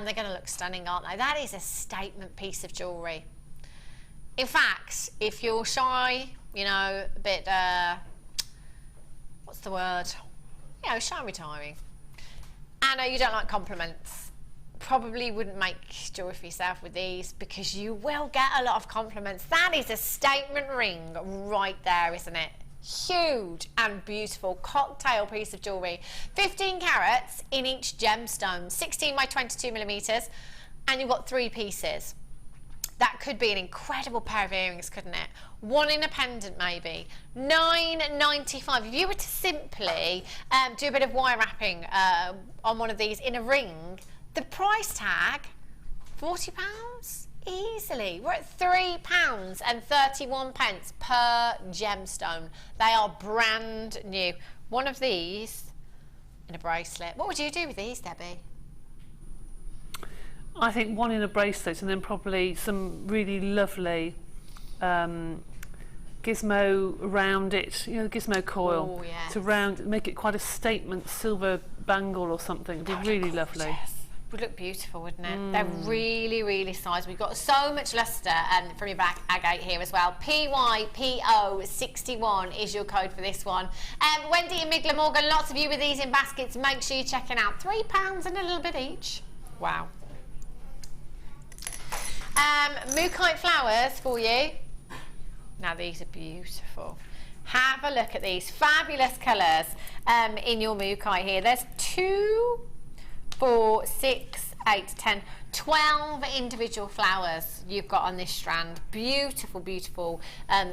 They're going to look stunning, aren't they? That is a statement piece of jewellery. In fact, if you're shy, you know, a bit, what's the word? You know, shy and retiring. I know you don't like compliments. Probably wouldn't make jewellery for yourself with these because you will get a lot of compliments. That is a statement ring right there, isn't it? Huge and beautiful cocktail piece of jewellery. 15 carats in each gemstone, 16 by 22 millimetres, and you've got 3 pieces. That could be an incredible pair of earrings, couldn't it? 1 in a pendant maybe. £9.95. If you were to simply do a bit of wire wrapping on one of these in a ring, the price tag, £40 easily. We're at £3.31 per gemstone. They are brand new. One of these in a bracelet. What would you do with these, Debbie? I think 1 in a bracelet and then probably some really lovely gizmo around it, you know, gizmo coil. Oh, yes. To make it quite a statement silver bangle or something. It'd be really lovely. Would look beautiful, wouldn't it? They're really, really sized. We've got so much lustre from your back Agate here as well. PYPO61 is your code for this one. Wendy in Migler Morgan, lots of you with these in baskets. Make sure you're checking out. £3 and a little bit each. Wow. Mookaite flowers for you. Now these are beautiful. Have a look at these fabulous colours in your mookaite here. There's 2, 4, 6, 8, 10, 12 individual flowers you've got on this strand. Beautiful, beautiful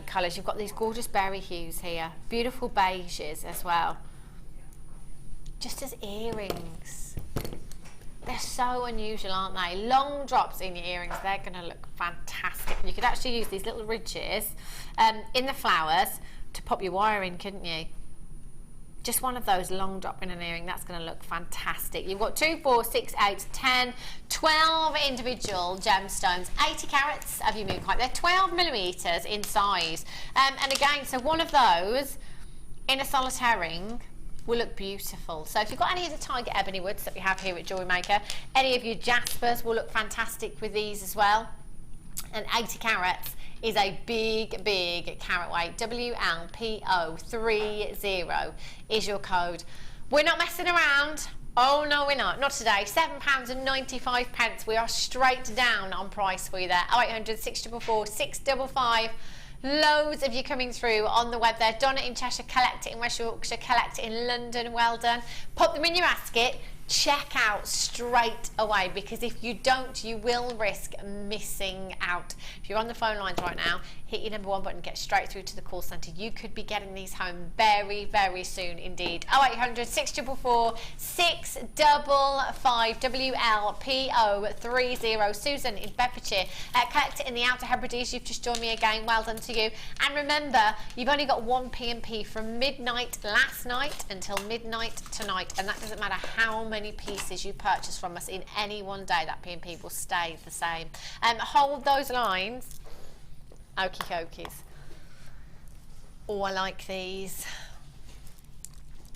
colours. You've got these gorgeous berry hues here. Beautiful beiges as well. Just as earrings. They're so unusual, aren't they? Long drops in your earrings, they're going to look fantastic. You could actually use these little ridges in the flowers to pop your wire in, couldn't you? Just one of those long drop in an earring, that's going to look fantastic. You've got 2, 4, 6, 8, 10, 12 individual gemstones, 80 carats of your mookaite. They're 12 millimetres in size. And again, so one of those in a solitaire ring will look beautiful. So if you've got any of the tiger ebony woods that we have here at Jewellery Maker, any of your jaspers will look fantastic with these as well. And 80 carats is a big, big carat weight. WLPO30 is your code. We're not messing around. Oh no, we're not. Not today. £7.95. We are straight down on price for you there. 0800 644 655. Loads of you coming through on the web there. Donna in Cheshire, collect it in West Yorkshire, collect it in London. Well done. Pop them in your basket. Check out straight away, because if you don't, you will risk missing out. If you're on the phone lines right now, hit your number 1 button, get straight through to the call centre. You could be getting these home very, very soon indeed. 0800 644 655 WLPO30. Susan in Bedfordshire. Collect it in the Outer Hebrides. You've just joined me again. Well done to you. And remember, you've only got one P&P from midnight last night until midnight tonight, and that doesn't matter how many pieces you purchase from us in any one day. That P&P will stay the same. Hold those lines. Okie dokies. Oh, I like these.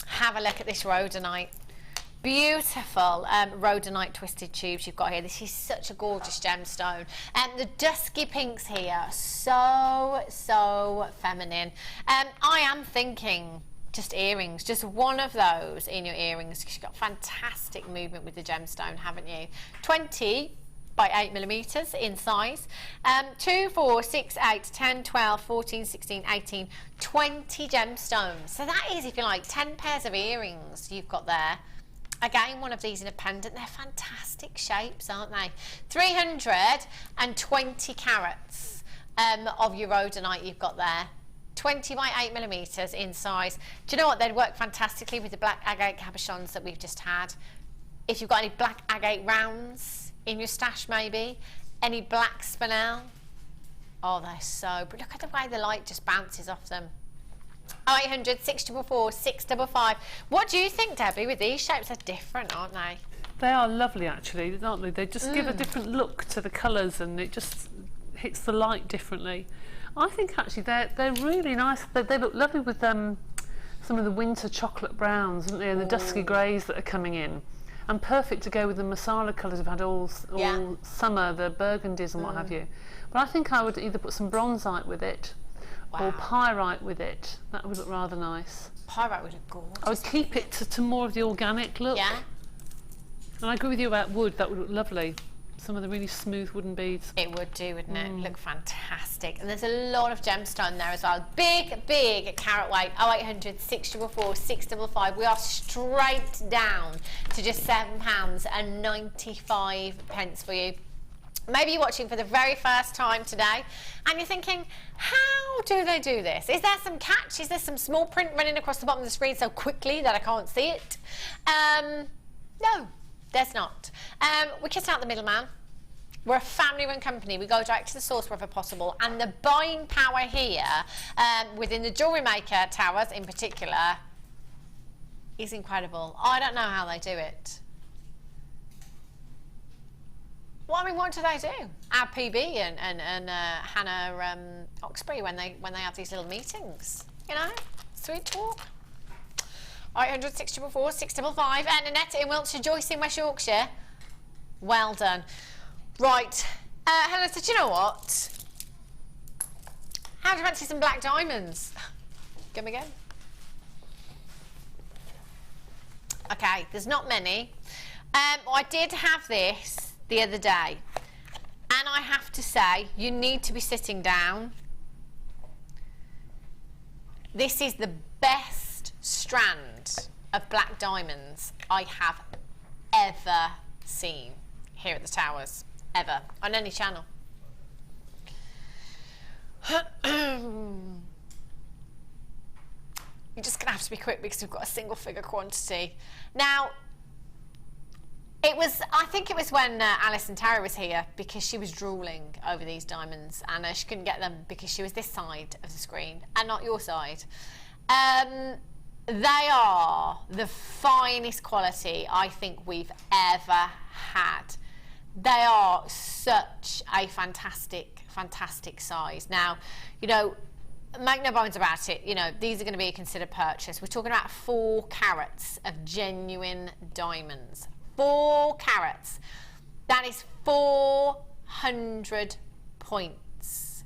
Have a look at this rhodonite. Beautiful rhodonite twisted tubes you've got here. This is such a gorgeous gemstone. And the dusky pinks here, so feminine. I am thinking just earrings, just one of those in your earrings. You've got fantastic movement with the gemstone, haven't you? 20 by 8mm in size. 2, 4, 6, 8, 10, 12, 14, 16, 18, 20 gemstones. So that is, if you like, 10 pairs of earrings you've got there. Again, one of these in a pendant. They're fantastic shapes, aren't they? 320 carats of your rhodonite you've got there. 20 by 8mm in size. Do you know what? They'd work fantastically with the black agate cabochons that we've just had. If you've got any black agate rounds in your stash, maybe any black spinel. Oh, they're so. But look at the way the light just bounces off them. 0800 644 655. What do you think, Debbie, with these shapes? They're different, aren't they? They are lovely, actually, aren't they? They just give a different look to the colours, and it just hits the light differently. I think actually they're really nice. They look lovely with some of the winter chocolate browns, don't they, and the dusky greys that are coming in, and perfect to go with the masala colours we've had all summer, the burgundies and what have you. But I think I would either put some bronzite with it or pyrite with it. That would look rather nice. Pyrite would look gorgeous. I would keep it to more of the organic look. Yeah. And I agree with you about wood. That would look lovely. Some of the really smooth wooden beads. It would do, wouldn't it? Look fantastic. And there's a lot of gemstone there as well. Big, big carat weight. 0800 644 655. We are straight down to just £7.95 for you. Maybe you're watching for the very first time today and you're thinking, how do they do this? Is there some catch? Is there some small print running across the bottom of the screen so quickly that I can't see it? No. There's not. We cut out the middleman. We're a family-run company. We go direct to the source wherever possible. And the buying power here, within the Jewellery Maker towers in particular, is incredible. I don't know how they do it. Well, I mean, what do they do? Our PB and Hannah Oxbury when they have these little meetings. You know, sweet talk. 0800 644 655. And Annette in Wiltshire, Joyce in West Yorkshire. Well done. Right. Helen said, you know what? How do you fancy some black diamonds? Come again. Okay, there's not many. I did have this the other day. And I have to say, you need to be sitting down. This is the best strand of black diamonds I have ever seen here at the towers, ever, on any channel. You're just gonna have to be quick because we've got a single figure quantity. Now, I think it was when Alice and Tara was here, because she was drooling over these diamonds and she couldn't get them because she was this side of the screen and not your side. They are the finest quality I think we've ever had. They are such a fantastic, fantastic size. Now, you know, make no bones about it, you know, these are going to be a considered purchase. We're talking about 4 carats of genuine diamonds. 4 carats. That is 400 points.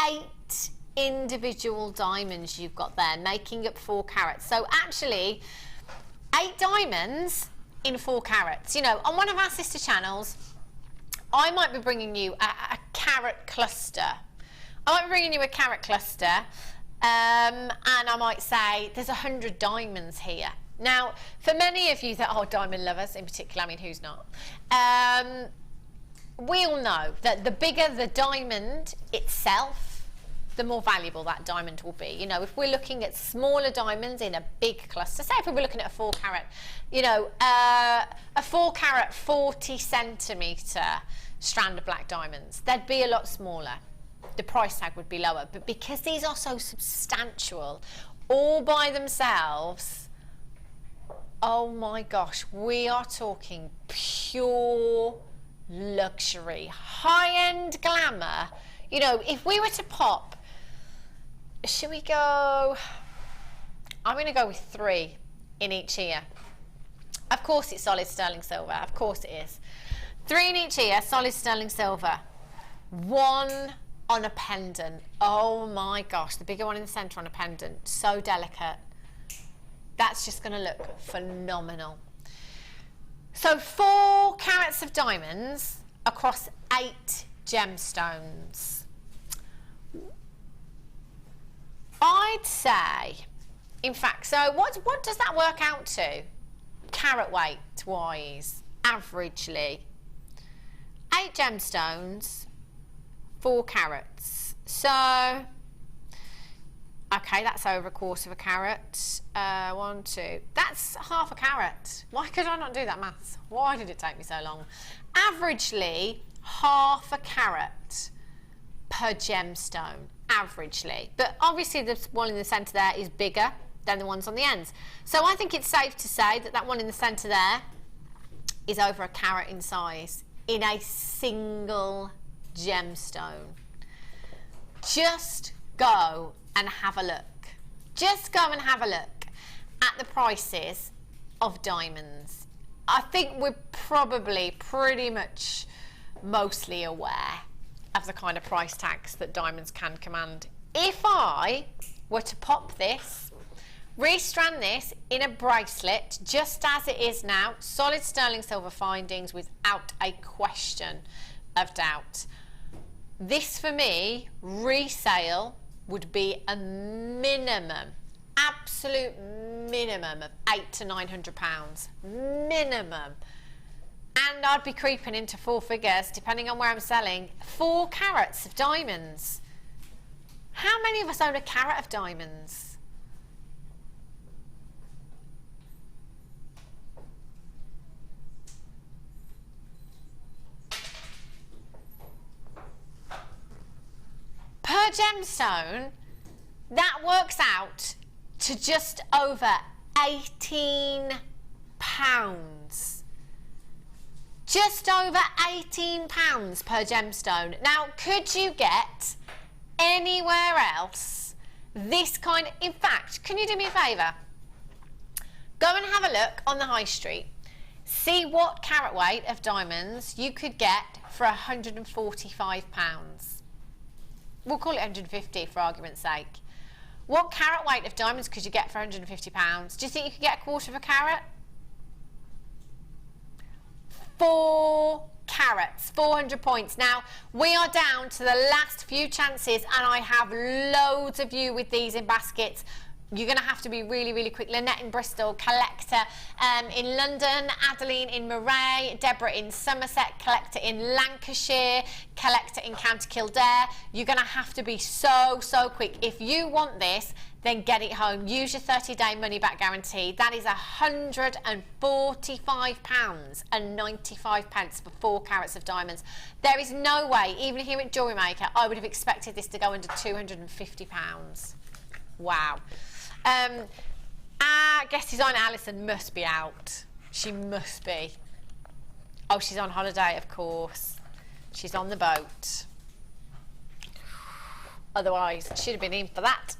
8 individual diamonds you've got there, making up 4 carats. So actually, 8 diamonds in 4 carats. You know, on one of our sister channels, I might be bringing you a carat cluster. I might be bringing you a carat cluster, and I might say there's 100 diamonds here. Now, for many of you that are diamond lovers, in particular, I mean, who's not? We all know that the bigger the diamond itself, the more valuable that diamond will be. You know, if we're looking at smaller diamonds in a big cluster, say if we were looking at a 4 carat, you know, a 4 carat 40 centimetre strand of black diamonds, they'd be a lot smaller. The price tag would be lower. But because these are so substantial, all by themselves, oh my gosh, we are talking pure luxury, high-end glamour. You know, if we were to pop, should we go, I'm going to go with 3 in each ear. Of course it's solid sterling silver, of course it is. 3 in each ear, solid sterling silver. 1 on a pendant. Oh my gosh, the bigger one in the centre on a pendant, so delicate. That's just going to look phenomenal. So 4 carats of diamonds across 8 gemstones. I'd say, in fact, so what does that work out to? Carat weight wise, averagely. 8 gemstones, 4 carats. So, okay, that's over 1/4 of a carat. 1, 2, that's half a carat. Why could I not do that maths? Why did it take me so long? Averagely, half a carat per gemstone, averagely. But obviously the one in the centre there is bigger than the ones on the ends. So I think it's safe to say that that one in the centre there is over a carat in size in a single gemstone. Just go and have a look. Just go and have a look at the prices of diamonds. I think we're probably pretty much mostly aware of the kind of price tags that diamonds can command. If I were to pop this, restrand this in a bracelet, just as it is now, solid sterling silver findings without a question of doubt. This for me, resale would be a minimum, absolute minimum of £800 to £900, minimum. And I'd be creeping into 4 figures, depending on where I'm selling. 4 carats of diamonds. How many of us own a carat of diamonds? Per gemstone, that works out to just over £18. Just over £18 per gemstone. Now, could you get anywhere else this kind? In fact, can you do me a favour? Go and have a look on the high street. See what carat weight of diamonds you could get for £145. We'll call it 150 for argument's sake. What carat weight of diamonds could you get for £150? Do you think you could get 1/4 of a carat? 4 carats, 400 points. Now, we are down to the last few chances, and I have loads of you with these in baskets. You're going to have to be really, really quick. Lynette in Bristol, Collector in London, Adeline in Moray, Deborah in Somerset, Collector in Lancashire, Collector in County Kildare. You're going to have to be so, so quick. If you want this, then get it home. Use your 30-day money-back guarantee. That is £145.95 for 4 carats of diamonds. There is no way, even here at Jewellery Maker, I would have expected this to go under £250. Wow. Our guest designer Alison must be out. She must be. Oh, she's on holiday, of course. She's on the boat. Otherwise, she'd have been in for that.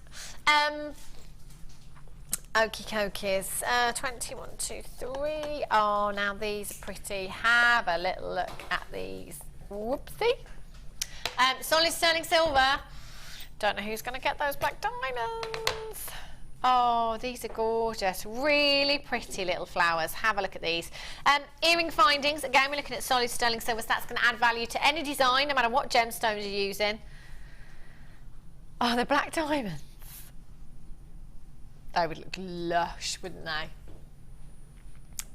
Okie dokies. 21, 2, 3. Oh, now these are pretty. Have a little look at these. Whoopsie. Solid sterling silver. Don't know who's going to get those black diamonds. Oh, these are gorgeous. Really pretty little flowers. Have a look at these. Earring findings. Again, we're looking at solid sterling silver, so that's going to add value to any design, no matter what gemstones you're using. Oh, the black diamonds. They would look lush, wouldn't they?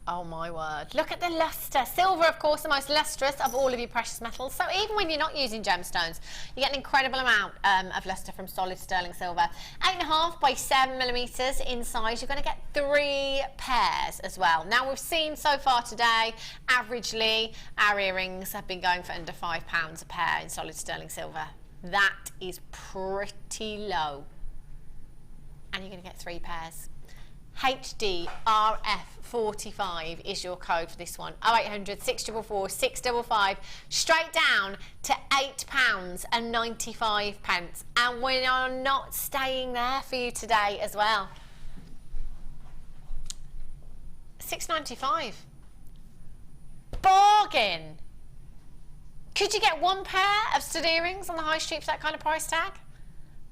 Oh my word. Look at the lustre. Silver, of course, the most lustrous of all of your precious metals. So even when you're not using gemstones, you get an incredible amount of lustre from solid sterling silver. 8.5 by 7 millimeters in size. You're going to get 3 pairs as well. Now, we've seen so far today, averagely, our earrings have been going for under £5 a pair in solid sterling silver. That is pretty low. And you're going to get 3 pairs. HDRF45 is your code for this one. 0800 644 655, straight down to £8.95. And we are not staying there for you today as well. £6.95. Bargain. Could you get 1 pair of stud earrings on the high street for that kind of price tag?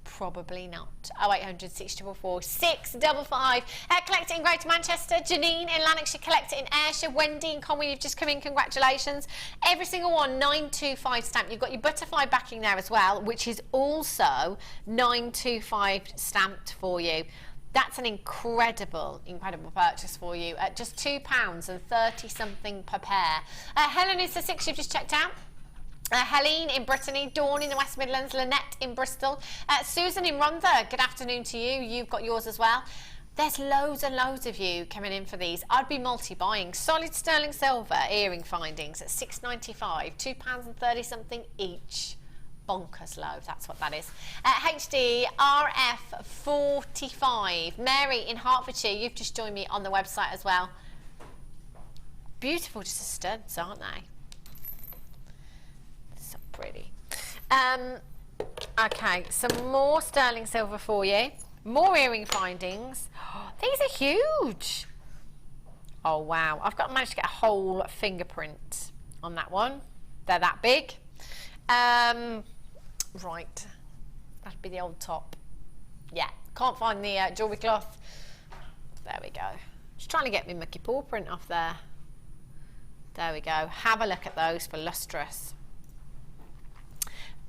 Probably not. 0800 644 655. Collector in Greater Manchester, Janine in Lanarkshire, Collector in Ayrshire, Wendy in Conway, you've just come in, congratulations. Every single one, 925 stamp. You've got your butterfly backing there as well, which is also 925 stamped for you. That's an incredible purchase for you at just £2.30 something per pair. Helen is the 6 you've just checked out. Helene in Brittany, Dawn in the West Midlands, Lynette in Bristol, Susan in Rhondda, good afternoon to you. You've got yours as well. There's loads and loads of you coming in for these. I'd be multi-buying. Solid sterling silver earring findings at £6.95, £2.30 something each. Bonkers low, that's what that is. HD RF45. Mary in Hertfordshire, you've just joined me on the website as well. Beautiful, just studs, aren't they? Pretty. Okay, some more sterling silver for you. More earring findings. Oh, these are huge. Oh wow, I've managed to get a whole fingerprint on that one. They're that big. Right, that'd be the old top. Yeah, can't find the jewellery cloth. There we go. Just trying to get my mucky paw print off there. There we go. Have a look at those for lustrous.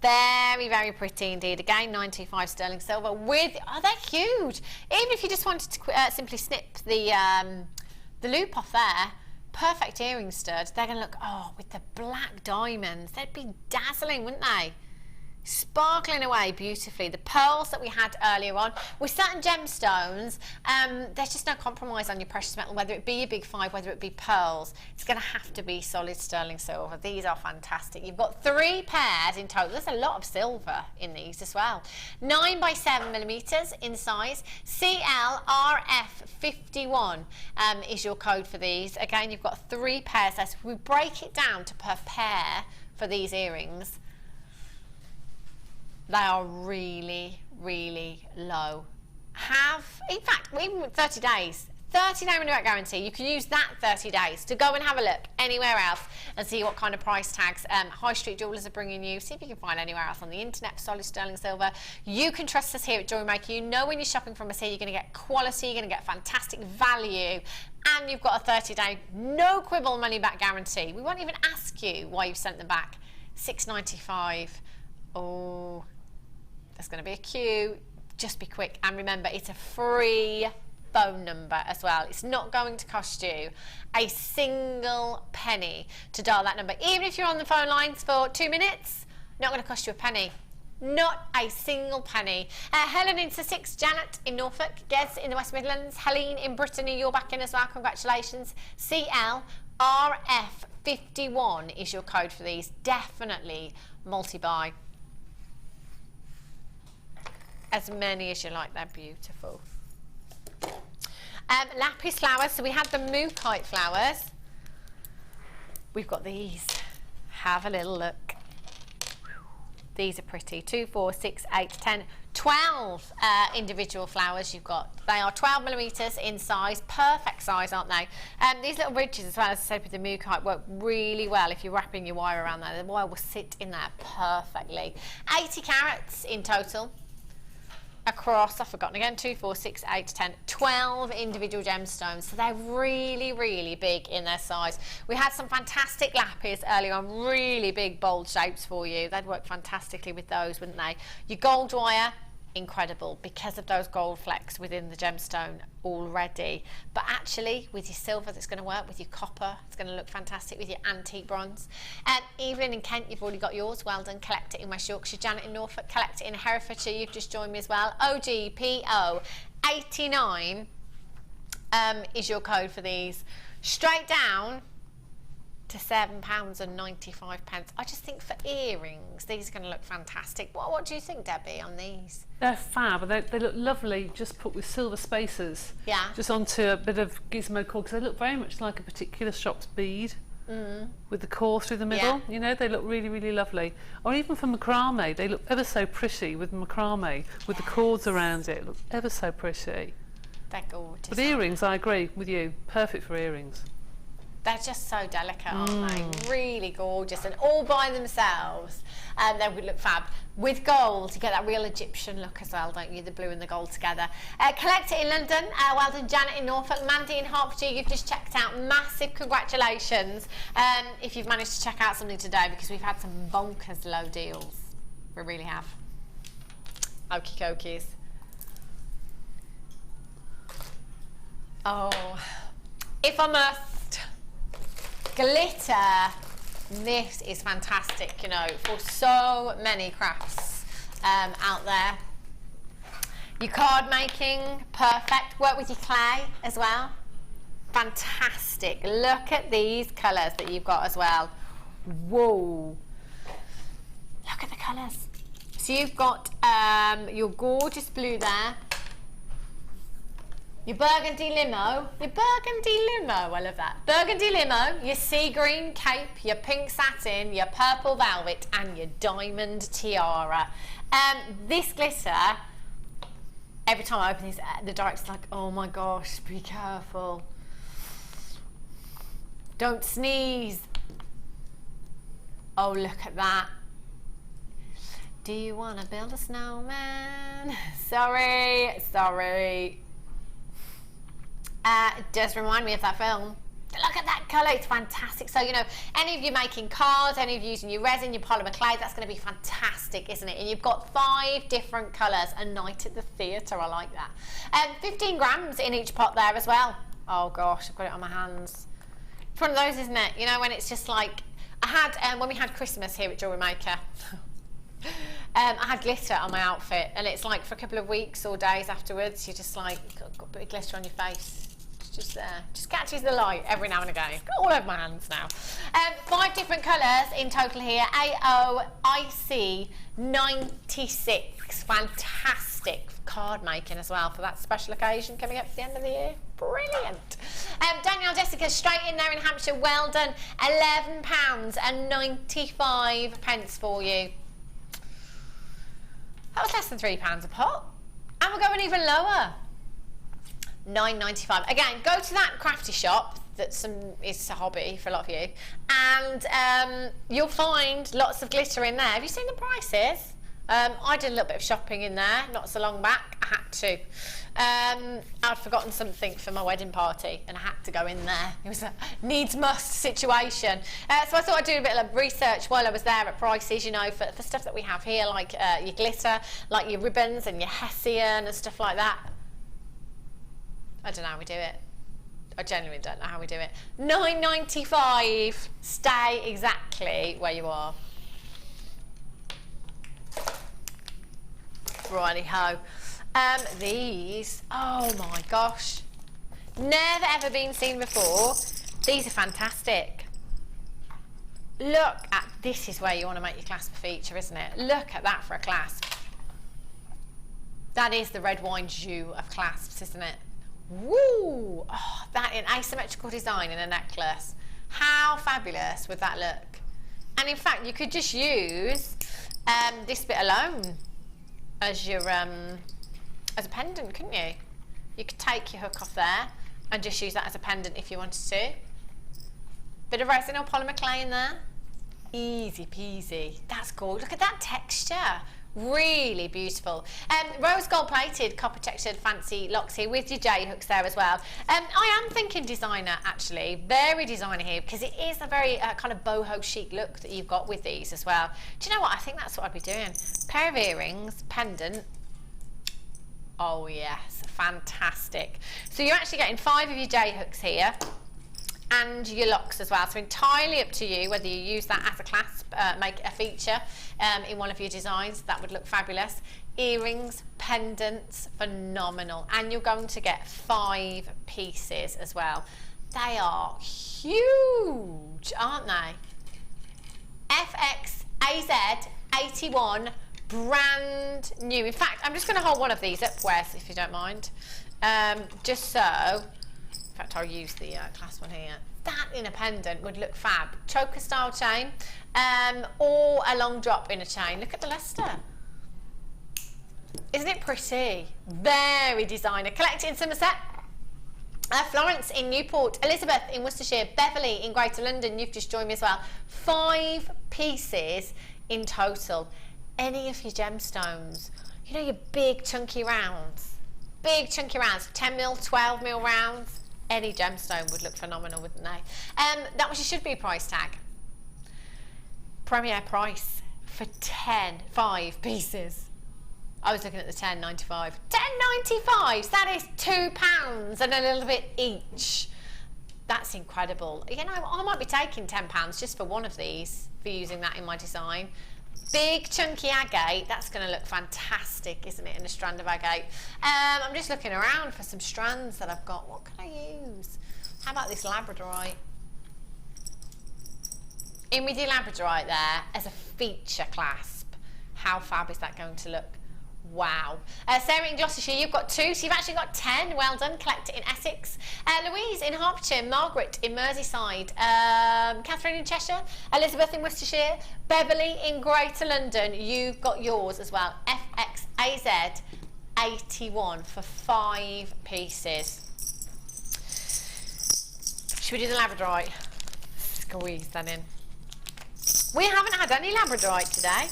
Very, very pretty indeed. Again, 925 sterling silver with, oh, they're huge. Even if you just wanted to simply snip the loop off there, perfect earring stud. They're going to look, oh, with the black diamonds, they'd be dazzling, wouldn't they? Sparkling away beautifully. The pearls that we had earlier on. With certain gemstones, there's just no compromise on your precious metal, whether it be your big 5, whether it be pearls. It's going to have to be solid sterling silver. These are fantastic. You've got 3 pairs in total. There's a lot of silver in these as well. 9 by 7 millimeters in size. CLRF51 is your code for these. Again, you've got 3 pairs there. So if we break it down to per pair for these earrings, they are really, really low. In fact, even with 30 days, 30-day money-back guarantee, you can use that 30 days to go and have a look anywhere else and see what kind of price tags high street jewellers are bringing you. See if you can find anywhere else on the internet for solid sterling silver. You can trust us here at Jewellery Maker. You know when you're shopping from us here, you're going to get quality, you're going to get fantastic value, and you've got a 30-day no quibble money-back guarantee. We won't even ask you why you've sent them back. £6.95. Oh, there's going to be a queue. Just be quick, and remember, it's a free phone number as well. It's not going to cost you a single penny to dial that number. Even if you're on the phone lines for 2 minutes, not going to cost you a penny. Not a single penny. Helen in Sussex, Janet in Norfolk, Gez in the West Midlands, Helene in Brittany, you're back in as well, congratulations. CLRF51 is your code for these. Definitely multi-buy. As many as you like, they're beautiful. Lapis flowers, so we had the Mookite flowers. We've got these. Have a little look. These are pretty. 2, 4, 6, 8, 10, 12 individual flowers you've got. They are 12 millimeters in size, perfect size, aren't they? These little ridges, as well as I said with the Mookite, work really well if you're wrapping your wire around there. The wire will sit in there perfectly. 80 carats in total. across, I've forgotten again, 2, 4, 6, 8, 10, 12 individual gemstones. So they're really, really big in their size. We had some fantastic lapis earlier on, really big, bold shapes for you. They'd work fantastically with those, wouldn't they? Your gold wire, incredible, because of those gold flecks within the gemstone already. But actually, with your silver, that's going to work. With your copper, it's going to look fantastic. With your antique bronze. And Evelyn in Kent, you've already got yours. Well done. Collect it in West Yorkshire. Janet in Norfolk, collect it in Herefordshire. You've just joined me as well. OGPO 89 is your code for these. Straight down to £7.95. I just think for earrings, these are going to look fantastic. What do you think, Debbie, on these? They're fab. They look lovely, just put with silver spacers. Yeah. Just onto a bit of gizmo cord, because they look very much like a particular shop's bead. With the core through the middle, Yeah. you know, they look really, really lovely. Or even for macrame, they look ever so pretty with macrame, with the cords around it. Look ever so pretty. They're gorgeous. With earrings, I agree with you. Perfect for earrings. They're just so delicate, aren't they? Really gorgeous, and all by themselves. They would look fab. With gold, you get that real Egyptian look as well, don't you? The blue and the gold together. Collect it in London. Well done, Janet in Norfolk. Mandy in Hertfordshire, you've just checked out. Massive congratulations if you've managed to check out something today, because we've had some bonkers low deals. We really have. Okie dokies. Oh, if I must. Glitter, this is fantastic, you know, for so many crafts out there. Your card making, perfect. Work with your clay as well. Fantastic. Look at these colours that you've got as well. Whoa. Look at the colours. So you've got your gorgeous blue there. Your burgundy limo, I love that. Burgundy limo, your sea green cape, your pink satin, your purple velvet, and your diamond tiara. This glitter, every time I open this, the director's like, oh my gosh, be careful. Don't sneeze. Oh, look at that. Do you want to build a snowman? Sorry. It does remind me of that film. Look at that colour, it's fantastic. So, you know, any of you making cards, any of you using your resin, your polymer clay, that's going to be fantastic, isn't it? And you've got 5 different colours. A night at the theatre, I like that. 15 grams in each pot there as well. Oh gosh, I've got it on my hands. It's one of those, isn't it? You know, when it's just like, I had, when we had Christmas here at Jewellery Maker, I had glitter on my outfit, and it's like for a couple of weeks or days afterwards, you're just like, got a bit of glitter on your face. Just there, just catches the light every now and again. It's got all over my hands now. 5 different colours in total here. AOIC 96. Fantastic card making as well for that special occasion coming up at the end of the year. Brilliant. Danielle Jessica, straight in there in Hampshire. Well done. £11.95 for you. That was less than £3 a pot. And we're going even lower. £9.95. Again, go to that crafty shop is a hobby for a lot of you, and you'll find lots of glitter in there. Have you seen the prices? I did a little bit of shopping in there not so long back. I had to. I'd forgotten something for my wedding party and I had to go in there. It was a needs-must situation. So I thought I'd do a bit of research while I was there at prices, you know, for stuff that we have here, like your glitter, like your ribbons and your hessian and stuff like that. I don't know how we do it. I genuinely don't know how we do it. £9.95. Stay exactly where you are. Righty-ho. These, oh my gosh. Never ever been seen before. These are fantastic. Look at, this is where you want to make your clasp feature, isn't it? Look at that for a clasp. That is the red wine jus of clasps, isn't it? Woo! Oh, that in asymmetrical design in a necklace. How fabulous would that look? And in fact, you could just use this bit alone as your as a pendant, couldn't you? You could take your hook off there and just use that as a pendant if you wanted to. Bit of resin or polymer clay in there. Easy peasy. That's cool. Look at that texture. Really beautiful. Rose gold plated, copper textured fancy locks here with your J hooks there as well. I am thinking designer actually, very designer here, because it is a very kind of boho chic look that you've got with these as well. Do you know what? I think that's what I'd be doing. Pair of earrings, pendant. Oh yes, fantastic. So you're actually getting 5 of your J hooks here and your locks as well, so entirely up to you whether you use that as a clasp, make it a feature in one of your designs. That would look fabulous. Earrings, pendants, phenomenal, and you're going to get 5 pieces as well. They are huge, aren't they? FXAZ81, brand new. In fact, I'm just going to hold one of these up, Wes, if you don't mind, just so. In fact, I'll use the clasp one here. That in a pendant would look fab. Choker style chain, or a long drop in a chain. Look at the luster. Isn't it pretty? Very designer. Collect it in Somerset. Florence in Newport, Elizabeth in Worcestershire, Beverley in Greater London. You've just joined me as well. 5 pieces in total. Any of your gemstones, you know, your big chunky rounds. Big chunky rounds, 10mm, 12mm rounds. Any gemstone would look phenomenal, wouldn't they? That was your should be price tag. Premier price for 5 pieces. I was looking at the 10.95. 10.95. That is £2 and a little bit each. That's incredible. You know, I might be taking £10 just for one of these for using that in my design. Big chunky agate, that's going to look fantastic, isn't it, in a strand of agate. I'm just looking around for some strands that I've got. What can I use? How about this labradorite? In with your labradorite there as a feature clasp. How fab is that going to look? Wow. Sarah in Gloucestershire, you've got 2, so you've actually got 10. Well done. Collect it in Essex. Louise in Hertfordshire, Margaret in Merseyside, Catherine in Cheshire, Elizabeth in Worcestershire, Beverley in Greater London. You've got yours as well. FXAZ81 for 5 pieces. Should we do the labradorite? Squeeze that in. We haven't had any labradorite today.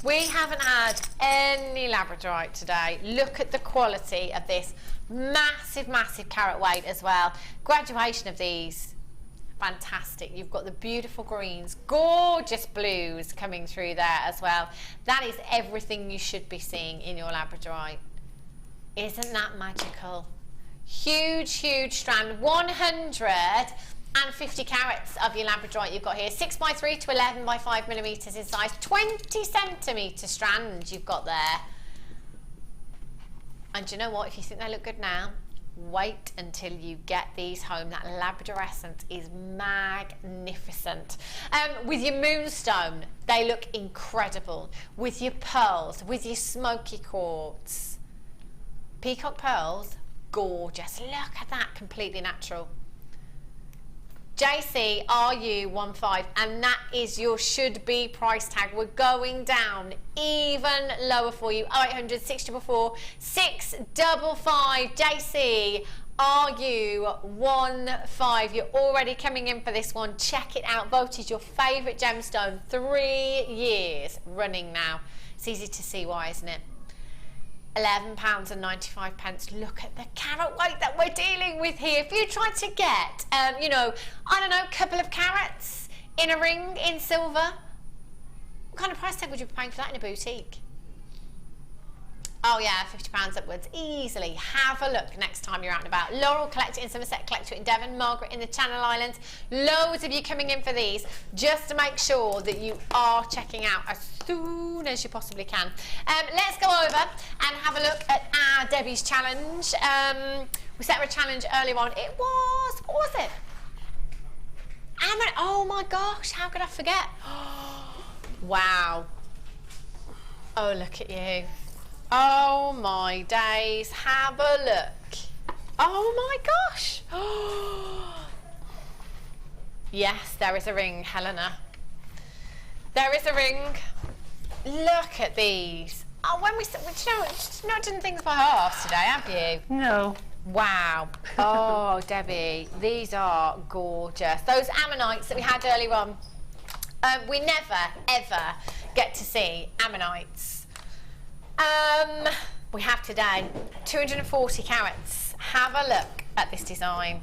We haven't had any labradorite today. Look at the quality of this. Massive, massive carat weight as well. Graduation of these. Fantastic. You've got the beautiful greens, gorgeous blues coming through there as well. That is everything you should be seeing in your labradorite. Isn't that magical? Huge, huge strand. 150 carats of your labradorite you've got here. 6x3 to 11x5mm in size. 20cm strands you've got there. And do you know what? If you think they look good now, wait until you get these home. That labradorescent is magnificent. With your moonstone, they look incredible. With your pearls, with your smoky quartz. Peacock pearls, gorgeous. Look at that, completely natural. JC RU15, and that is your should be price tag. We're going down even lower for you. 0800 644 655. JC RU15. You're already coming in for this one. Check it out. Voted your favourite gemstone 3 years running now. It's easy to see why, isn't it? £11.95. Look at the carat weight that we're dealing with here. If you try to get, you know, I don't know, a couple of carats in a ring in silver, what kind of price tag would you be paying for that in a boutique? Oh yeah, £50 upwards, easily. Have a look next time you're out and about. Laurel, collect it in Somerset, collect it in Devon. Margaret in the Channel Islands. Loads of you coming in for these, just to make sure that you are checking out as soon as you possibly can. Let's go over and have a look at our Debbie's challenge. We set her a challenge earlier on. It was, what was it? Ammonite. Oh my gosh, how could I forget? Wow. Oh, look at you. Oh my days, have a look. Oh my gosh. Yes, there is a ring, Helena. There is a ring. Look at these. Oh, when we you've not done things by halves today, have you? No. Wow. Oh, Debbie, these are gorgeous. Those ammonites that we had earlier on, we never, ever get to see Ammonites. We have today 240 carats. Have a look at this design.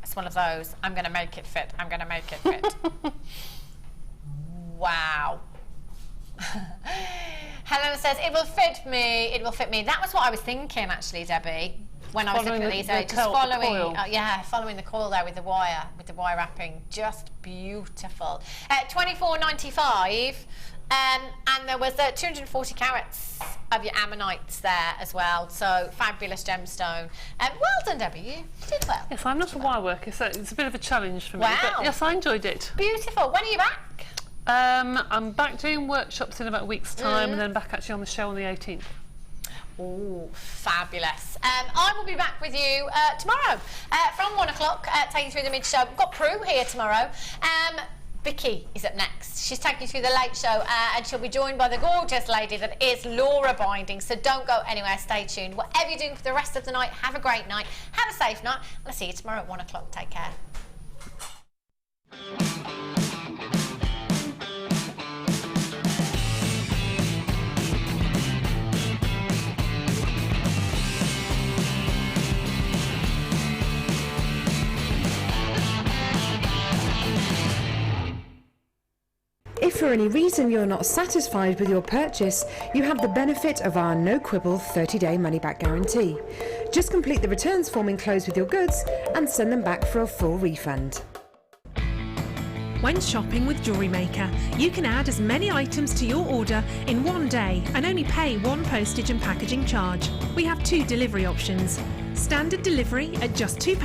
It's one of those, I'm going to make it fit, I'm going to make it fit. Wow. Helena says, it will fit me, it will fit me. That was what I was thinking, actually, Debbie, when I was looking at these. Just following, following the coil there with the wire wrapping. Just beautiful. $24.95. And there was 240 carats of your ammonites there as well, so fabulous gemstone. Well done, Debbie, you did well. Yes, I'm not a wire worker, so it's a bit of a challenge for me. Wow. But yes, I enjoyed it. Beautiful. When are you back? I'm back doing workshops in about a week's time, and then back actually on the show on the 18th. Oh, fabulous. I will be back with you tomorrow from 1 o'clock, taking you through the mid-show. We've got Prue here tomorrow. Vicky is up next. She's taking you through the late show, and she'll be joined by the gorgeous lady that is Laura Binding. So don't go anywhere, stay tuned. Whatever you're doing for the rest of the night, have a great night, have a safe night, and I'll see you tomorrow at 1 o'clock. Take care. If for any reason you're not satisfied with your purchase, you have the benefit of our no-quibble 30-day money-back guarantee. Just complete the returns form enclosed with your goods and send them back for a full refund. When shopping with Jewellery Maker, you can add as many items to your order in one day and only pay one postage and packaging charge. We have 2 delivery options. Standard delivery at just £2